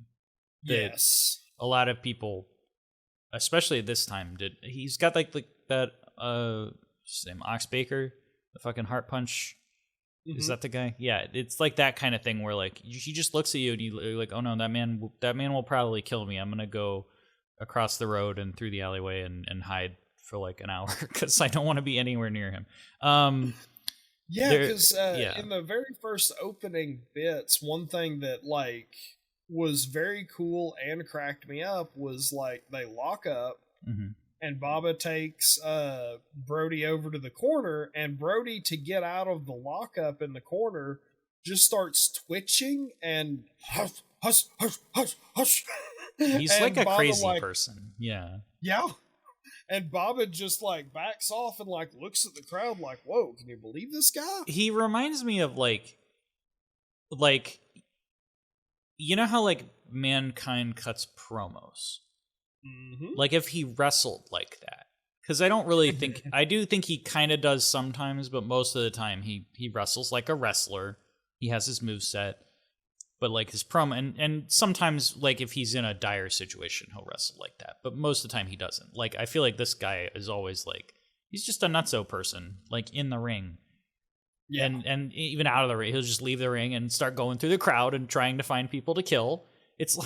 [SPEAKER 1] Yes.
[SPEAKER 2] A lot of people, especially at this time, did. He's got like that what's his name, Ox Baker, the fucking heart punch. Is that the guy? Yeah, it's like that kind of thing where like he just looks at you and you're like, oh no, that man will probably kill me. I'm gonna go across the road and through the alleyway and hide for like an hour because I don't want to be anywhere near him.
[SPEAKER 1] Yeah, because in the very first opening bits, one thing that like was very cool and cracked me up was like they lock up and Baba takes Brody over to the corner, and Brody, to get out of the lockup in the corner, just starts twitching and hush, hush, hush, hush, hush.
[SPEAKER 2] He's
[SPEAKER 1] And
[SPEAKER 2] like a
[SPEAKER 1] Baba,
[SPEAKER 2] crazy person. Yeah.
[SPEAKER 1] Yeah. And Baba just like backs off and like looks at the crowd like, whoa, can you believe this guy?
[SPEAKER 2] He reminds me of like you know how like Mankind cuts promos?
[SPEAKER 1] Mm-hmm.
[SPEAKER 2] Like if he wrestled like that. Because I don't really think I do think he kind of does sometimes, but most of the time he wrestles like a wrestler. He has his moveset. But like his promo and sometimes like if he's in a dire situation, he'll wrestle like that. But most of the time he doesn't. Like I feel like this guy is always like he's just a nutso person, like in the ring.
[SPEAKER 1] Yeah.
[SPEAKER 2] And even out of the ring, he'll just leave the ring and start going through the crowd and trying to find people to kill. It's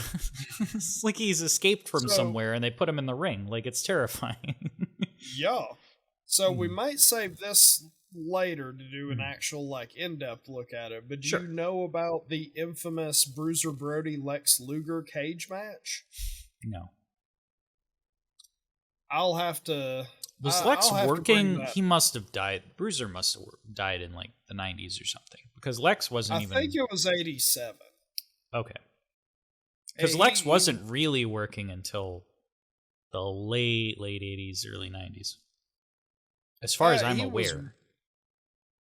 [SPEAKER 2] like he's escaped from somewhere and they put him in the ring. Like it's terrifying.
[SPEAKER 1] Yeah. So we might save this later to do an actual like in-depth look at it. But do you know about the infamous Bruiser Brody Lex Luger cage match?
[SPEAKER 2] No.
[SPEAKER 1] I'll have to.
[SPEAKER 2] Was Lex working? He must have died. Bruiser must have died in like the 90s or something. Because Lex wasn't even.
[SPEAKER 1] I think it was 87.
[SPEAKER 2] Okay. Because Lex wasn't really working until the late 80s, early 90s. As far as I'm aware.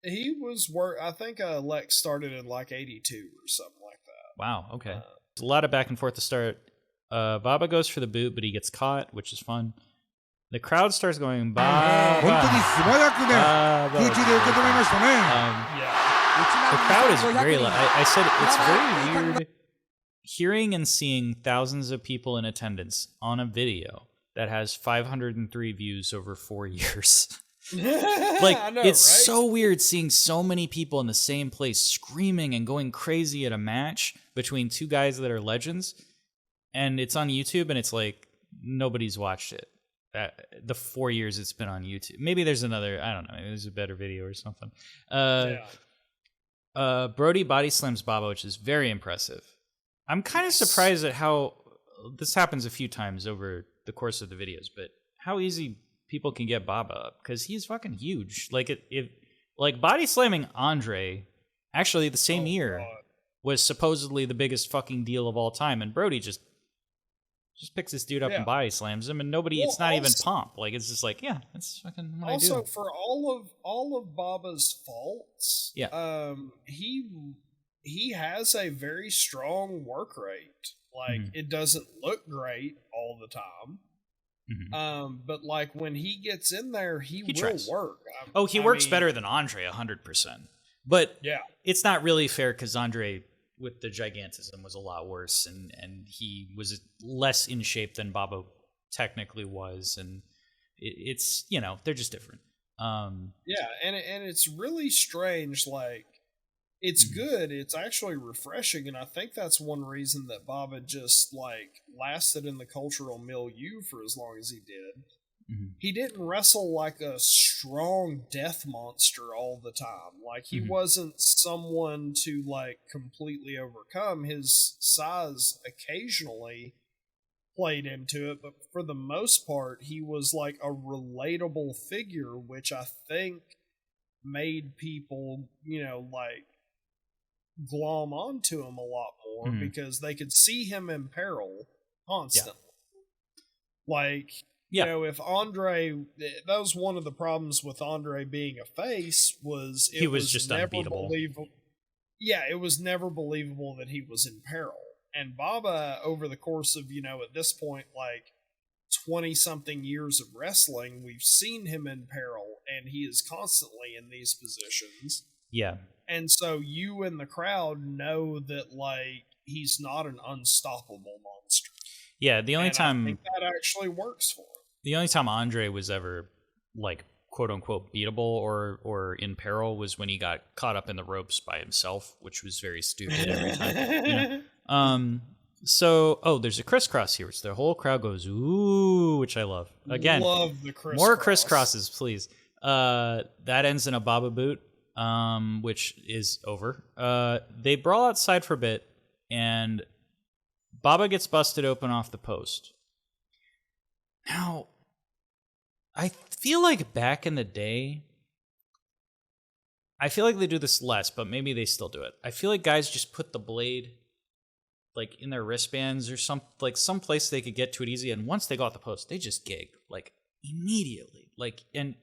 [SPEAKER 1] He was I think Lex started in like 82 or something like that.
[SPEAKER 2] Wow, okay. There's a lot of back and forth to start. Baba goes for the boot, but he gets caught, which is fun. The crowd starts going, Baba. The crowd is very loud. I said it's very weird hearing and seeing thousands of people in attendance on a video that has 503 views over 4 years. Like
[SPEAKER 1] I know,
[SPEAKER 2] it's
[SPEAKER 1] right?
[SPEAKER 2] so weird seeing so many people in the same place screaming and going crazy at a match between two guys that are legends, and it's on YouTube and it's like nobody's watched it. The 4 years it's been on YouTube. Maybe there's another, I don't know, maybe there's a better video or something. Brody body slams Baba, which is very impressive. I'm kind of surprised at how this happens a few times over the course of the videos, but how easy people can get Baba up, because he's fucking huge. Like like body slamming Andre, actually the same year, was supposedly the biggest fucking deal of all time, and Brody just picks this dude up and body slams him, and nobody. It's not even pomp. Like it's just like, yeah, that's fucking what I do.
[SPEAKER 1] Also, for all of Baba's faults, he has a very strong work rate. Like it doesn't look great all the time. But like when he gets in there, he will
[SPEAKER 2] tries.
[SPEAKER 1] work.
[SPEAKER 2] He works better than Andre 100%. But it's not really fair because Andre with the gigantism was a lot worse, and he was less in shape than Baba technically was, and it's they're just different.
[SPEAKER 1] And it's really strange. Like it's good. It's actually refreshing, and I think that's one reason that Baba just like lasted in the cultural milieu for as long as he did. He didn't wrestle like a strong death monster all the time. Like he wasn't someone to like completely overcome. His size occasionally played into it, but for the most part, he was like a relatable figure, which I think made people, like glom onto him a lot more because they could see him in peril constantly. Like, if Andre, that was one of the problems with Andre being a face, was he was just never unbeatable. Yeah, it was never believable that he was in peril. And Baba, over the course of, at this point, like 20-something years of wrestling, we've seen him in peril, and he is constantly in these positions.
[SPEAKER 2] Yeah.
[SPEAKER 1] And so you and the crowd know that, like, he's not an unstoppable monster.
[SPEAKER 2] Yeah, the only time...
[SPEAKER 1] I think that actually works for him.
[SPEAKER 2] The only time Andre was ever, like, quote-unquote beatable or in peril was when he got caught up in the ropes by himself, which was very stupid every time. There's a crisscross here, which the whole crowd goes, ooh, which I love. Again,
[SPEAKER 1] love the crisscross.
[SPEAKER 2] More crisscrosses, please. That ends in a Baba boot, which is over. They brawl outside for a bit, and Baba gets busted open off the post. Now, I feel like back in the day, I feel like they do this less, but maybe they still do it. I feel like guys just put the blade like in their wristbands or some place they could get to it easy, and once they got the post, they just gig like immediately. Like, and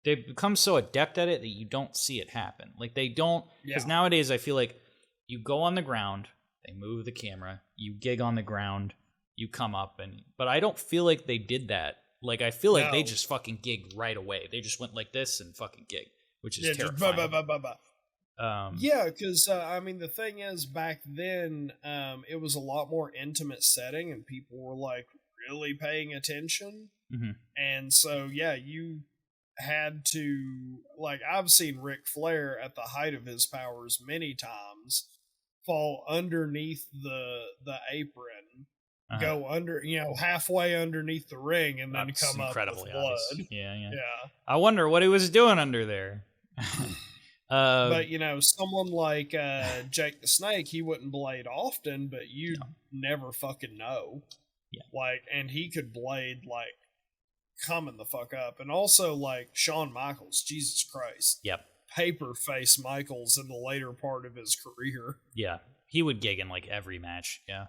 [SPEAKER 2] they become so adept at it that you don't see it happen. Like they don't, because nowadays I feel like you go on the ground, they move the camera, you gig on the ground, you come up, but I don't feel like they did that. Like I feel like they just fucking gigged right away. They just went like this and fucking gigged, which is terrifying.
[SPEAKER 1] Yeah, because I mean, the thing is, back then, it was a lot more intimate setting, and people were like really paying attention, and so you had to, like, I've seen Ric Flair at the height of his powers many times fall underneath the apron, go under, halfway underneath the ring, and then come up with blood.
[SPEAKER 2] Yeah. I wonder what he was doing under there.
[SPEAKER 1] But someone like Jake the Snake, he wouldn't blade often, but you never fucking know.
[SPEAKER 2] Yeah.
[SPEAKER 1] Like, and he could blade like coming the fuck up. And also like Shawn Michaels, Jesus Christ.
[SPEAKER 2] Yep.
[SPEAKER 1] Paper face Michaels in the later part of his career.
[SPEAKER 2] Yeah. He would gig in like every match. Yeah.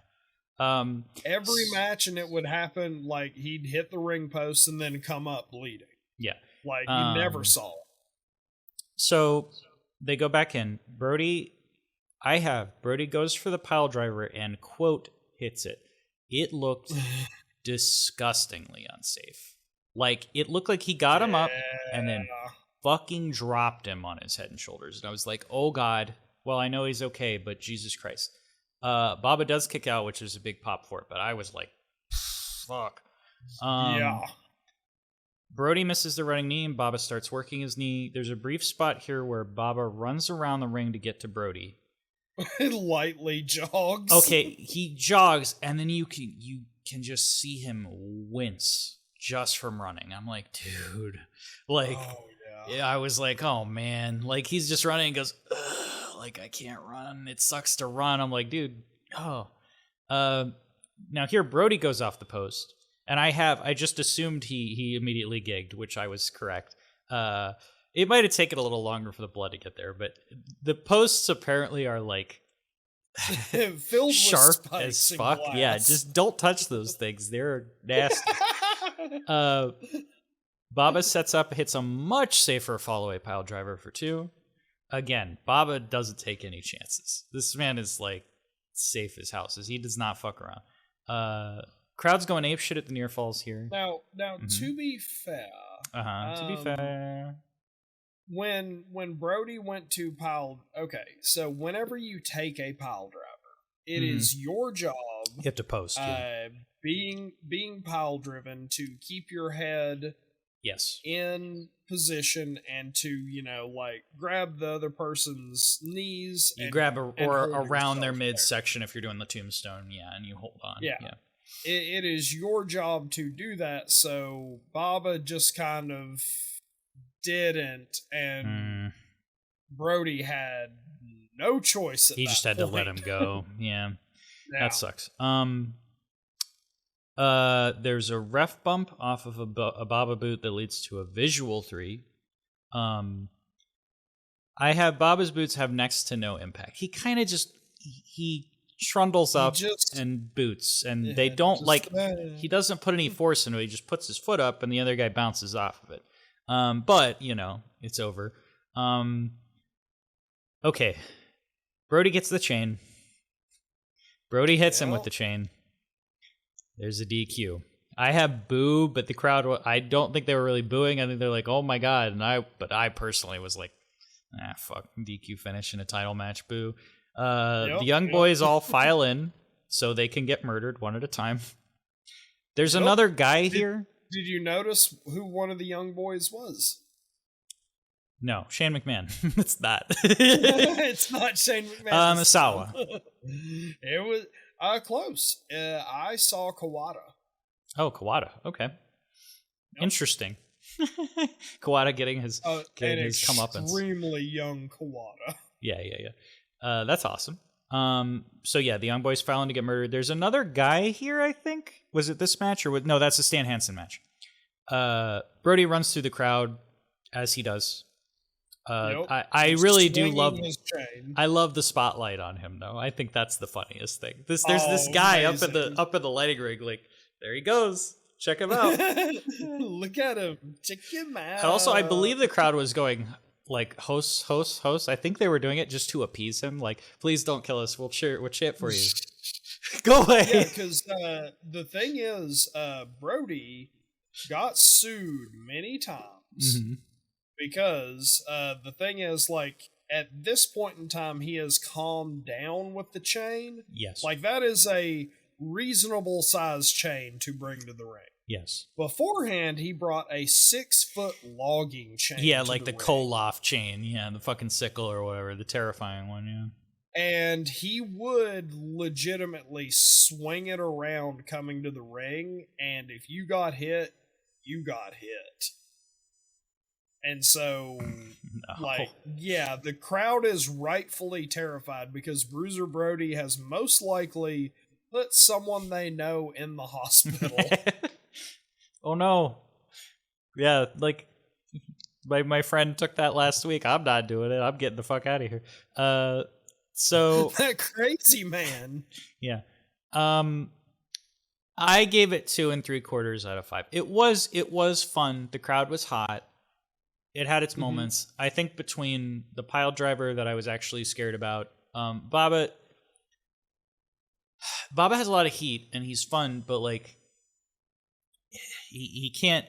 [SPEAKER 1] Every match, and it would happen like he'd hit the ring post and then come up bleeding.
[SPEAKER 2] Yeah.
[SPEAKER 1] Like you never saw it.
[SPEAKER 2] So they go back in. Brody goes for the pile driver and, quote, hits it. It looked disgustingly unsafe. Like, it looked like he got him up and then fucking dropped him on his head and shoulders. And I was like, oh God, well, I know he's okay, but Jesus Christ. Baba does kick out, which is a big pop for it, but I was like, fuck. Brody misses the running knee, and Baba starts working his knee. There's a brief spot here where Baba runs around the ring to get to Brody.
[SPEAKER 1] Lightly jogs.
[SPEAKER 2] Okay, he jogs, and then you can just see him wince just from running. I'm like, dude, like, I was like, oh man, like he's just running and goes, ugh, like I can't run. It sucks to run. I'm like, dude, oh. Now here Brody goes off the post. And I just assumed he immediately gigged, which I was correct. It might have taken a little longer for the blood to get there, but the posts apparently are like
[SPEAKER 1] filled
[SPEAKER 2] sharp
[SPEAKER 1] with
[SPEAKER 2] as fuck.
[SPEAKER 1] glass.
[SPEAKER 2] Yeah, just don't touch those things. They're nasty. Baba sets up, hits a much safer follow-away pile driver for 2. Again, Baba doesn't take any chances. This man is like safe as houses. He does not fuck around. Crowd's going apeshit at the near falls here.
[SPEAKER 1] Now, to be fair, when Brody went to pile, so whenever you take a pile driver, it is your job.
[SPEAKER 2] You have to post.
[SPEAKER 1] Being pile driven to keep your head in position and to like grab the other person's knees.
[SPEAKER 2] You grab or around their midsection if you're doing the tombstone, and you hold on. Yeah.
[SPEAKER 1] It is your job to do that, so Baba just kind of didn't, and Brody had no choice at
[SPEAKER 2] He just had
[SPEAKER 1] point.
[SPEAKER 2] to let him go. Yeah. That sucks. There's a ref bump off of a Baba boot that leads to a visual 3. I have Baba's boots have next to no impact. He kind of just he trundles up and boots, and they don't he doesn't put any force into it. He just puts his foot up and the other guy bounces off of it. But it's over. Okay. Brody gets the chain. Brody hits him with the chain. There's a DQ. I have boo, but the crowd, I don't think they were really booing. I think they're like, oh my God. But I personally was like, fuck, DQ finish in a title match, boo. The young boys all file in so they can get murdered one at a time. There's another guy here.
[SPEAKER 1] Did you notice who one of the young boys was?
[SPEAKER 2] No, Shane McMahon. It's not.
[SPEAKER 1] It's not Shane McMahon.
[SPEAKER 2] Asawa.
[SPEAKER 1] It was close. I saw Kawada.
[SPEAKER 2] Oh, Kawada. Okay. Interesting. Kawada getting his comeuppance.
[SPEAKER 1] Extremely young Kawada.
[SPEAKER 2] Yeah. That's awesome. So yeah, the young boys file in to get murdered. There's another guy here, I think. Was it this match or no? That's the Stan Hansen match. Brody runs through the crowd as he does.
[SPEAKER 1] Yep.
[SPEAKER 2] I really do
[SPEAKER 1] Swinging
[SPEAKER 2] love.
[SPEAKER 1] his chain.
[SPEAKER 2] I love the spotlight on him, though. I think that's the funniest thing. There's
[SPEAKER 1] Oh,
[SPEAKER 2] this guy
[SPEAKER 1] amazing.
[SPEAKER 2] up in the lighting rig, like there he goes. Check him out.
[SPEAKER 1] Look at him. Check him out.
[SPEAKER 2] And also, I believe the crowd was going like host. I think they were doing it just to appease him. Like, please don't kill us. We'll chant for you. Go away.
[SPEAKER 1] Yeah, because the thing is, Brody got sued many times because the thing is, like, at this point in time, he has calmed down with the chain.
[SPEAKER 2] Yes.
[SPEAKER 1] Like, that is a reasonable size chain to bring to the ring.
[SPEAKER 2] Yes.
[SPEAKER 1] Beforehand, he brought a 6-foot logging chain.
[SPEAKER 2] Yeah,
[SPEAKER 1] to
[SPEAKER 2] like the
[SPEAKER 1] ring.
[SPEAKER 2] Koloff chain. Yeah, the fucking sickle or whatever, the terrifying one. Yeah.
[SPEAKER 1] And he would legitimately swing it around coming to the ring, and if you got hit, you got hit. And so, like, yeah, the crowd is rightfully terrified because Bruiser Brody has most likely put someone they know in the hospital.
[SPEAKER 2] Oh no. Yeah, like my friend took that last week. I'm not doing it. I'm getting the fuck out of here. So
[SPEAKER 1] That crazy man.
[SPEAKER 2] yeah. I gave it 2 3/4 out of 5. It was fun. The crowd was hot. It had its moments. I think between the pile driver that I was actually scared about, Baba has a lot of heat and he's fun, but like he can't.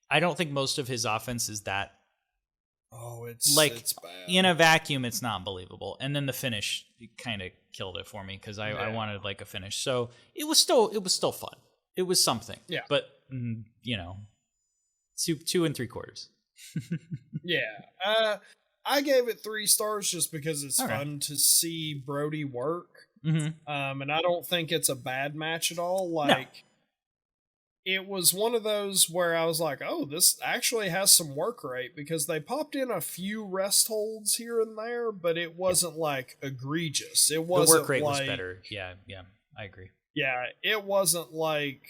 [SPEAKER 2] I don't think most of his offense is that.
[SPEAKER 1] Oh, it's bad.
[SPEAKER 2] In a vacuum, it's not believable. And then the finish kind of killed it for me because I wanted like a finish. So it was still fun. It was something.
[SPEAKER 1] Yeah.
[SPEAKER 2] But 2 3/4.
[SPEAKER 1] Yeah. I gave it 3 stars just because it's
[SPEAKER 2] Okay.
[SPEAKER 1] fun to see Brody work.
[SPEAKER 2] Mm-hmm.
[SPEAKER 1] And I don't think it's a bad match at all. Like, it was one of those where I was like, oh, this actually has some work rate because they popped in a few rest holds here and there, but it wasn't like egregious. It wasn't
[SPEAKER 2] The work rate was
[SPEAKER 1] like-
[SPEAKER 2] better. Yeah, I agree.
[SPEAKER 1] Yeah, it wasn't like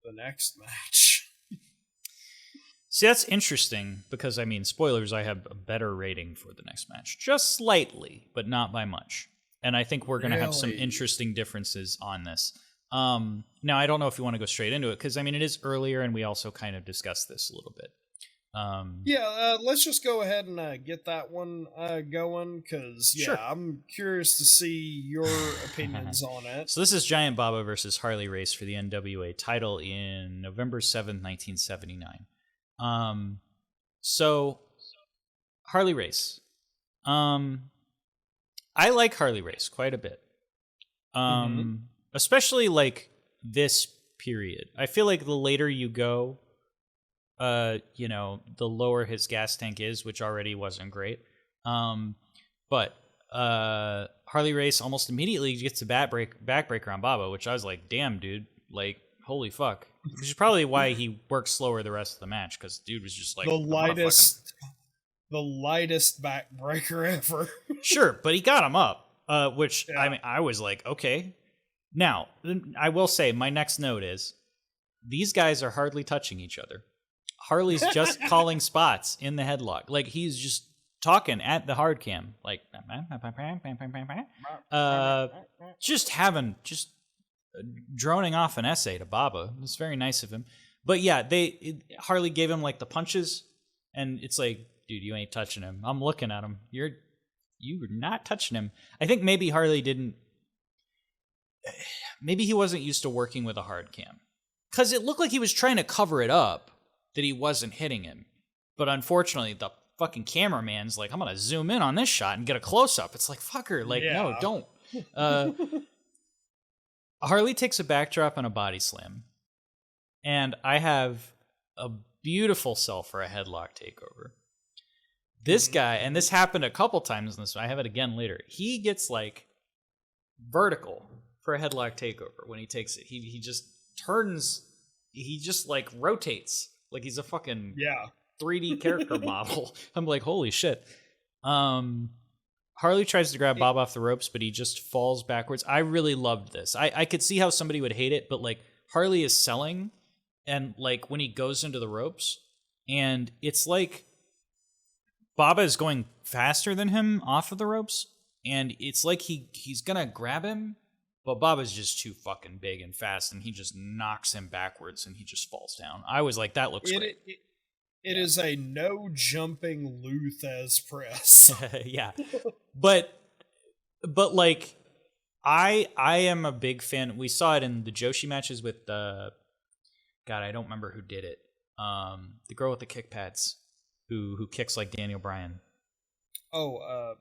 [SPEAKER 1] the next match.
[SPEAKER 2] See, that's interesting because, I mean, spoilers, I have a better rating for the next match. Just slightly, but not by much. And I think we're going to have some
[SPEAKER 1] Really?
[SPEAKER 2] interesting differences on this. Now, I don't know if you want to go straight into it because, I mean, it is earlier and we also kind of discussed this a little bit.
[SPEAKER 1] Let's just go ahead and get that one going because,
[SPEAKER 2] Sure.
[SPEAKER 1] I'm curious to see your opinions on it.
[SPEAKER 2] So this is Giant Baba versus Harley Race for the NWA title in November 7th, 1979. So Harley Race. I like Harley Race quite a bit. Especially like this period. I feel like the later you go, the lower his gas tank is, which already wasn't great. But Harley Race almost immediately gets a backbreaker on Baba, which I was like, damn, dude, like, holy fuck. Which is probably why he worked slower the rest of the match, because dude was just like
[SPEAKER 1] The lightest backbreaker ever.
[SPEAKER 2] Sure, but he got him up, which
[SPEAKER 1] Yeah.
[SPEAKER 2] I mean, I was like, okay. Now, I will say my next note is these guys are hardly touching each other. Harley's just calling spots in the headlock, like he's just talking at the hard cam, like just droning off an essay to Baba. It's very nice of him. But yeah, Harley gave him like the punches, and it's like, dude, you ain't touching him. I'm looking at him. You're not touching him. I think maybe Harley didn't. Maybe he wasn't used to working with a hard cam, because it looked like he was trying to cover it up that he wasn't hitting him. But unfortunately, the fucking cameraman's like, I'm gonna zoom in on this shot and get a close up. It's like, fucker, like, no, don't. Harley takes a backdrop and a body slam, and I have a beautiful sell for a headlock takeover. This guy, and this happened a couple times in this, I have it again later. He gets like vertical for a headlock takeover when he takes it. He just turns, he just like rotates like he's a fucking 3D character model. I'm like, holy shit. Harley tries to grab Bob off the ropes, but he just falls backwards. I really loved this. I could see how somebody would hate it, but like Harley is selling, and like when he goes into the ropes, and it's like Baba is going faster than him off of the ropes, and it's like he's gonna grab him, but Baba's just too fucking big and fast, and he just knocks him backwards, and he just falls down. I was like, that looks great.
[SPEAKER 1] It is a no jumping Luthez press.
[SPEAKER 2] Yeah, but like I am a big fan. We saw it in the Joshi matches with God, I don't remember who did it. The girl with the kick pads who kicks like Daniel Bryan.
[SPEAKER 1] Oh,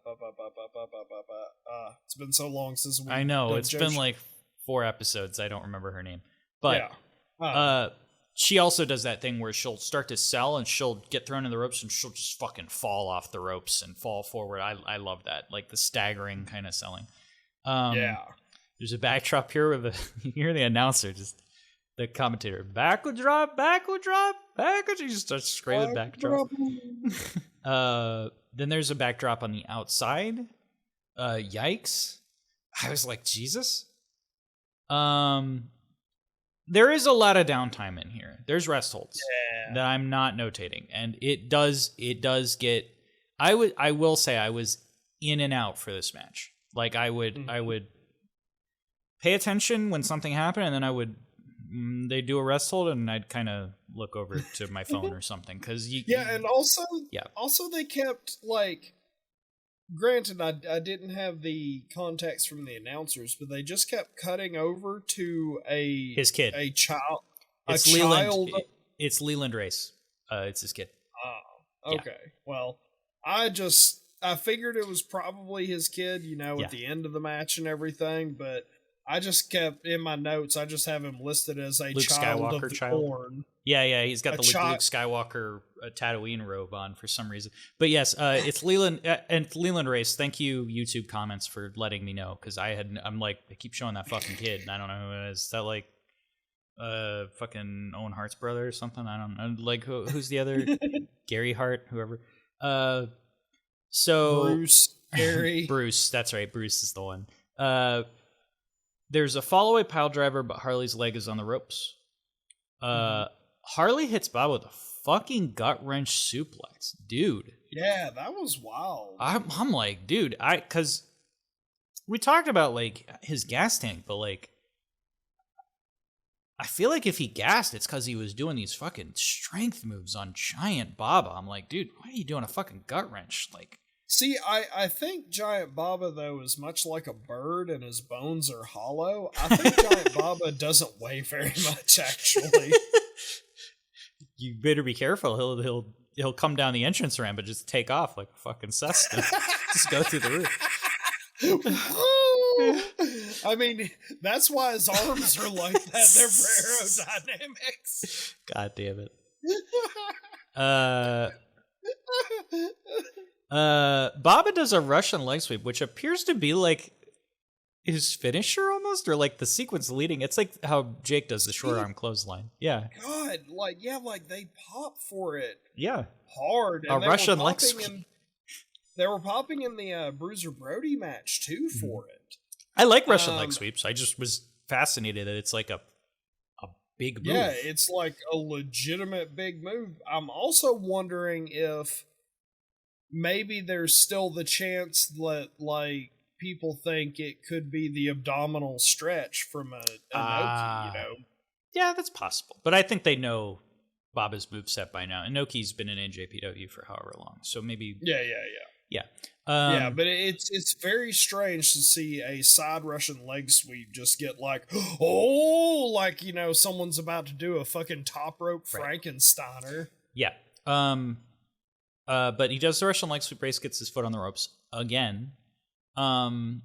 [SPEAKER 1] it's been so long since we.
[SPEAKER 2] I know it's
[SPEAKER 1] Joshi.
[SPEAKER 2] been like 4 episodes. I don't remember her name, but
[SPEAKER 1] yeah.
[SPEAKER 2] she also does that thing where she'll start to sell and she'll get thrown in the ropes and she'll just fucking fall off the ropes and fall forward. I love that, like the staggering kind of selling.
[SPEAKER 1] Yeah.
[SPEAKER 2] There's a backdrop here with you hear the announcer, just the commentator, backward drop, backward drop, backward. He just starts screaming backdrop. Then there's a backdrop on the outside. Yikes. I was like, Jesus. There is a lot of downtime in here. There's rest holds that I'm not notating, and it does get. I will say I was in and out for this match. Like I would pay attention when something happened, and then I would they do a rest hold, and I'd kind of look over to my phone or something because
[SPEAKER 1] and also they kept like. Granted, I didn't have the context from the announcers, but they just kept cutting over to his
[SPEAKER 2] kid,
[SPEAKER 1] a child.
[SPEAKER 2] It's Leland. It's Leland Race. It's his kid.
[SPEAKER 1] Oh, okay. Yeah. Well, I figured it was probably his kid, at the end of the match and everything, but I just kept in my notes. I just have him listed as a
[SPEAKER 2] Luke
[SPEAKER 1] child
[SPEAKER 2] Skywalker
[SPEAKER 1] of the
[SPEAKER 2] child.
[SPEAKER 1] Corn.
[SPEAKER 2] Yeah, he's got the Luke Skywalker Tatooine robe on for some reason. But yes, it's Leland and Leland Race. Thank you, YouTube comments, for letting me know because I'm like, they keep showing that fucking kid, and I don't know who it is. Is that like fucking Owen Hart's brother or something? I don't know. Like who's the other Gary Hart, whoever. So
[SPEAKER 1] Bruce, Gary,
[SPEAKER 2] Bruce. That's right. Bruce is the one. There's a follow-away pile driver, but Harley's leg is on the ropes. Harley hits Bob with a fucking gut wrench suplex, dude.
[SPEAKER 1] Yeah, that was wild.
[SPEAKER 2] I'm like, dude, because we talked about like his gas tank, but like, I feel like if he gassed, it's because he was doing these fucking strength moves on Giant Baba. I'm like, dude, why are you doing a fucking gut wrench? Like,
[SPEAKER 1] see, I think Giant Baba, though, is much like a bird and his bones are hollow. I think Giant Baba doesn't weigh very much, actually.
[SPEAKER 2] You better be careful. He'll come down the entrance ramp and just take off like a fucking Cessna. Just go through the roof.
[SPEAKER 1] I mean, that's why his arms are like that. They're for aerodynamics.
[SPEAKER 2] God damn it. Baba does a Russian leg sweep, which appears to be like his finisher almost, or like the sequence leading. It's like how Jake does the short arm clothesline. Yeah.
[SPEAKER 1] God, like they pop for it.
[SPEAKER 2] Yeah.
[SPEAKER 1] Hard.
[SPEAKER 2] And a Russian leg sweep.
[SPEAKER 1] They were popping in the Bruiser Brody match too for it.
[SPEAKER 2] I like Russian leg sweeps. I just was fascinated that it's like a big move.
[SPEAKER 1] Yeah, it's like a legitimate big move. I'm also wondering if maybe there's still the chance that like people think it could be the abdominal stretch from a Inoki,
[SPEAKER 2] Yeah, that's possible. But I think they know Baba's moveset by now. Inoki's been in AJPW for however long. So maybe
[SPEAKER 1] Yeah.
[SPEAKER 2] Yeah,
[SPEAKER 1] but it's very strange to see a side Russian leg sweep just get like, like, someone's about to do a fucking top rope Frankensteiner.
[SPEAKER 2] Yeah. But he does the Russian leg sweep, Race gets his foot on the ropes again. And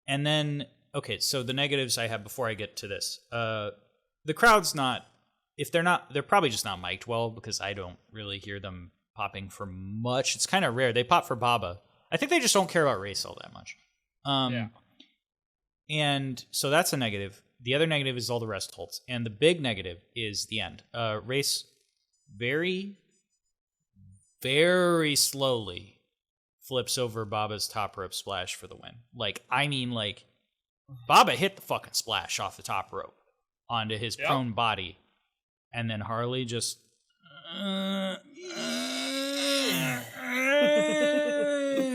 [SPEAKER 2] then, okay, so the negatives I have before I get to this. The crowd's they're probably just not mic'd well because I don't really hear them popping for much. It's kind of rare. They pop for Baba. I think they just don't care about Race all that much. And so that's a negative. The other negative is all the rest holds. And the big negative is the end. Race very, very slowly flips over Baba's top rope splash for the win. Like, Baba hit the fucking splash off the top rope onto his prone body. and then Harley just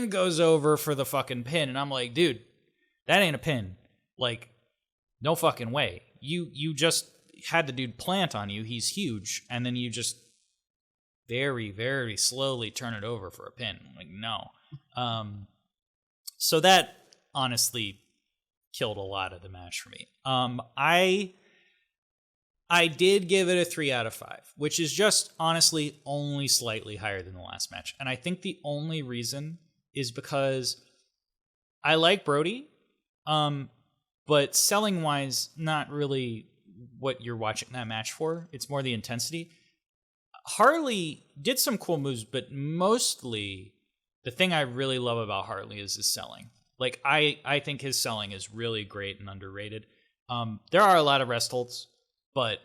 [SPEAKER 2] goes over for the fucking pin, and I'm like, dude, that ain't a pin. Like, no fucking way. You just had the dude plant on you. He's huge, and then you just very, very slowly turn it over for a pin. Like, no. So that honestly killed a lot of the match for me. I did give it a 3 out of 5, which is just honestly only slightly higher than the last match. And I think the only reason is because I like Brody, but selling wise, not really what you're watching that match for. It's more the intensity. Harley did some cool moves, but mostly the thing I really love about Harley is his selling. Like, I think his selling is really great and underrated. There are a lot of rest holds, but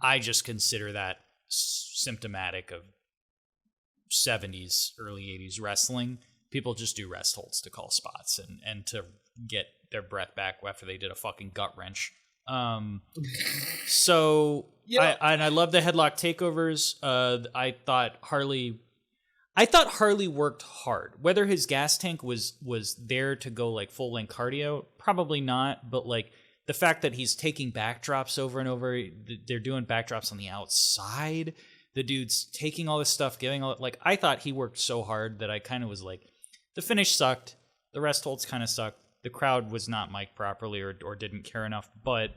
[SPEAKER 2] I just consider that symptomatic of 70s, early 80s wrestling. People just do rest holds to call spots and to get their breath back after they did a fucking gut wrench. So yeah. I love the headlock takeovers. I thought Harley worked hard. Whether his gas tank was there to go like full length cardio, probably not. But like the fact that he's taking backdrops over and over, they're doing backdrops on the outside. The dude's taking all this stuff, giving all, like, I thought he worked so hard that I kind of was like, the finish sucked. The rest holds kind of sucked. The crowd was not mic'd properly or didn't care enough, but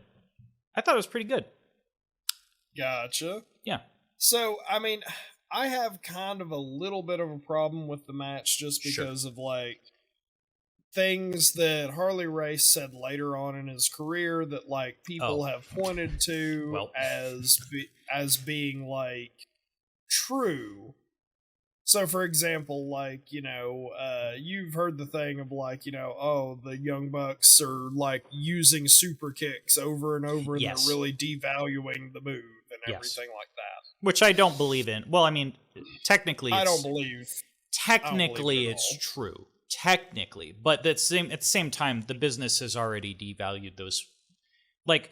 [SPEAKER 2] I thought it was pretty good.
[SPEAKER 1] Gotcha.
[SPEAKER 2] Yeah.
[SPEAKER 1] So, I mean, I have kind of a little bit of a problem with the match just because of, like, things that Harley Race said later on in his career that, like, people have pointed to as being, like, true. So, for example, like, you know, you've heard the thing of, like, you know, oh, the Young Bucks are, like, using super kicks over and over, and they're really devaluing the move and everything like that.
[SPEAKER 2] Which I don't believe in. Well, I mean, technically,
[SPEAKER 1] I don't believe.
[SPEAKER 2] Technically, it's true. Technically. But at the same time, the business has already devalued those. Like,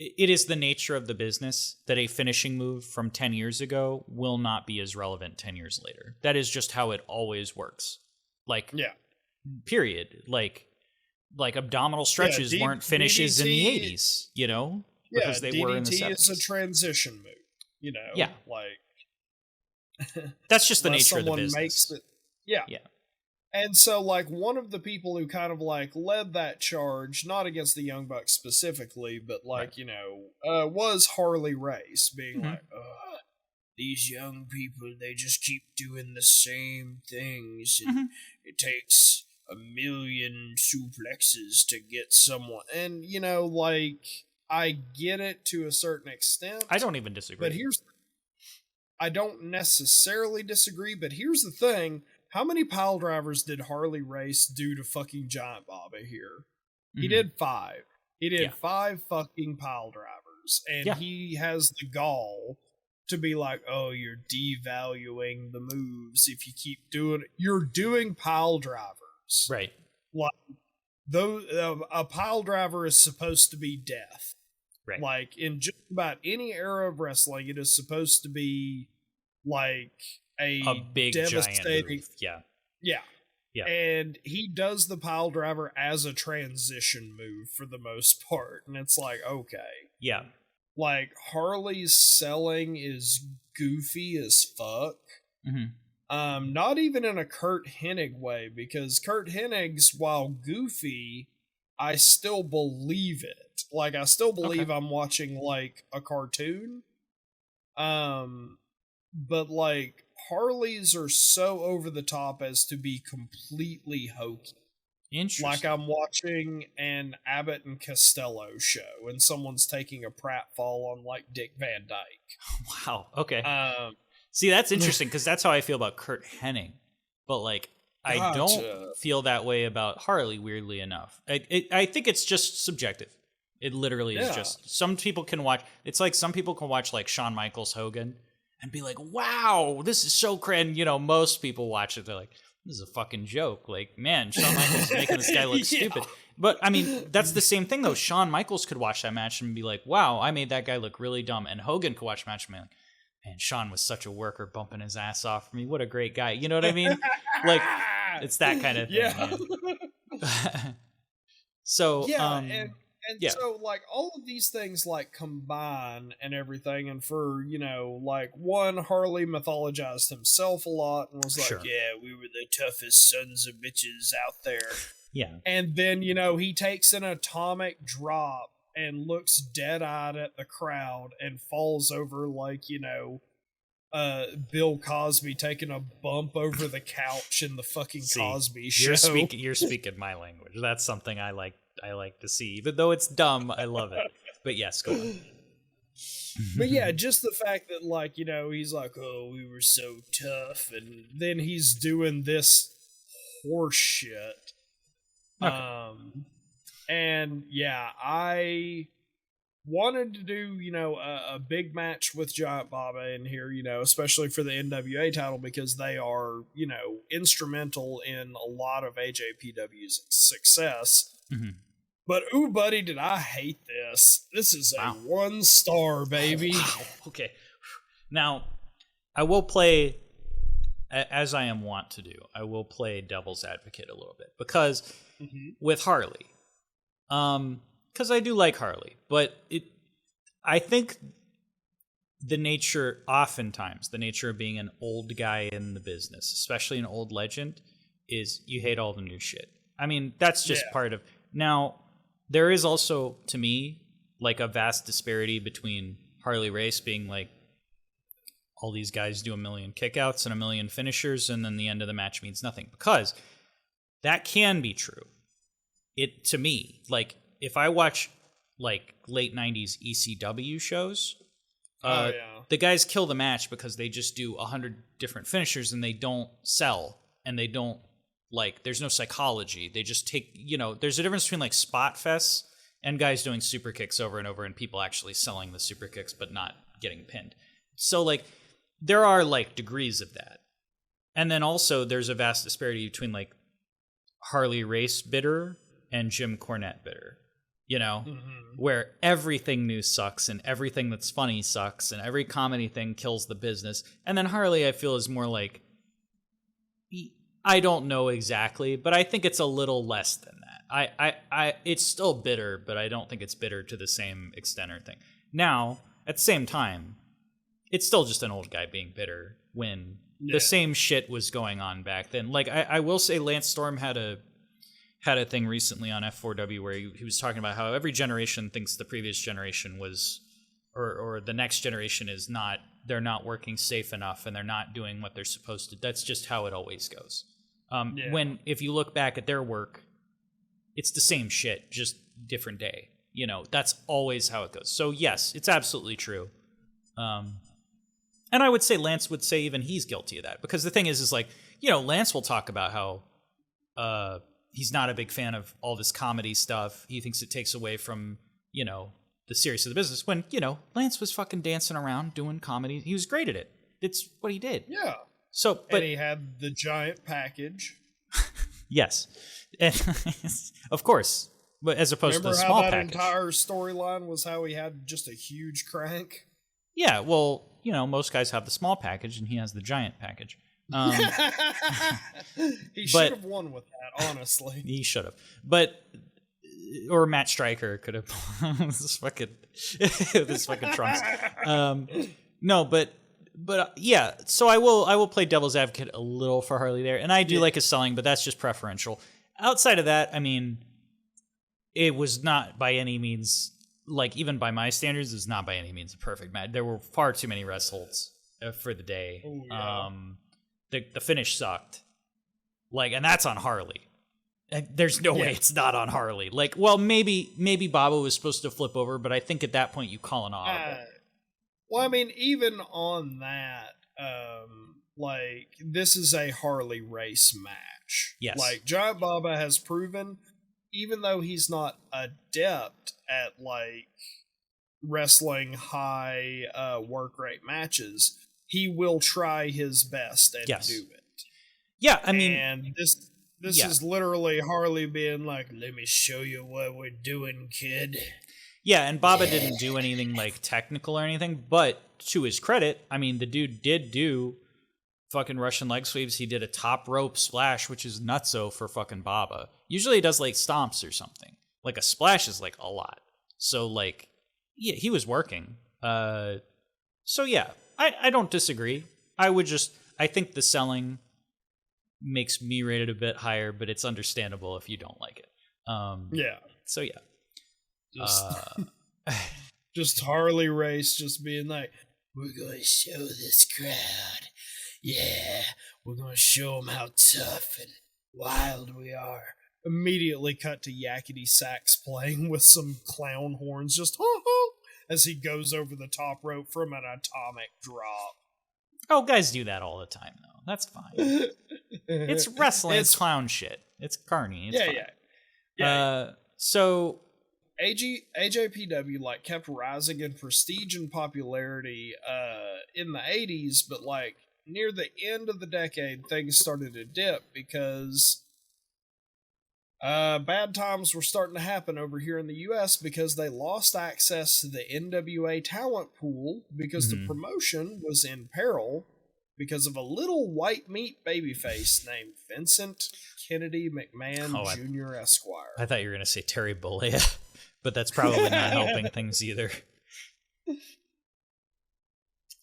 [SPEAKER 2] it is the nature of the business that a finishing move from 10 years ago will not be as relevant 10 years later. That is just how it always works. Like, period. Like abdominal stretches weren't finishes
[SPEAKER 1] DDT,
[SPEAKER 2] in the 80s, you know? Because they
[SPEAKER 1] DDT
[SPEAKER 2] were in the 70s.
[SPEAKER 1] is a transition move, you know?
[SPEAKER 2] Yeah.
[SPEAKER 1] Like,
[SPEAKER 2] that's just the nature of the business.
[SPEAKER 1] Makes it, yeah. And so, like, one of the people who kind of, like, led that charge, not against the Young Bucks specifically, but, like, you know, was Harley Race, being like, ugh, these young people, they just keep doing the same things, and it takes 1 million suplexes to get someone. And, you know, like, I get it to a certain extent.
[SPEAKER 2] I don't even disagree.
[SPEAKER 1] But I don't necessarily disagree, but here's the thing. How many pile drivers did Harley Race do to fucking Giant Baba here? He did 5. He did 5 fucking pile drivers. And he has the gall to be like, oh, you're devaluing the moves if you keep doing it. You're doing pile drivers.
[SPEAKER 2] Right.
[SPEAKER 1] Like, a pile driver is supposed to be death.
[SPEAKER 2] Right.
[SPEAKER 1] Like, in just about any era of wrestling, it is supposed to be like a
[SPEAKER 2] big
[SPEAKER 1] devastating
[SPEAKER 2] giant move. Yeah.
[SPEAKER 1] And he does the pile driver as a transition move for the most part, and it's like, okay,
[SPEAKER 2] yeah,
[SPEAKER 1] like Harley's selling is goofy as fuck. Not even in a Kurt Hennig way, because Kurt Hennig's, while goofy, I still believe it. Like, I still believe I'm watching like a cartoon. But like Harley's are so over the top as to be completely hokey.
[SPEAKER 2] Interesting.
[SPEAKER 1] Like I'm watching an Abbott and Costello show and someone's taking a pratfall on like Dick Van Dyke.
[SPEAKER 2] Wow. Okay. See, that's interesting because that's how I feel about Kurt Hennig. But like, I don't feel that way about Harley, weirdly enough. I think it's just subjective. It literally is just, some people can watch, it's like some people can watch like Shawn Michaels Hogan and be like, wow, this is so crazy. You know, most people watch it, they're like, this is a fucking joke. Like, man, Shawn Michaels is making this guy look stupid. But I mean, that's the same thing though. Shawn Michaels could watch that match and be like, "Wow, I made that guy look really dumb." And Hogan could watch the match and be like, "Man, Shawn was such a worker, bumping his ass off for me. What a great guy." You know what I mean? Like, it's that kind of thing.
[SPEAKER 1] Yeah.
[SPEAKER 2] So
[SPEAKER 1] yeah, and
[SPEAKER 2] yeah.
[SPEAKER 1] so like all of these things like combine and everything, and for like one, Harley mythologized himself a lot and was like,
[SPEAKER 2] Sure.
[SPEAKER 1] yeah, we were the toughest sons of bitches out there.
[SPEAKER 2] Yeah.
[SPEAKER 1] And then he takes an atomic drop and looks dead-eyed at the crowd and falls over like Bill Cosby taking a bump over the couch in the fucking Cosby show.
[SPEAKER 2] You're speaking my language. That's something I like to see. Even though it's dumb, I love it. But yes, go on.
[SPEAKER 1] But yeah, just the fact that he's like, oh, we were so tough, and then he's doing this horse shit.
[SPEAKER 2] Okay.
[SPEAKER 1] And yeah, I wanted to do, a big match with Giant Baba in here, especially for the NWA title, because they are, instrumental in a lot of AJPW's success.
[SPEAKER 2] Mm-hmm.
[SPEAKER 1] But ooh, buddy, did I hate this. This is a 1-star, baby.
[SPEAKER 2] Wow. Okay. Now, I will play, as I am wont to do, I will play devil's advocate a little bit. Because with Harley, because I do like Harley, but I think oftentimes the nature of being an old guy in the business, especially an old legend, is you hate all the new shit. I mean, that's just part of. Now, there is also, to me, like a vast disparity between Harley Race being like, all these guys do a million kickouts and a million finishers, and then the end of the match means nothing. Because that can be true. To me, like, if I watch like late 90s ECW shows, the guys kill the match because they just do 100 different finishers and they don't sell, and they don't, like, there's no psychology. They just take, there's a difference between like spot fests and guys doing super kicks over and over and people actually selling the super kicks but not getting pinned. So like there are like degrees of that. And then also there's a vast disparity between like Harley Race bitter and Jim Cornette bitter, where everything new sucks and everything that's funny sucks and every comedy thing kills the business. And then Harley, I feel, is more like, I don't know exactly, but I think it's a little less than that. It's still bitter, but I don't think it's bitter to the same extent or thing. Now, at the same time, it's still just an old guy being bitter when the same shit was going on back then. Like, I will say Lance Storm had a thing recently on F4W where he was talking about how every generation thinks the previous generation was, or the next generation is not, they're not working safe enough and they're not doing what they're supposed to. That's just how it always goes. When, if you look back at their work, it's the same shit, just different day. That's always how it goes. So yes, it's absolutely true. And I would say Lance would say even he's guilty of that, because the thing is like, Lance will talk about how, he's not a big fan of all this comedy stuff. He thinks it takes away from, the seriousness of the business. When, Lance was fucking dancing around doing comedy. He was great at it. It's what he did.
[SPEAKER 1] Yeah.
[SPEAKER 2] So, but
[SPEAKER 1] and he had the giant package.
[SPEAKER 2] Yes. And of course. But as opposed to the small package.
[SPEAKER 1] Remember how that entire storyline was how he had just a huge crank?
[SPEAKER 2] Yeah, well, most guys have the small package and he has the giant package.
[SPEAKER 1] He should have won with that, honestly.
[SPEAKER 2] He should have. But, or Matt Stryker could have this fucking trunks. No, but yeah, so I will play devil's advocate a little for Harley there, and I do like his selling, but that's just preferential. Outside of that, I mean, it was not by any means, like, even by my standards, it was not by any means a perfect match. There were far too many rest holds for the day.
[SPEAKER 1] Ooh, yeah.
[SPEAKER 2] The finish sucked, like, and that's on Harley. There's no way it's not on Harley. Like, well, maybe Baba was supposed to flip over, but I think at that point you call an audible.
[SPEAKER 1] Well, I mean, even on that, like, this is a Harley Race match.
[SPEAKER 2] Yes.
[SPEAKER 1] Like, Giant Baba has proven, even though he's not adept at, like, wrestling high work rate matches, he will try his best and do it.
[SPEAKER 2] Yeah, I mean...
[SPEAKER 1] And This is literally Harley being like, "Let me show you what we're doing, kid."
[SPEAKER 2] Yeah, and Baba didn't do anything like technical or anything, but to his credit, I mean, the dude did do fucking Russian leg sweeps. He did a top rope splash, which is nutso for fucking Baba. Usually he does like stomps or something. Like a splash is like a lot. So like, yeah, he was working. So yeah, I don't disagree. I think the selling makes me rate it a bit higher, but it's understandable if you don't like it.
[SPEAKER 1] Yeah.
[SPEAKER 2] So yeah.
[SPEAKER 1] Just Harley Race just being like, "We're going to show this crowd. Yeah, we're going to show them how tough and wild we are." Immediately cut to Yakety Sax playing with some clown horns, just as he goes over the top rope from an atomic drop.
[SPEAKER 2] Oh, guys do that all the time, though. That's fine. It's wrestling. It's clown shit. It's carny. It's fine.
[SPEAKER 1] Yeah.
[SPEAKER 2] So
[SPEAKER 1] AJPW like kept rising in prestige and popularity in the 80s, but like near the end of the decade, things started to dip because bad times were starting to happen over here in the US because they lost access to the NWA talent pool because the promotion was in peril because of a little white meat babyface named Vincent Kennedy McMahon Jr. Esquire.
[SPEAKER 2] I thought you were going to say Terry Bollea, but that's probably not helping things either.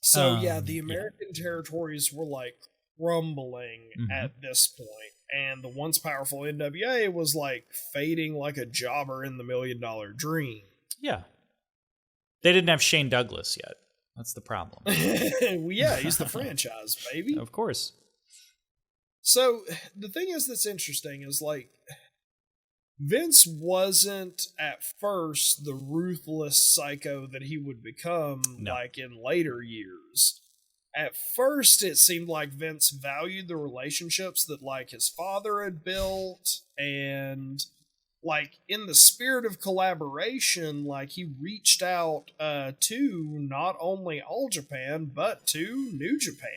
[SPEAKER 1] So yeah, the American territories were like crumbling at this point, and the once powerful NWA was like fading like a jobber in the $1 Million Dream.
[SPEAKER 2] Yeah. They didn't have Shane Douglas yet. That's the problem.
[SPEAKER 1] Well, yeah, he's the franchise, baby.
[SPEAKER 2] Of course.
[SPEAKER 1] So the thing is that's interesting is like Vince wasn't at first the ruthless psycho that he would become like in later years. At first it seemed like Vince valued the relationships that like his father had built, and like in the spirit of collaboration, like he reached out to not only All Japan but to New Japan.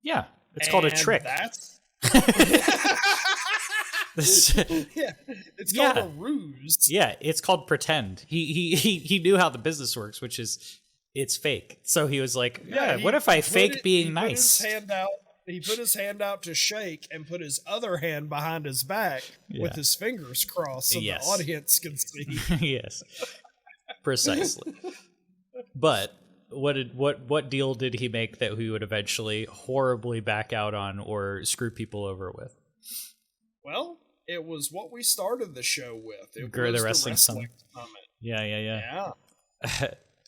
[SPEAKER 2] Yeah, it's called a trick.
[SPEAKER 1] That's it's called a ruse.
[SPEAKER 2] Yeah, it's called pretend. He knew how the business works, which is it's fake. So he was like, what if I fake being nice?
[SPEAKER 1] He put his hand out to shake and put his other hand behind his back with his fingers crossed so the audience can see.
[SPEAKER 2] Yes. Precisely. But what deal did he make that he would eventually horribly back out on or screw people over with?
[SPEAKER 1] Well, it was what we started the show with. It
[SPEAKER 2] was
[SPEAKER 1] the
[SPEAKER 2] Wrestling
[SPEAKER 1] Summit.
[SPEAKER 2] Yeah.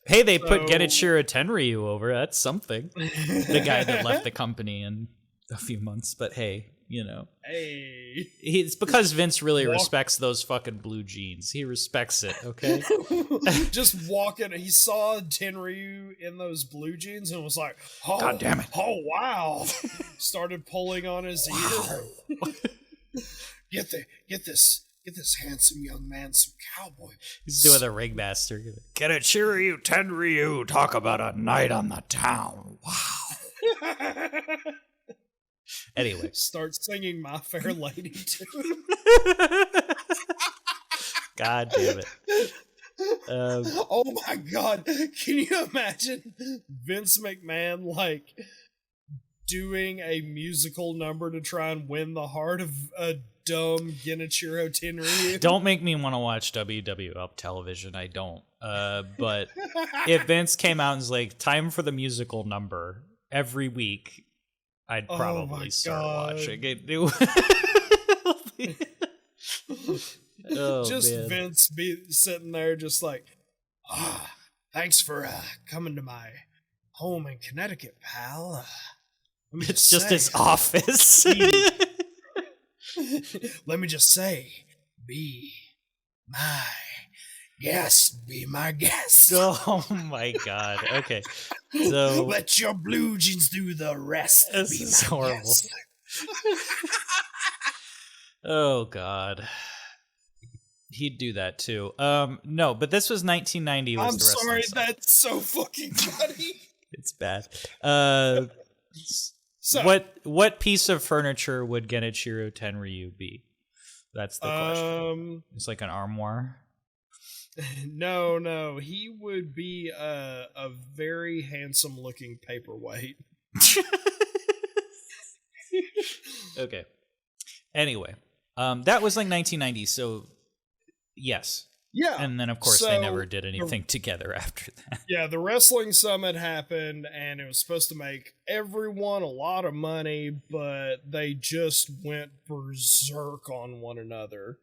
[SPEAKER 2] Hey, they put Genichiro Tenryu over. That's something. The guy that left the company in a few months. But hey, you know.
[SPEAKER 1] Hey.
[SPEAKER 2] It's because Vince really respects those fucking blue jeans. He respects it, okay?
[SPEAKER 1] Just walking. He saw Tenryu in those blue jeans and was like, oh,
[SPEAKER 2] God damn it.
[SPEAKER 1] Oh, wow. Started pulling on his ear. Get this handsome young man some cowboy.
[SPEAKER 2] He's doing the ringmaster. Genichiro Tenryu, talk about a night on the town. Wow. Anyway.
[SPEAKER 1] Start singing My Fair Lady too.
[SPEAKER 2] God damn it.
[SPEAKER 1] Oh my God. Can you imagine Vince McMahon like doing a musical number to try and win the heart of a dumb Genichiro Tenryu?
[SPEAKER 2] Don't make me want to watch WWF television. I don't. But if Vince came out and was like, time for the musical number every week, I'd probably start watching it.
[SPEAKER 1] Just
[SPEAKER 2] man.
[SPEAKER 1] Vince be sitting there just like, thanks for coming to my home in Connecticut, pal.
[SPEAKER 2] It's just his office.
[SPEAKER 1] Let me just say, be my guest.
[SPEAKER 2] Oh my God. Okay. So
[SPEAKER 1] let your blue jeans do the rest.
[SPEAKER 2] This is horrible.
[SPEAKER 1] Guest.
[SPEAKER 2] Oh God. He'd do that too. No, but this was 1990.
[SPEAKER 1] I'm sorry, that's so fucking funny.
[SPEAKER 2] It's bad.
[SPEAKER 1] So
[SPEAKER 2] what piece of furniture would Genichiro Tenryu be? That's the question. It's like an armoire.
[SPEAKER 1] No, he would be a very handsome looking paperweight.
[SPEAKER 2] Okay. Anyway, that was like 1990. So yes.
[SPEAKER 1] Yeah.
[SPEAKER 2] And then of course they never did anything together after that.
[SPEAKER 1] Yeah, the Wrestling Summit happened and it was supposed to make everyone a lot of money, but they just went berserk on one another.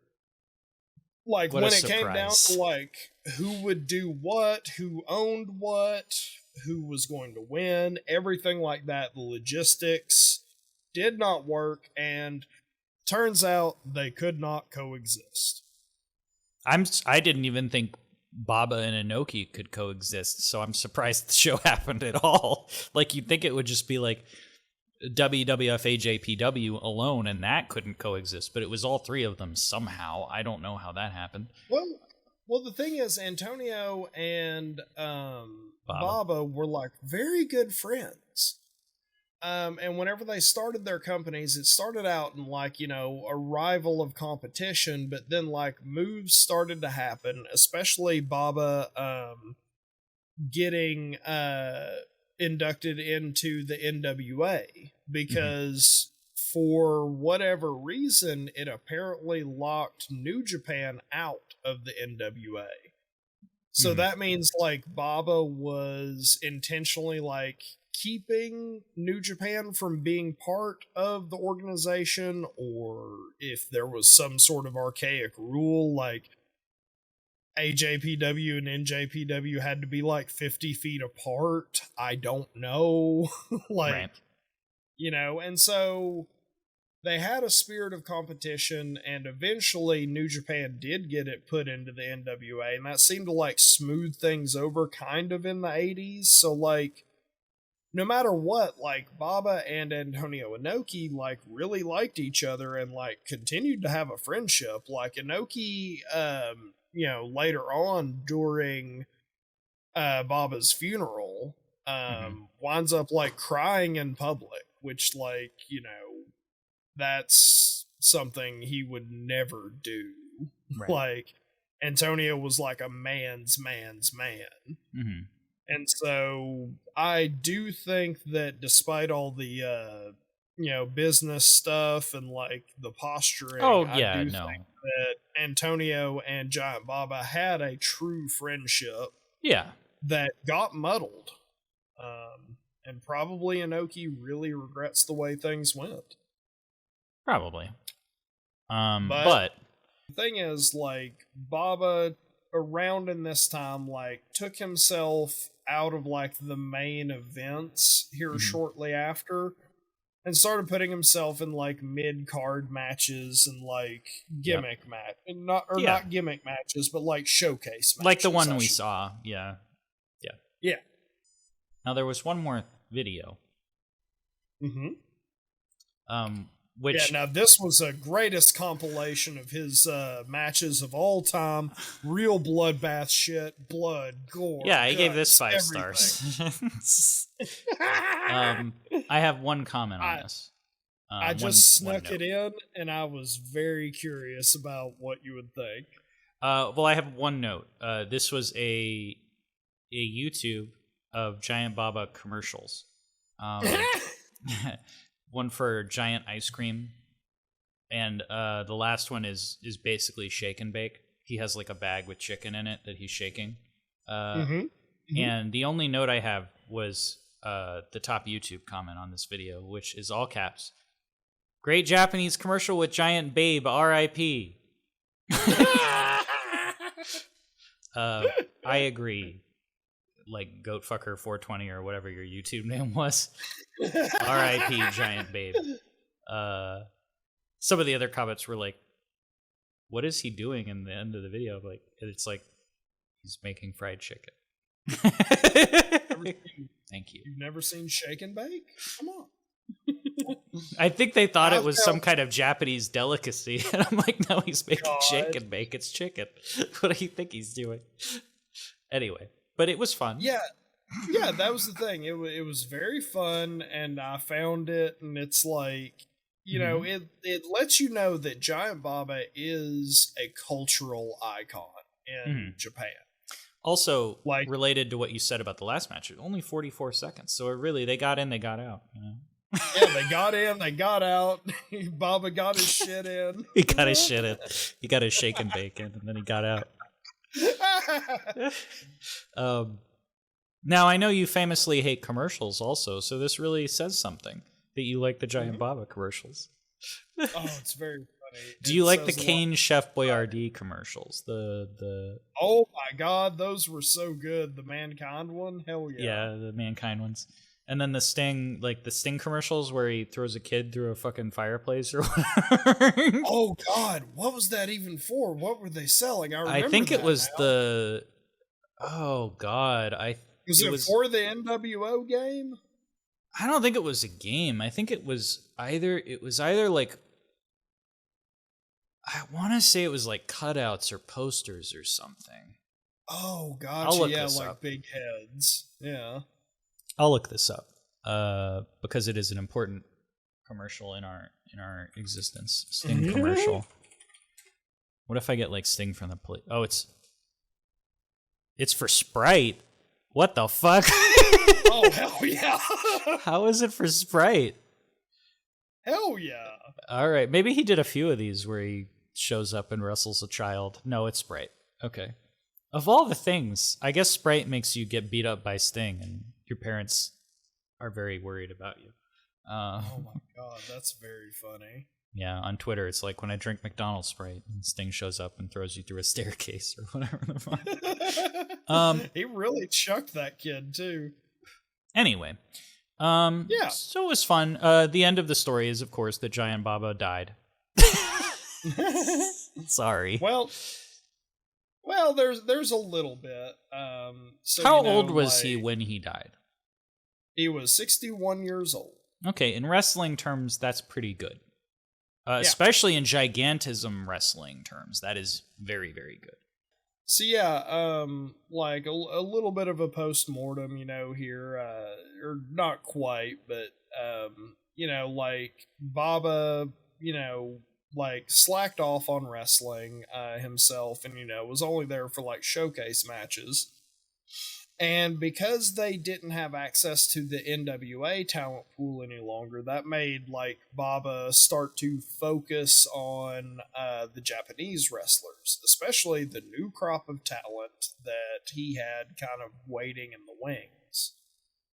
[SPEAKER 1] Like
[SPEAKER 2] What
[SPEAKER 1] when
[SPEAKER 2] a
[SPEAKER 1] it came down
[SPEAKER 2] surprise.
[SPEAKER 1] to like who would do what, who owned what, who was going to win, everything like that, the logistics did not work, and turns out they could not coexist.
[SPEAKER 2] I didn't even think Baba and Inoki could coexist, so I'm surprised the show happened at all. Like, you'd think it would just be like WWF AJPW alone, and that couldn't coexist, but it was all three of them somehow. I don't know how that happened.
[SPEAKER 1] Well, the thing is, Antonio and Baba were like very good friends. And whenever they started their companies, it started out in like, you know, a rival of competition, but then like moves started to happen, especially Baba getting inducted into the NWA because for whatever reason, it apparently locked New Japan out of the NWA. So that means like Baba was intentionally like keeping New Japan from being part of the organization, or if there was some sort of archaic rule like AJPW and NJPW had to be like 50 feet apart. I don't know. Like,
[SPEAKER 2] Right.
[SPEAKER 1] you know, and so they had a spirit of competition, and eventually New Japan did get it put into the NWA, and that seemed to like smooth things over kind of in the 80s. So like, no matter what, like Baba and Antonio Inoki like really liked each other and like continued to have a friendship. Like Inoki, you know, later on during Baba's funeral, winds up like crying in public, which like, you know, that's something he would never do.
[SPEAKER 2] Right.
[SPEAKER 1] Like Antonio was like a man's man.
[SPEAKER 2] Mm-hmm.
[SPEAKER 1] And so I do think that despite all the you know, business stuff and like the posturing, I do think that Antonio and Giant Baba had a true friendship.
[SPEAKER 2] Yeah.
[SPEAKER 1] That got muddled. And probably Inoki really regrets the way things went.
[SPEAKER 2] Probably.
[SPEAKER 1] But the thing is, like, Baba around in this time, like, took himself out of like the main events here shortly after and started putting himself in like mid-card matches and like gimmick match, not gimmick matches, but like showcase matches,
[SPEAKER 2] like the one we saw. Yeah. Now there was one more video. Which
[SPEAKER 1] now this was a greatest compilation of his matches of all time. Real bloodbath shit, blood, gore.
[SPEAKER 2] Yeah, I gave
[SPEAKER 1] guts,
[SPEAKER 2] this 5
[SPEAKER 1] everything.
[SPEAKER 2] stars. I have one comment on this.
[SPEAKER 1] I just snuck it in, and I was very curious about what you would think.
[SPEAKER 2] Well, I have one note. This was a YouTube of Giant Baba commercials. One for Giant Ice Cream, and the last one is basically shake and bake. He has like a bag with chicken in it that he's shaking. And the only note I have was the top YouTube comment on this video, which is all caps. Great Japanese commercial with Giant Babe, R.I.P. I agree. Like Goatfucker 420 or whatever your YouTube name was. R.I.P. Giant Babe. Some of the other comments were like, what is he doing in the end of the video? Like, it's like he's making fried chicken. Thank you.
[SPEAKER 1] You've never seen Shake and Bake? Come on.
[SPEAKER 2] I think they thought it was some kind of Japanese delicacy. And I'm like, no, he's making shake and bake. It's chicken. What do you think he's doing? Anyway, but it was fun.
[SPEAKER 1] Yeah. Yeah, that was the thing. It was very fun, and I found it, and it's like, you know, it lets you know that Giant Baba is a cultural icon in Japan.
[SPEAKER 2] Also,
[SPEAKER 1] Like-
[SPEAKER 2] related to what you said about the last match, it was only 44 seconds. So it really, they got in, they got out. You know?
[SPEAKER 1] Yeah, they got in, they got out. Baba got his shit in.
[SPEAKER 2] He got his shit in. He got his shake and bake in, and then he got out. Now, I know you famously hate commercials also, so this really says something that you like the Giant Baba commercials.
[SPEAKER 1] Oh, it's very funny.
[SPEAKER 2] Do you
[SPEAKER 1] It
[SPEAKER 2] like the
[SPEAKER 1] says a lot.
[SPEAKER 2] Kane Chef Boyardee commercials? The
[SPEAKER 1] Oh my god, those were so good. The Mankind one? Hell yeah.
[SPEAKER 2] yeah, the Mankind ones. And then the Sting, like the Sting commercials where he throws a kid through a fucking fireplace or whatever.
[SPEAKER 1] Oh god, what was that even for? What were they selling? I remember
[SPEAKER 2] I think it
[SPEAKER 1] that
[SPEAKER 2] was
[SPEAKER 1] now.
[SPEAKER 2] the. Oh God,
[SPEAKER 1] Was it for the NWO game?
[SPEAKER 2] I don't think it was a game. I think it was either like, I want to say it was like cutouts or posters or something.
[SPEAKER 1] Oh
[SPEAKER 2] I'll
[SPEAKER 1] gotcha,
[SPEAKER 2] look
[SPEAKER 1] yeah,
[SPEAKER 2] this
[SPEAKER 1] like
[SPEAKER 2] up.
[SPEAKER 1] big heads. Yeah.
[SPEAKER 2] I'll look this up because it is an important commercial in our existence. Sting commercial. What if I get like Sting from the police? Oh, it's for Sprite. What the fuck?
[SPEAKER 1] Oh hell yeah.
[SPEAKER 2] How is it for Sprite?
[SPEAKER 1] Hell yeah.
[SPEAKER 2] All right, maybe he did a few of these where he shows up and wrestles a child. No, it's Sprite. Okay. Of all the things, I guess Sprite makes you get beat up by Sting, and your parents are very worried about you.
[SPEAKER 1] Oh my god, that's very funny.
[SPEAKER 2] Yeah, on Twitter, it's like when I drink McDonald's Sprite, and Sting shows up and throws you through a staircase or whatever the fuck.
[SPEAKER 1] He really chucked that kid too.
[SPEAKER 2] Anyway,
[SPEAKER 1] Yeah.
[SPEAKER 2] so it was fun. The end of the story is, of course, that Giant Baba died. Sorry.
[SPEAKER 1] Well, there's a little bit. So,
[SPEAKER 2] How
[SPEAKER 1] you know,
[SPEAKER 2] old was he
[SPEAKER 1] like,
[SPEAKER 2] when he died?
[SPEAKER 1] He was 61 years old.
[SPEAKER 2] Okay, in wrestling terms, that's pretty good. Especially in gigantism wrestling terms, that is very, very good.
[SPEAKER 1] So yeah, like a little bit of a post-mortem, you know, here, or not quite, but you know, like Baba, you know, like slacked off on wrestling himself, and you know, was only there for like showcase matches. And because they didn't have access to the NWA talent pool any longer, that made like Baba start to focus on the Japanese wrestlers, especially the new crop of talent that he had kind of waiting in the wings.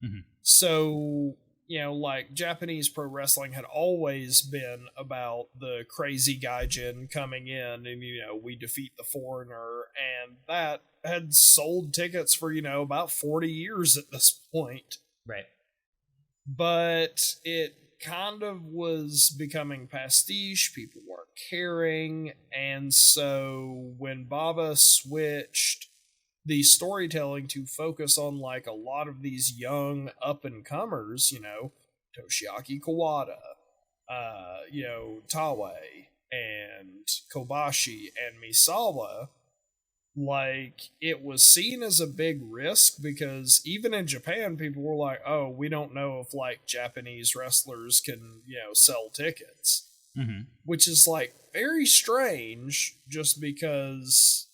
[SPEAKER 2] Mhm.
[SPEAKER 1] So, you know, like Japanese pro wrestling had always been about the crazy gaijin coming in and, you know, we defeat the foreigner, and that had sold tickets for, you know, about 40 years at this point.
[SPEAKER 2] Right.
[SPEAKER 1] But it kind of was becoming pastiche, people weren't caring, and so when Baba switched the storytelling to focus on like a lot of these young up and comers, you know, Toshiaki Kawada, you know, Taue and Kobashi and Misawa, like it was seen as a big risk because even in Japan people were like, oh, we don't know if like Japanese wrestlers can, you know, sell tickets.
[SPEAKER 2] Mm-hmm.
[SPEAKER 1] Which is like very strange just because,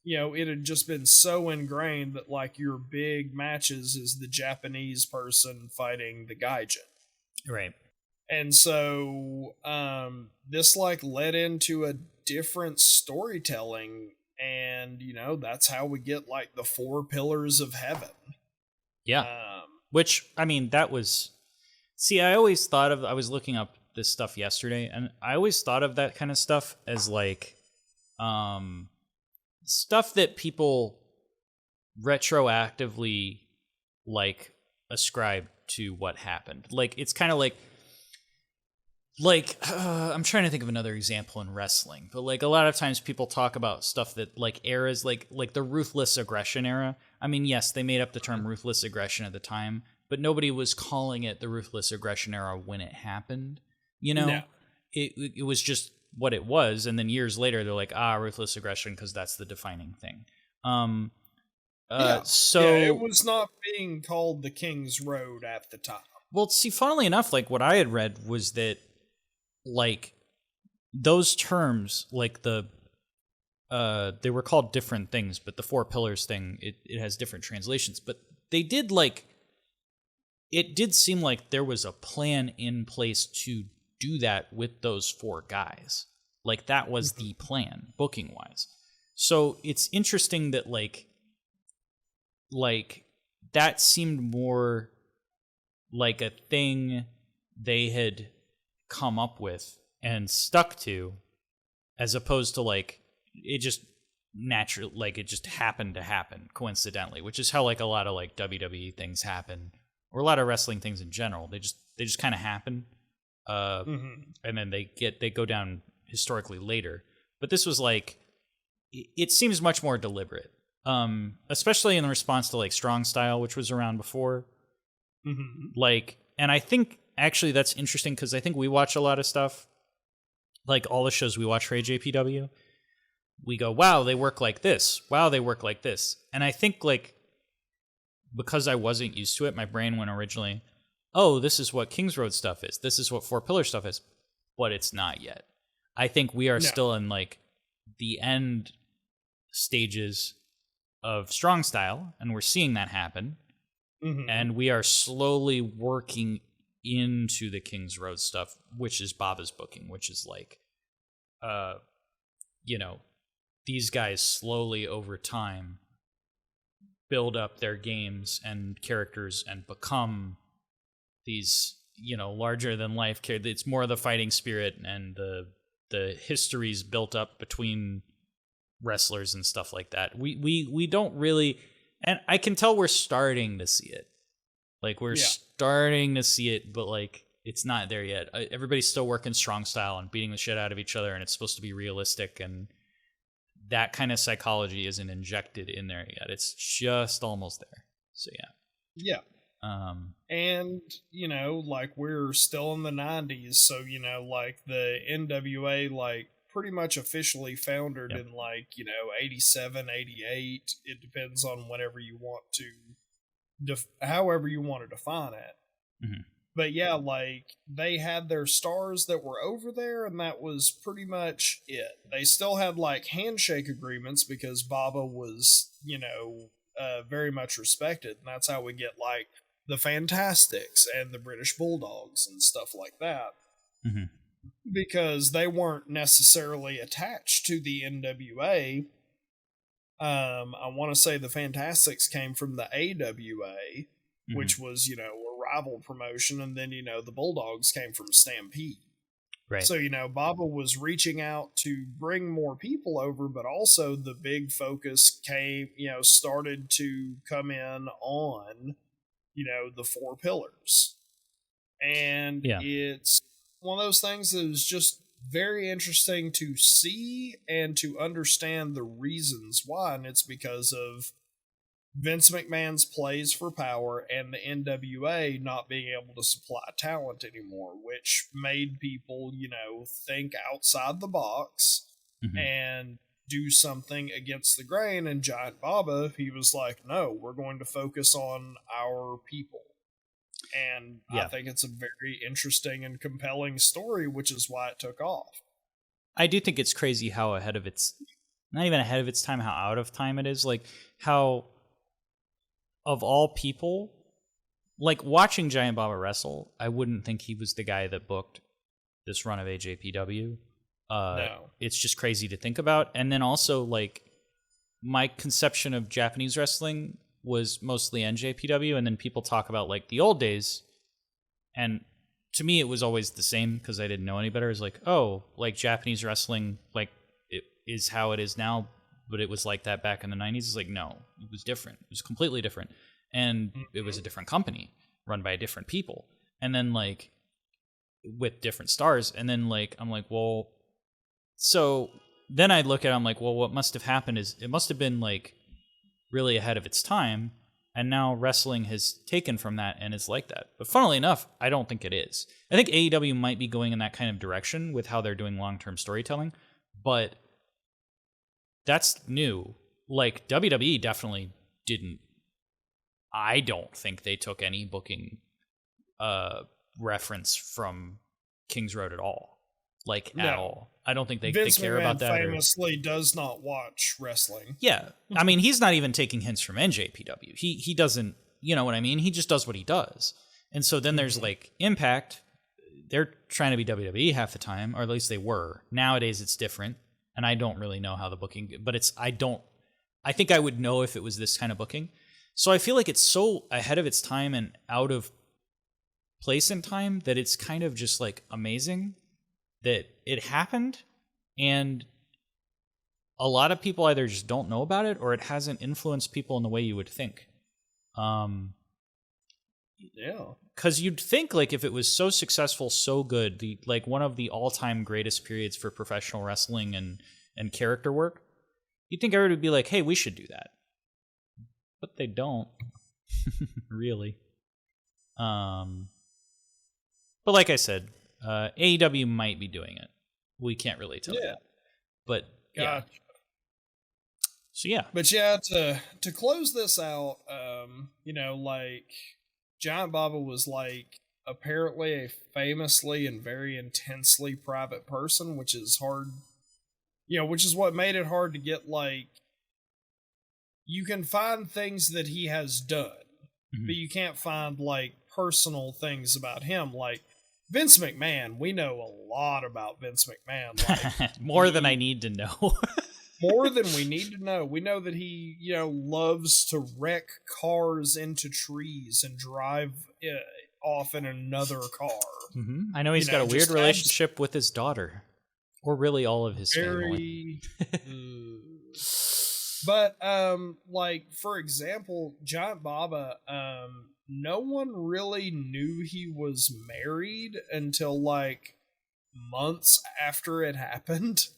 [SPEAKER 1] you know, it had just been so ingrained that like your big matches is the Japanese person fighting the gaijin.
[SPEAKER 2] Right.
[SPEAKER 1] And so this like led into a different storytelling, and you know, that's how we get like the 4 pillars of heaven.
[SPEAKER 2] Yeah. Which, I mean, that was... See, I always thought of... I was looking up this stuff yesterday, and I always thought of that kind of stuff as like... stuff that people retroactively like ascribe to what happened. Like it's kind of like I'm trying to think of another example in wrestling, but like a lot of times people talk about stuff that like eras like the ruthless aggression era. I mean, yes, they made up the term ruthless aggression at the time, but nobody was calling it the ruthless aggression era when it happened. You know,
[SPEAKER 1] No.
[SPEAKER 2] It was just what it was, and then years later they're like, ruthless aggression because that's the defining thing.
[SPEAKER 1] It was not being called the King's Road at the time.
[SPEAKER 2] Well, see, funnily enough, like what I had read was that, like, those terms, like they were called different things, but the Four Pillars thing, it has different translations. But they did, like, it did seem like there was a plan in place to do that with those four guys. Like, that was the plan, booking-wise. So it's interesting that, like that seemed more like a thing they had come up with and stuck to, as opposed to, like, it just naturally, like, it just happened to happen coincidentally, which is how, like, a lot of, like, WWE things happen, or a lot of wrestling things in general. They just kind of happen, and then they go down historically later. But this was, like, it seems much more deliberate, especially in response to, like, Strong Style, which was around before. Like, and I think actually that's interesting because I think we watch a lot of stuff, like all the shows we watch for AJPW. We go, wow, they work like this. Wow, they work like this. And I think, like, because I wasn't used to it, my brain went originally, oh, this is what King's Road stuff is. This is what Four Pillar stuff is. But it's not yet. I think we are still in, like, the end stages of Strong Style, and we're seeing that happen. And we are slowly working into the King's Road stuff, which is Baba's booking, which is, like, you know, these guys slowly over time build up their games and characters and become these, you know, larger than life characters. It's more of the fighting spirit and the histories built up between wrestlers and stuff like that. We don't really, and I can tell we're starting to see it. Like, we're starting to see it, but, like, it's not there yet. Everybody's still working Strong Style and beating the shit out of each other, and it's supposed to be realistic, and that kind of psychology isn't injected in there yet. It's just almost there. So, yeah.
[SPEAKER 1] And, you know, like, we're still in the 90s, so, you know, like, the NWA, like, pretty much officially foundered in, like, you know, 87, 88. It depends on whenever you want to, however you want to define it. But yeah, like, they had their stars that were over there, and that was pretty much it. They still had, like, handshake agreements because Baba was, you know, very much respected, and that's how we get, like, the Fantastics and the British Bulldogs and stuff like that. Because they weren't necessarily attached to the NWA. I want to say the Fantastics came from the AWA, which was, you know, a rival promotion, and then, you know, the Bulldogs came from Stampede.
[SPEAKER 2] Right.
[SPEAKER 1] So, you know, Baba was reaching out to bring more people over, but also the big focus started to come in on, you know, the Four Pillars. And it's one of those things that is just very interesting to see and to understand the reasons why, and it's because of Vince McMahon's plays for power and the NWA not being able to supply talent anymore, which made people, you know, think outside the box and do something against the grain. And Giant Baba, he was like, no, we're going to focus on our people. And I think it's a very interesting and compelling story, which is why it took off.
[SPEAKER 2] I do think it's crazy how ahead of its, not even ahead of its time, how out of time it is. Like, how, of all people, like, watching Giant Baba wrestle, I wouldn't think he was the guy that booked this run of AJPW.
[SPEAKER 1] No.
[SPEAKER 2] It's just crazy to think about. And then also, like, my conception of Japanese wrestling was mostly NJPW, and then people talk about, like, the old days, and to me it was always the same because I didn't know any better. It's like, oh, like, Japanese wrestling, like, it is how it is now, but it was like that back in the 90s. It's like, no, it was different. It was completely different, and it was a different company run by different people, and then, like, with different stars. And then, like, I'm like, well, so then I look at it, I'm like, well, what must have happened is it must have been, like, really ahead of its time, and now wrestling has taken from that and is like that. But funnily enough, I don't think it is. I think AEW might be going in that kind of direction with how they're doing long-term storytelling, but that's new. Like, WWE definitely didn't. I don't think they took any booking reference from King's Road at all. Like, at all. I don't think they care about that.
[SPEAKER 1] Vince McMahon famously does not watch wrestling.
[SPEAKER 2] Yeah. I mean, he's not even taking hints from NJPW. He doesn't, you know what I mean? He just does what he does. And so then there's like Impact. They're trying to be WWE half the time, or at least they were. Nowadays it's different. And I don't really know how the booking, but I think I would know if it was this kind of booking. So I feel like it's so ahead of its time and out of place in time that it's kind of just like amazing that it happened, and a lot of people either just don't know about it or it hasn't influenced people in the way you would think.
[SPEAKER 1] Yeah.
[SPEAKER 2] Because you'd think, like, if it was so successful, so good, like one of the all-time greatest periods for professional wrestling and character work, you'd think everybody would be like, hey, we should do that. But they don't. Really. But like I said, AEW might be doing it. We can't really tell yet. But yeah.
[SPEAKER 1] Gotcha.
[SPEAKER 2] So yeah.
[SPEAKER 1] But yeah, to close this out, like Giant Baba was like apparently a famously and very intensely private person, which is hard, which is what made it hard to get, like, you can find things that he has done, but you can't find like personal things about him. Like Vince McMahon, we know a lot about Vince McMahon. Like,
[SPEAKER 2] more than I need to know.
[SPEAKER 1] More than we need to know. We know that he, loves to wreck cars into trees and drive off in another car.
[SPEAKER 2] Mm-hmm. I know he's got a weird relationship with his daughter, or really all of his family.
[SPEAKER 1] But, like, for example, Giant Baba, no one really knew he was married until, like, months after it happened.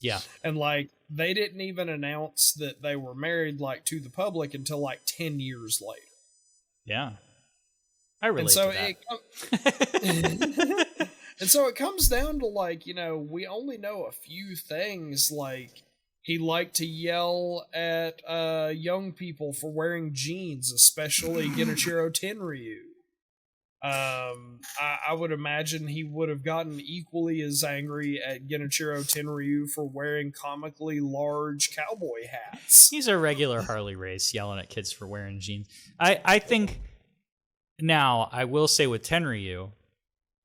[SPEAKER 2] Yeah.
[SPEAKER 1] And, like, they didn't even announce that they were married, like, to the public until, like, 10 years later.
[SPEAKER 2] Yeah. I relate to
[SPEAKER 1] that. And so it comes down to, like, we only know a few things, like, he liked to yell at young people for wearing jeans, especially Genichiro Tenryu. I would imagine he would have gotten equally as angry at Genichiro Tenryu for wearing comically large cowboy hats.
[SPEAKER 2] He's a regular Harley Race yelling at kids for wearing jeans. I think, now, I will say with Tenryu,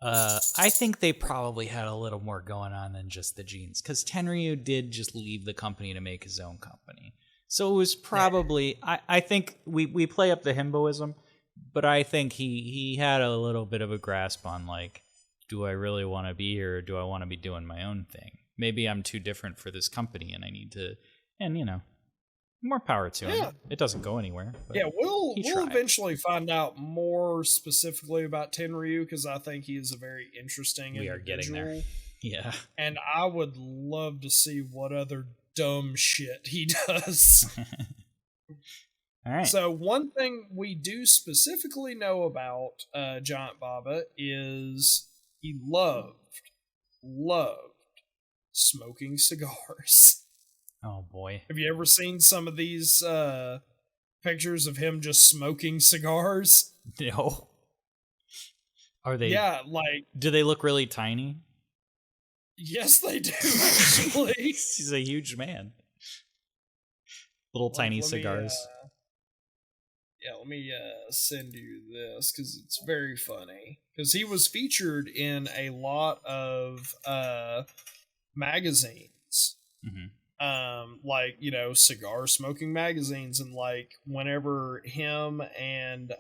[SPEAKER 2] I think they probably had a little more going on than just the jeans, because Tenryu did just leave the company to make his own company. So it was probably, I think we play up the himboism, but I think he had a little bit of a grasp on, like, do I really want to be here, or do I want to be doing my own thing? Maybe I'm too different for this company and I need to, and more power to him. It doesn't go anywhere.
[SPEAKER 1] Yeah, we'll eventually find out more specifically about Tenryu, because I think he is a very interesting individual.
[SPEAKER 2] We are getting there. Yeah.
[SPEAKER 1] And I would love to see what other dumb shit he does.
[SPEAKER 2] All right.
[SPEAKER 1] So one thing we do specifically know about Giant Baba is he loved smoking cigars.
[SPEAKER 2] Oh boy.
[SPEAKER 1] Have you ever seen some of these pictures of him just smoking cigars?
[SPEAKER 2] No. Are they?
[SPEAKER 1] Yeah, like...
[SPEAKER 2] Do they look really tiny?
[SPEAKER 1] Yes, they do, actually.
[SPEAKER 2] He's a huge man. Little tiny cigars.
[SPEAKER 1] Let me send you this, because it's very funny. Because he was featured in a lot of magazines.
[SPEAKER 2] Mm-hmm.
[SPEAKER 1] Like, cigar smoking magazines, and like whenever him and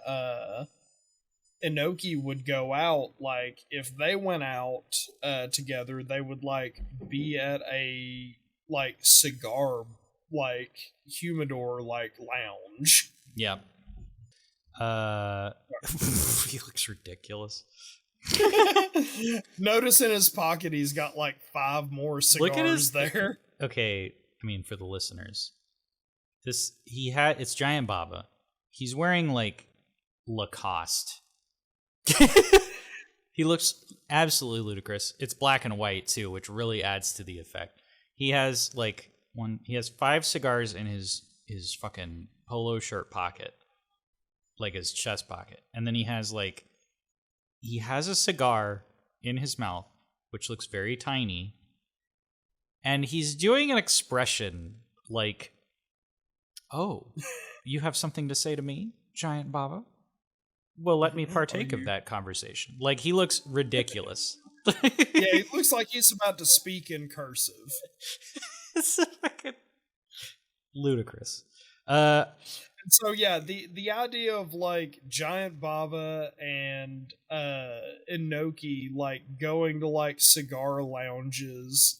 [SPEAKER 1] Inoki would go out, like if they went out together, they would like be at a like cigar like humidor like lounge.
[SPEAKER 2] Yeah. He looks ridiculous.
[SPEAKER 1] Notice in his pocket he's got like 5 more cigars there.
[SPEAKER 2] Okay, I mean, for the listeners, it's Giant Baba. He's wearing like Lacoste. He looks absolutely ludicrous. It's black and white too, which really adds to the effect. He has 5 cigars in his fucking polo shirt pocket, like his chest pocket, and then he has a cigar in his mouth, which looks very tiny, and he's doing an expression like, "Oh, you have something to say to me, Giant Baba? Well, let me partake of that conversation." Like, he looks ridiculous.
[SPEAKER 1] Yeah, he looks like he's about to speak in cursive.
[SPEAKER 2] It's fucking ludicrous.
[SPEAKER 1] And so yeah, the idea of like Giant Baba and Inoki like going to like cigar lounges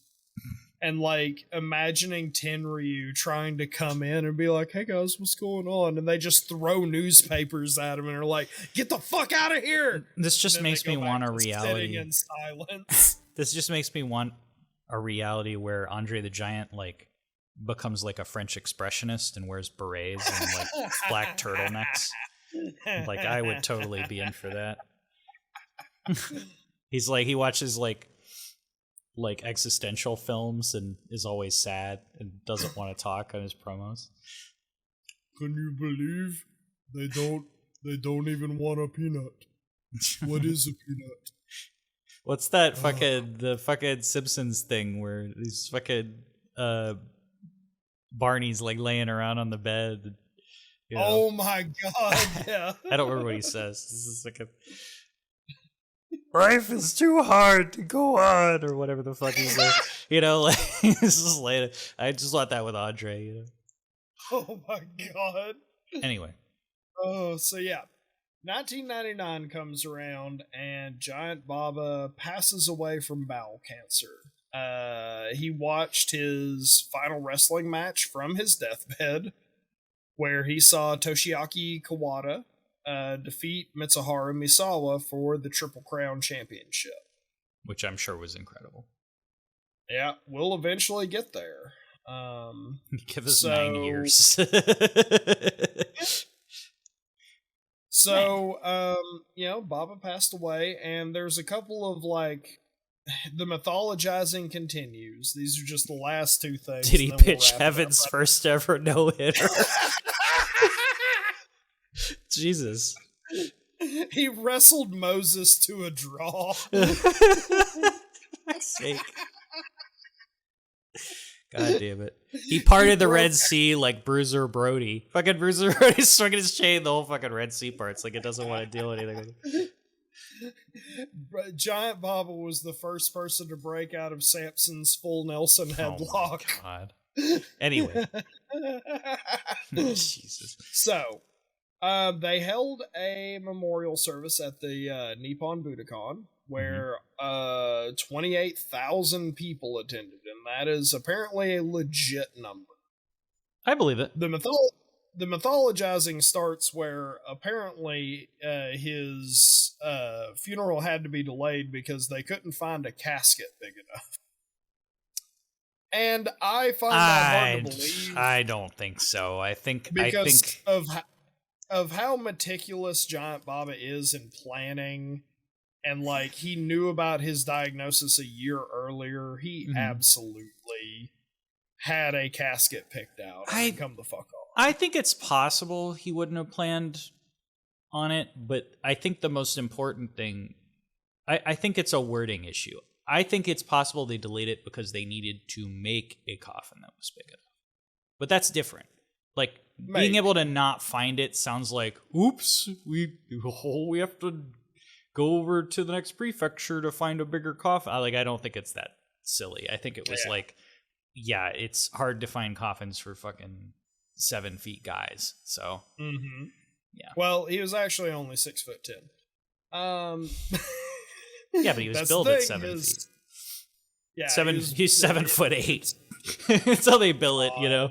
[SPEAKER 1] and like imagining Tenryu trying to come in and be like, "Hey guys, what's going on?" And they just throw newspapers at him and are like, "Get the fuck out of here!"
[SPEAKER 2] This just makes me want a reality.
[SPEAKER 1] Sitting in silence.
[SPEAKER 2] This just makes me want a reality where Andre the Giant like becomes like a French expressionist and wears berets and like black turtlenecks. Like, I would totally be in for that. He's like, he watches like existential films and is always sad and doesn't want to talk on his promos.
[SPEAKER 1] Can you believe they don't even want a peanut? What is a peanut?
[SPEAKER 2] What's that the fucking Simpsons thing where these fucking Barney's like laying around on the bed? You know?
[SPEAKER 1] Oh my god, yeah.
[SPEAKER 2] I don't remember what he says. This is like a life is too hard to go on, or whatever the fuck he's like. You know, like, this is later. I just want that with Andre, you know.
[SPEAKER 1] Oh my god.
[SPEAKER 2] Anyway.
[SPEAKER 1] Oh, so yeah. 1999 comes around and Giant Baba passes away from bowel cancer. He watched his final wrestling match from his deathbed, where he saw Toshiaki Kawada defeat Mitsuharu Misawa for the Triple Crown Championship.
[SPEAKER 2] Which I'm sure was incredible.
[SPEAKER 1] Yeah, we'll eventually get there.
[SPEAKER 2] Give us 9 years.
[SPEAKER 1] So, you know, Baba passed away, and there's a couple of, like, the mythologizing continues. These are just the last two things.
[SPEAKER 2] Did he pitch Heaven's first ever no-hitter? Jesus.
[SPEAKER 1] He wrestled Moses to a draw.
[SPEAKER 2] For fuck's sake. God damn it. He parted the Red Sea like Bruiser Brody. Fucking Bruiser Brody's swinging his chain the whole fucking Red Sea parts. Like, it doesn't want to deal with anything.
[SPEAKER 1] Giant Baba was the first person to break out of Samson's full Nelson headlock.
[SPEAKER 2] Oh my God. Anyway. Jesus.
[SPEAKER 1] So, they held a memorial service at the Nippon Budokan, where 28,000 people attended, and that is apparently a legit number.
[SPEAKER 2] I believe it.
[SPEAKER 1] The mythologizing starts where apparently his funeral had to be delayed because they couldn't find a casket big enough. And I find that hard to believe.
[SPEAKER 2] I don't think so. I think
[SPEAKER 1] of how meticulous Giant Baba is in planning. And, like, he knew about his diagnosis a year earlier. He absolutely had a casket picked out. Come the fuck off.
[SPEAKER 2] I think it's possible he wouldn't have planned on it, but I think the most important thing, I think it's a wording issue. I think it's possible they delayed it because they needed to make a coffin that was big enough. But that's different. Like, being able to not find it sounds like, oops, we have to go over to the next prefecture to find a bigger coffin. I don't think it's that silly. I think it was it's hard to find coffins for fucking 7 feet guys. So, yeah.
[SPEAKER 1] Well, he was actually only 6'10".
[SPEAKER 2] Yeah, but he was billed at 7 feet. Yeah, he's 7'8". That's how they bill it, you know.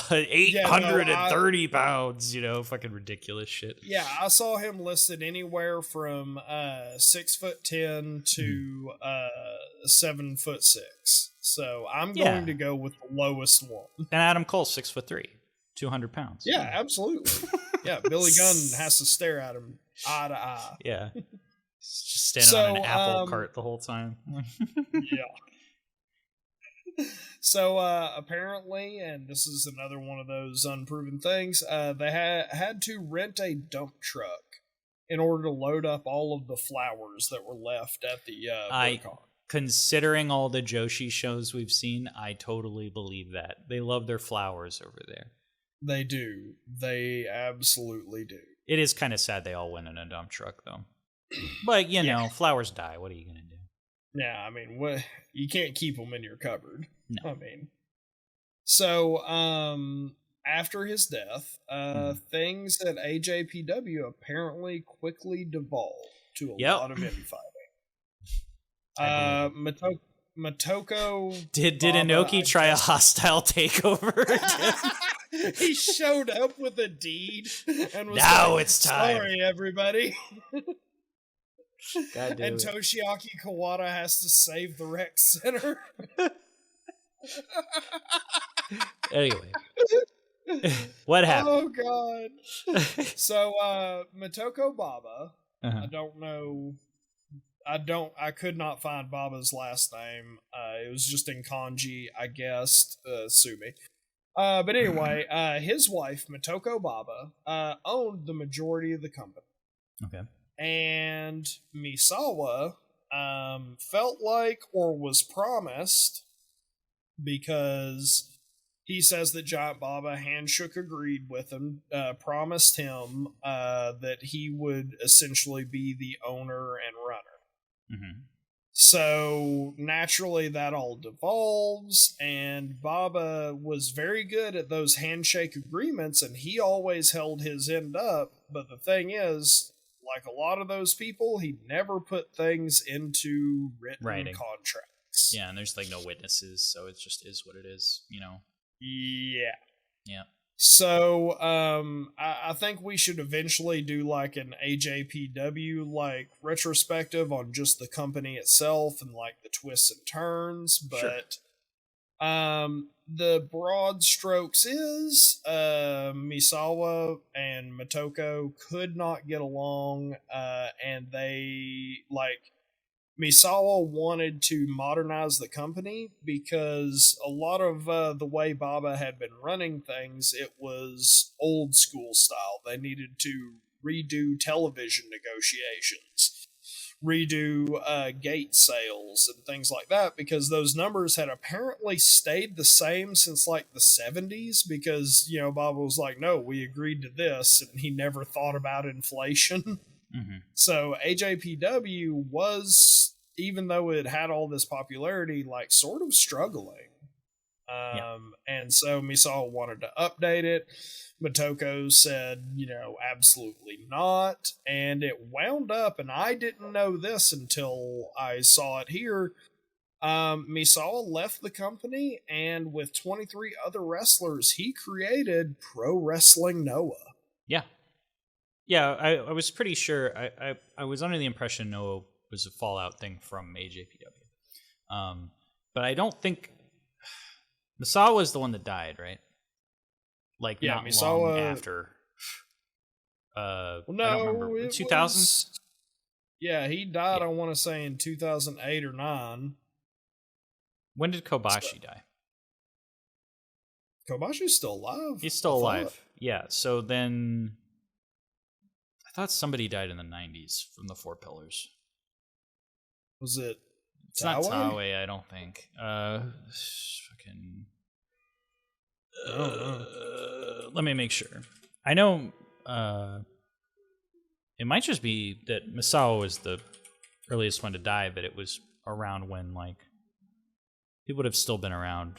[SPEAKER 2] 830 pounds, you know, fucking ridiculous shit.
[SPEAKER 1] Yeah, I saw him listed anywhere from 6'10" to 7'6". So I'm going to go with the lowest one.
[SPEAKER 2] And Adam Cole, 6'3", 200 pounds.
[SPEAKER 1] Yeah, absolutely. Yeah, Billy Gunn has to stare at him eye to eye.
[SPEAKER 2] Yeah, just standing on an apple cart the whole time.
[SPEAKER 1] Yeah. So apparently, and this is another one of those unproven things, they had to rent a dump truck in order to load up all of the flowers that were left at the BlizzCon.
[SPEAKER 2] Considering all the Joshi shows we've seen, I totally believe that. They love their flowers over there.
[SPEAKER 1] They do. They absolutely do.
[SPEAKER 2] It is kind of sad they all went in a dump truck, though. But, you know, flowers die. What are you going to do?
[SPEAKER 1] Yeah, I mean, you can't keep them in your cupboard.
[SPEAKER 2] No.
[SPEAKER 1] I mean, so after his death, things at AJPW apparently quickly devolved to a lot of infighting. Motoko
[SPEAKER 2] did Inoki try a hostile takeover?
[SPEAKER 1] He showed up with a deed and was
[SPEAKER 2] now
[SPEAKER 1] like,
[SPEAKER 2] it's time.
[SPEAKER 1] Sorry, everybody.
[SPEAKER 2] God
[SPEAKER 1] and Toshiaki Kawada has to save the rec center.
[SPEAKER 2] Anyway, what happened?
[SPEAKER 1] Oh god. So Motoko Baba, I don't know. I could not find Baba's last name. It was just in kanji, I guess. Sue me. But anyway, his wife, Motoko Baba, owned the majority of the company.
[SPEAKER 2] Okay.
[SPEAKER 1] And Misawa felt like, or was promised, because he says that Giant Baba handshook agreed with him, promised him that he would essentially be the owner and runner.
[SPEAKER 2] Mm-hmm.
[SPEAKER 1] So naturally that all devolves, and Baba was very good at those handshake agreements, and he always held his end up. But the thing is, like a lot of those people, he never put things into written contracts.
[SPEAKER 2] Yeah, and there's like no witnesses, so it just is what it is, you know?
[SPEAKER 1] Yeah.
[SPEAKER 2] Yeah.
[SPEAKER 1] So, I think we should eventually do like an AJPW like retrospective on just the company itself and like the twists and turns. But, the broad strokes is, Misawa and Motoko could not get along, and they Misawa wanted to modernize the company because a lot of the way Baba had been running things, it was old school style. They needed to redo television negotiations, redo gate sales and things like that, because those numbers had apparently stayed the same since like the 70s, because, you know, Baba was like, no, we agreed to this, and he never thought about inflation.
[SPEAKER 2] Mm-hmm.
[SPEAKER 1] So AJPW was, even though it had all this popularity, like sort of struggling. And so Misawa wanted to update it. Motoko said, you know, absolutely not. And it wound up, and I didn't know this until I saw it here. Misawa left the company, and with 23 other wrestlers, he created Pro Wrestling Noah.
[SPEAKER 2] Yeah. Yeah, I was pretty sure. I was under the impression Noah was a Fallout thing from AJPW. But I don't think Misawa was the one that died, right? Like, yeah, not Misawa, long after.
[SPEAKER 1] No,
[SPEAKER 2] I don't remember. 2000s?
[SPEAKER 1] Yeah, he died, I want to say, in 2008 or 9.
[SPEAKER 2] When did Kobashi die?
[SPEAKER 1] Kobashi's still alive.
[SPEAKER 2] He's still alive. Yeah, so then I thought somebody died in the 90s from the Four Pillars.
[SPEAKER 1] Was it
[SPEAKER 2] It's not Taue, I don't think. Let me make sure. I know it might just be that Misawa was the earliest one to die, but it was around when, like, people would have still been around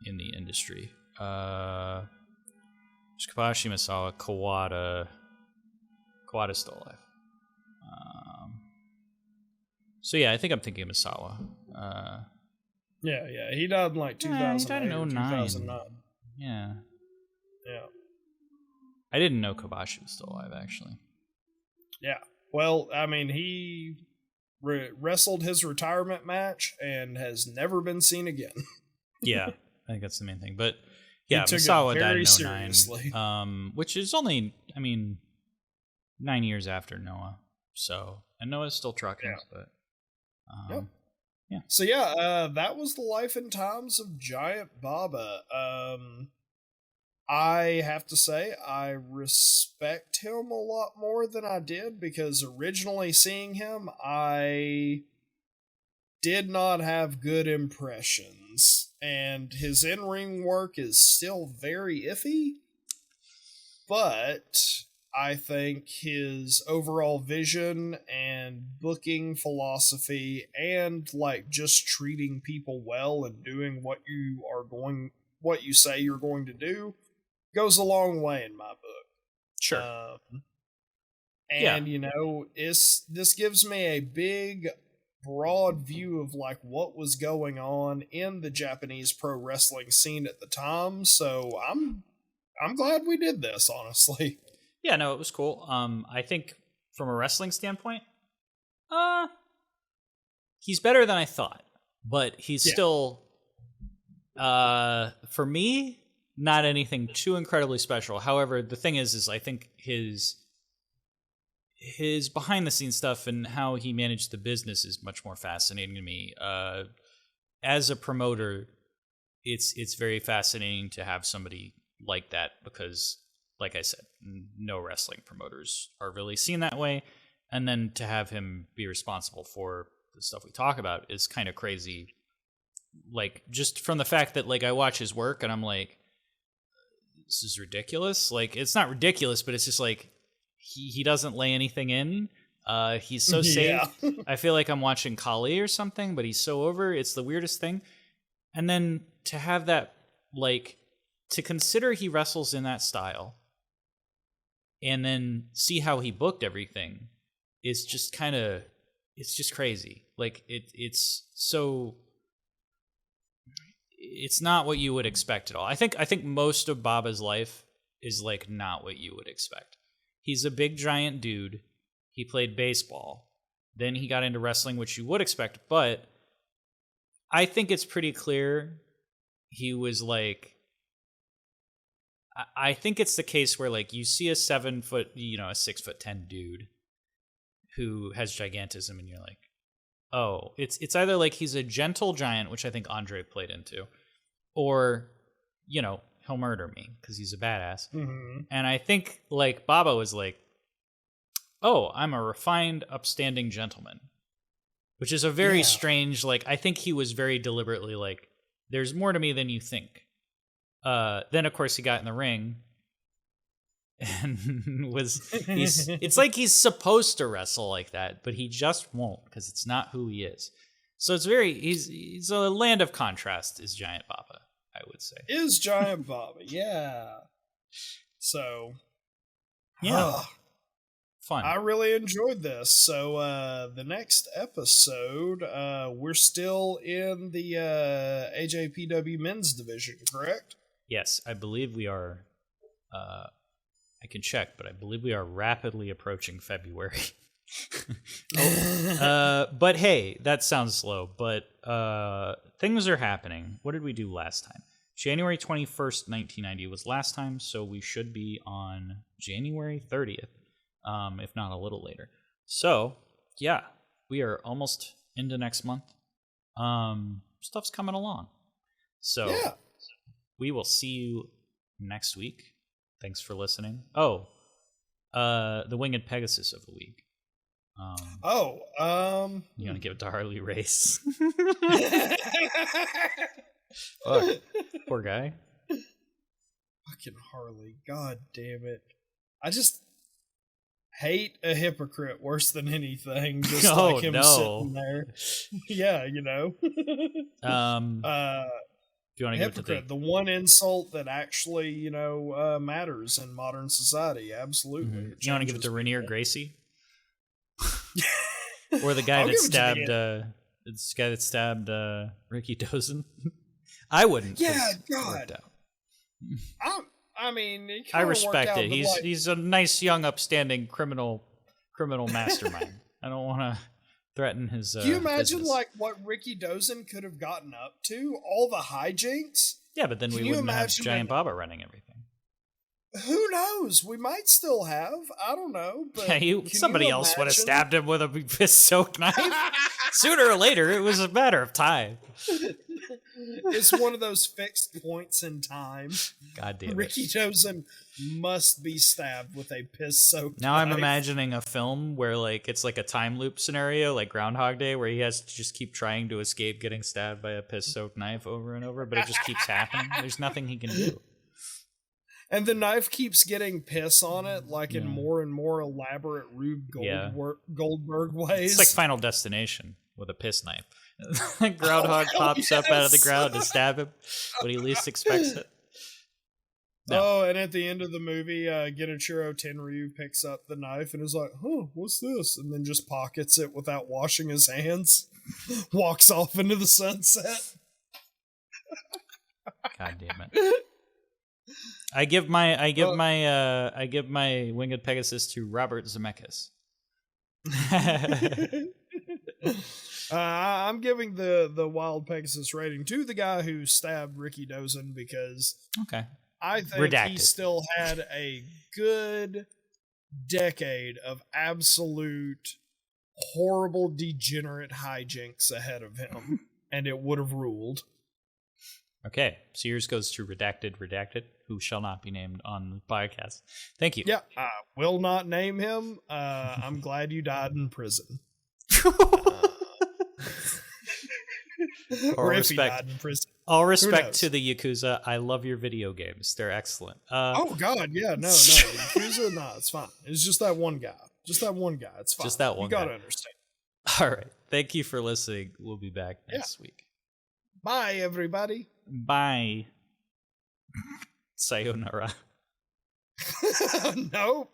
[SPEAKER 2] in the industry. Kobashi, Misawa, Kawada. Kawada's still alive. So yeah, I think I'm thinking of Misawa.
[SPEAKER 1] Yeah, he died in like 2008
[SPEAKER 2] he died in 09.
[SPEAKER 1] 2009.
[SPEAKER 2] Yeah.
[SPEAKER 1] Yeah.
[SPEAKER 2] I didn't know Kobashi was still alive, actually.
[SPEAKER 1] Yeah. Well, I mean, he wrestled his retirement match and has never been seen again.
[SPEAKER 2] Yeah, I think that's the main thing. But yeah, Misawa died in 09, which is only, 9 years after Noah. So, and Noah's still trucking, but
[SPEAKER 1] So yeah, that was the life and times of Giant Baba. I have to say, I respect him a lot more than I did, because originally seeing him, I did not have good impressions, and his in-ring work is still very iffy, but I think his overall vision and booking philosophy and like just treating people well and doing what you say you're going to do goes a long way in my book.
[SPEAKER 2] Sure.
[SPEAKER 1] And this gives me a big broad view of like what was going on in the Japanese pro wrestling scene at the time. So I'm glad we did this, honestly.
[SPEAKER 2] Yeah, no, it was cool. I think from a wrestling standpoint, he's better than I thought, but he's still, for me, not anything too incredibly special. However, the thing is I think his behind the scenes stuff and how he managed the business is much more fascinating to me. As a promoter, it's very fascinating to have somebody like that, because, like I said, no wrestling promoters are really seen that way. And then to have him be responsible for the stuff we talk about is kind of crazy. Like, just from the fact that, like, I watch his work and I'm like, this is ridiculous. Like, it's not ridiculous, but it's just like, he doesn't lay anything in. He's so safe. I feel like I'm watching Kali or something, but he's so over. It's the weirdest thing. And then to have that, like, to consider he wrestles in that style and then see how he booked everything is just kind of, it's just crazy. Like, it's so, it's not what you would expect at all. I think most of Baba's life is like not what you would expect. He's a big giant dude. He played baseball. Then he got into wrestling, which you would expect, but I think it's pretty clear he was like, I think it's the case where, like, you see a 7 foot, a 6'10" dude who has gigantism, and you're like, oh, it's either like he's a gentle giant, which I think Andre played into, or, he'll murder me because he's a badass. Mm-hmm. And I think, like, Baba was like, oh, I'm a refined, upstanding gentleman, which is a very strange, like, I think he was very deliberately like, there's more to me than you think. Then, of course, he got in the ring and it's like he's supposed to wrestle like that, but he just won't, because it's not who he is. So it's he's a land of contrast, is Giant Baba, I would say.
[SPEAKER 1] Is Giant Baba, yeah. So,
[SPEAKER 2] fun.
[SPEAKER 1] I really enjoyed this. So, the next episode, we're still in the AJPW men's division, correct?
[SPEAKER 2] Yes, I believe we are. I can check, but I believe we are rapidly approaching February. But hey, that sounds slow. But things are happening. What did we do last time? January 21st, 1990 was last time, so we should be on January 30th, if not a little later. So, yeah, we are almost into next month. Stuff's coming along. So, yeah. We will see you next week. Thanks for listening. Oh, the Winged Pegasus of the week. You want to give it to Harley Race? Fuck, poor guy.
[SPEAKER 1] Fucking Harley, god damn it! I just hate a hypocrite worse than anything. Just like him sitting there. Yeah,
[SPEAKER 2] Do you want to give it to
[SPEAKER 1] the one insult that actually, matters in modern society? Absolutely.
[SPEAKER 2] Mm-hmm. You want to give it to Rainier Gracie? Or the guy that stabbed Ricky Dozen? I wouldn't.
[SPEAKER 1] Yeah, God.
[SPEAKER 2] I respect it. He's a nice, young, upstanding criminal mastermind. I don't want to threaten his.
[SPEAKER 1] Can you imagine
[SPEAKER 2] business.
[SPEAKER 1] like what Ricky Dozen could have gotten up to? All the hijinks.
[SPEAKER 2] Yeah, but then we wouldn't have Giant Baba running everything.
[SPEAKER 1] Who knows? We might still have. I don't know. But
[SPEAKER 2] Yeah,
[SPEAKER 1] can
[SPEAKER 2] somebody
[SPEAKER 1] you
[SPEAKER 2] else would have
[SPEAKER 1] imagine?
[SPEAKER 2] stabbed him with a piss-soaked knife. Sooner or later, it was a matter of time.
[SPEAKER 1] It's one of those fixed points in time.
[SPEAKER 2] God damn it.
[SPEAKER 1] Ricky Dozen must be stabbed with a piss-soaked
[SPEAKER 2] Now I'm
[SPEAKER 1] knife.
[SPEAKER 2] imagining a film where like it's like a time loop scenario, like Groundhog Day, where he has to just keep trying to escape getting stabbed by a piss-soaked knife over and over, but it just keeps happening. There's nothing he can do.
[SPEAKER 1] And the knife keeps getting piss on it, like in
[SPEAKER 2] Yeah.
[SPEAKER 1] more and more elaborate Rube
[SPEAKER 2] Yeah.
[SPEAKER 1] Goldberg ways.
[SPEAKER 2] It's like Final Destination with a piss knife. Groundhog pops up out of the
[SPEAKER 1] yes.
[SPEAKER 2] ground to stab him when he least expects it. No.
[SPEAKER 1] Oh, and at the end of the movie, Genichiro Tenryu picks up the knife and is like, "Huh, what's this?" And then just pockets it without washing his hands. Walks off into the sunset.
[SPEAKER 2] God damn it. I give my winged Pegasus to Robert Zemeckis.
[SPEAKER 1] I'm giving the Wild Pegasus rating to the guy who stabbed Ricky Dozen because
[SPEAKER 2] Okay.
[SPEAKER 1] I think he
[SPEAKER 2] Redacted.
[SPEAKER 1] still had a good decade of absolute horrible degenerate hijinks ahead of him, and it would have ruled.
[SPEAKER 2] Okay. So yours goes to Redacted, who shall not be named on the podcast. Thank you.
[SPEAKER 1] Yeah, I will not name him. I'm glad you died in prison.
[SPEAKER 2] All
[SPEAKER 1] Or if he
[SPEAKER 2] respect.
[SPEAKER 1] died in prison.
[SPEAKER 2] All
[SPEAKER 1] knows?
[SPEAKER 2] respect to the Yakuza. I love your video games. They're excellent.
[SPEAKER 1] Oh God, yeah, no, Yakuza, no, it's fine. It's just that one guy. Just that one guy. It's fine.
[SPEAKER 2] Just that one
[SPEAKER 1] You gotta
[SPEAKER 2] guy.
[SPEAKER 1] understand.
[SPEAKER 2] All right. Thank you for listening. We'll be back next week.
[SPEAKER 1] Bye, everybody.
[SPEAKER 2] Bye. Sayonara.
[SPEAKER 1] Nope.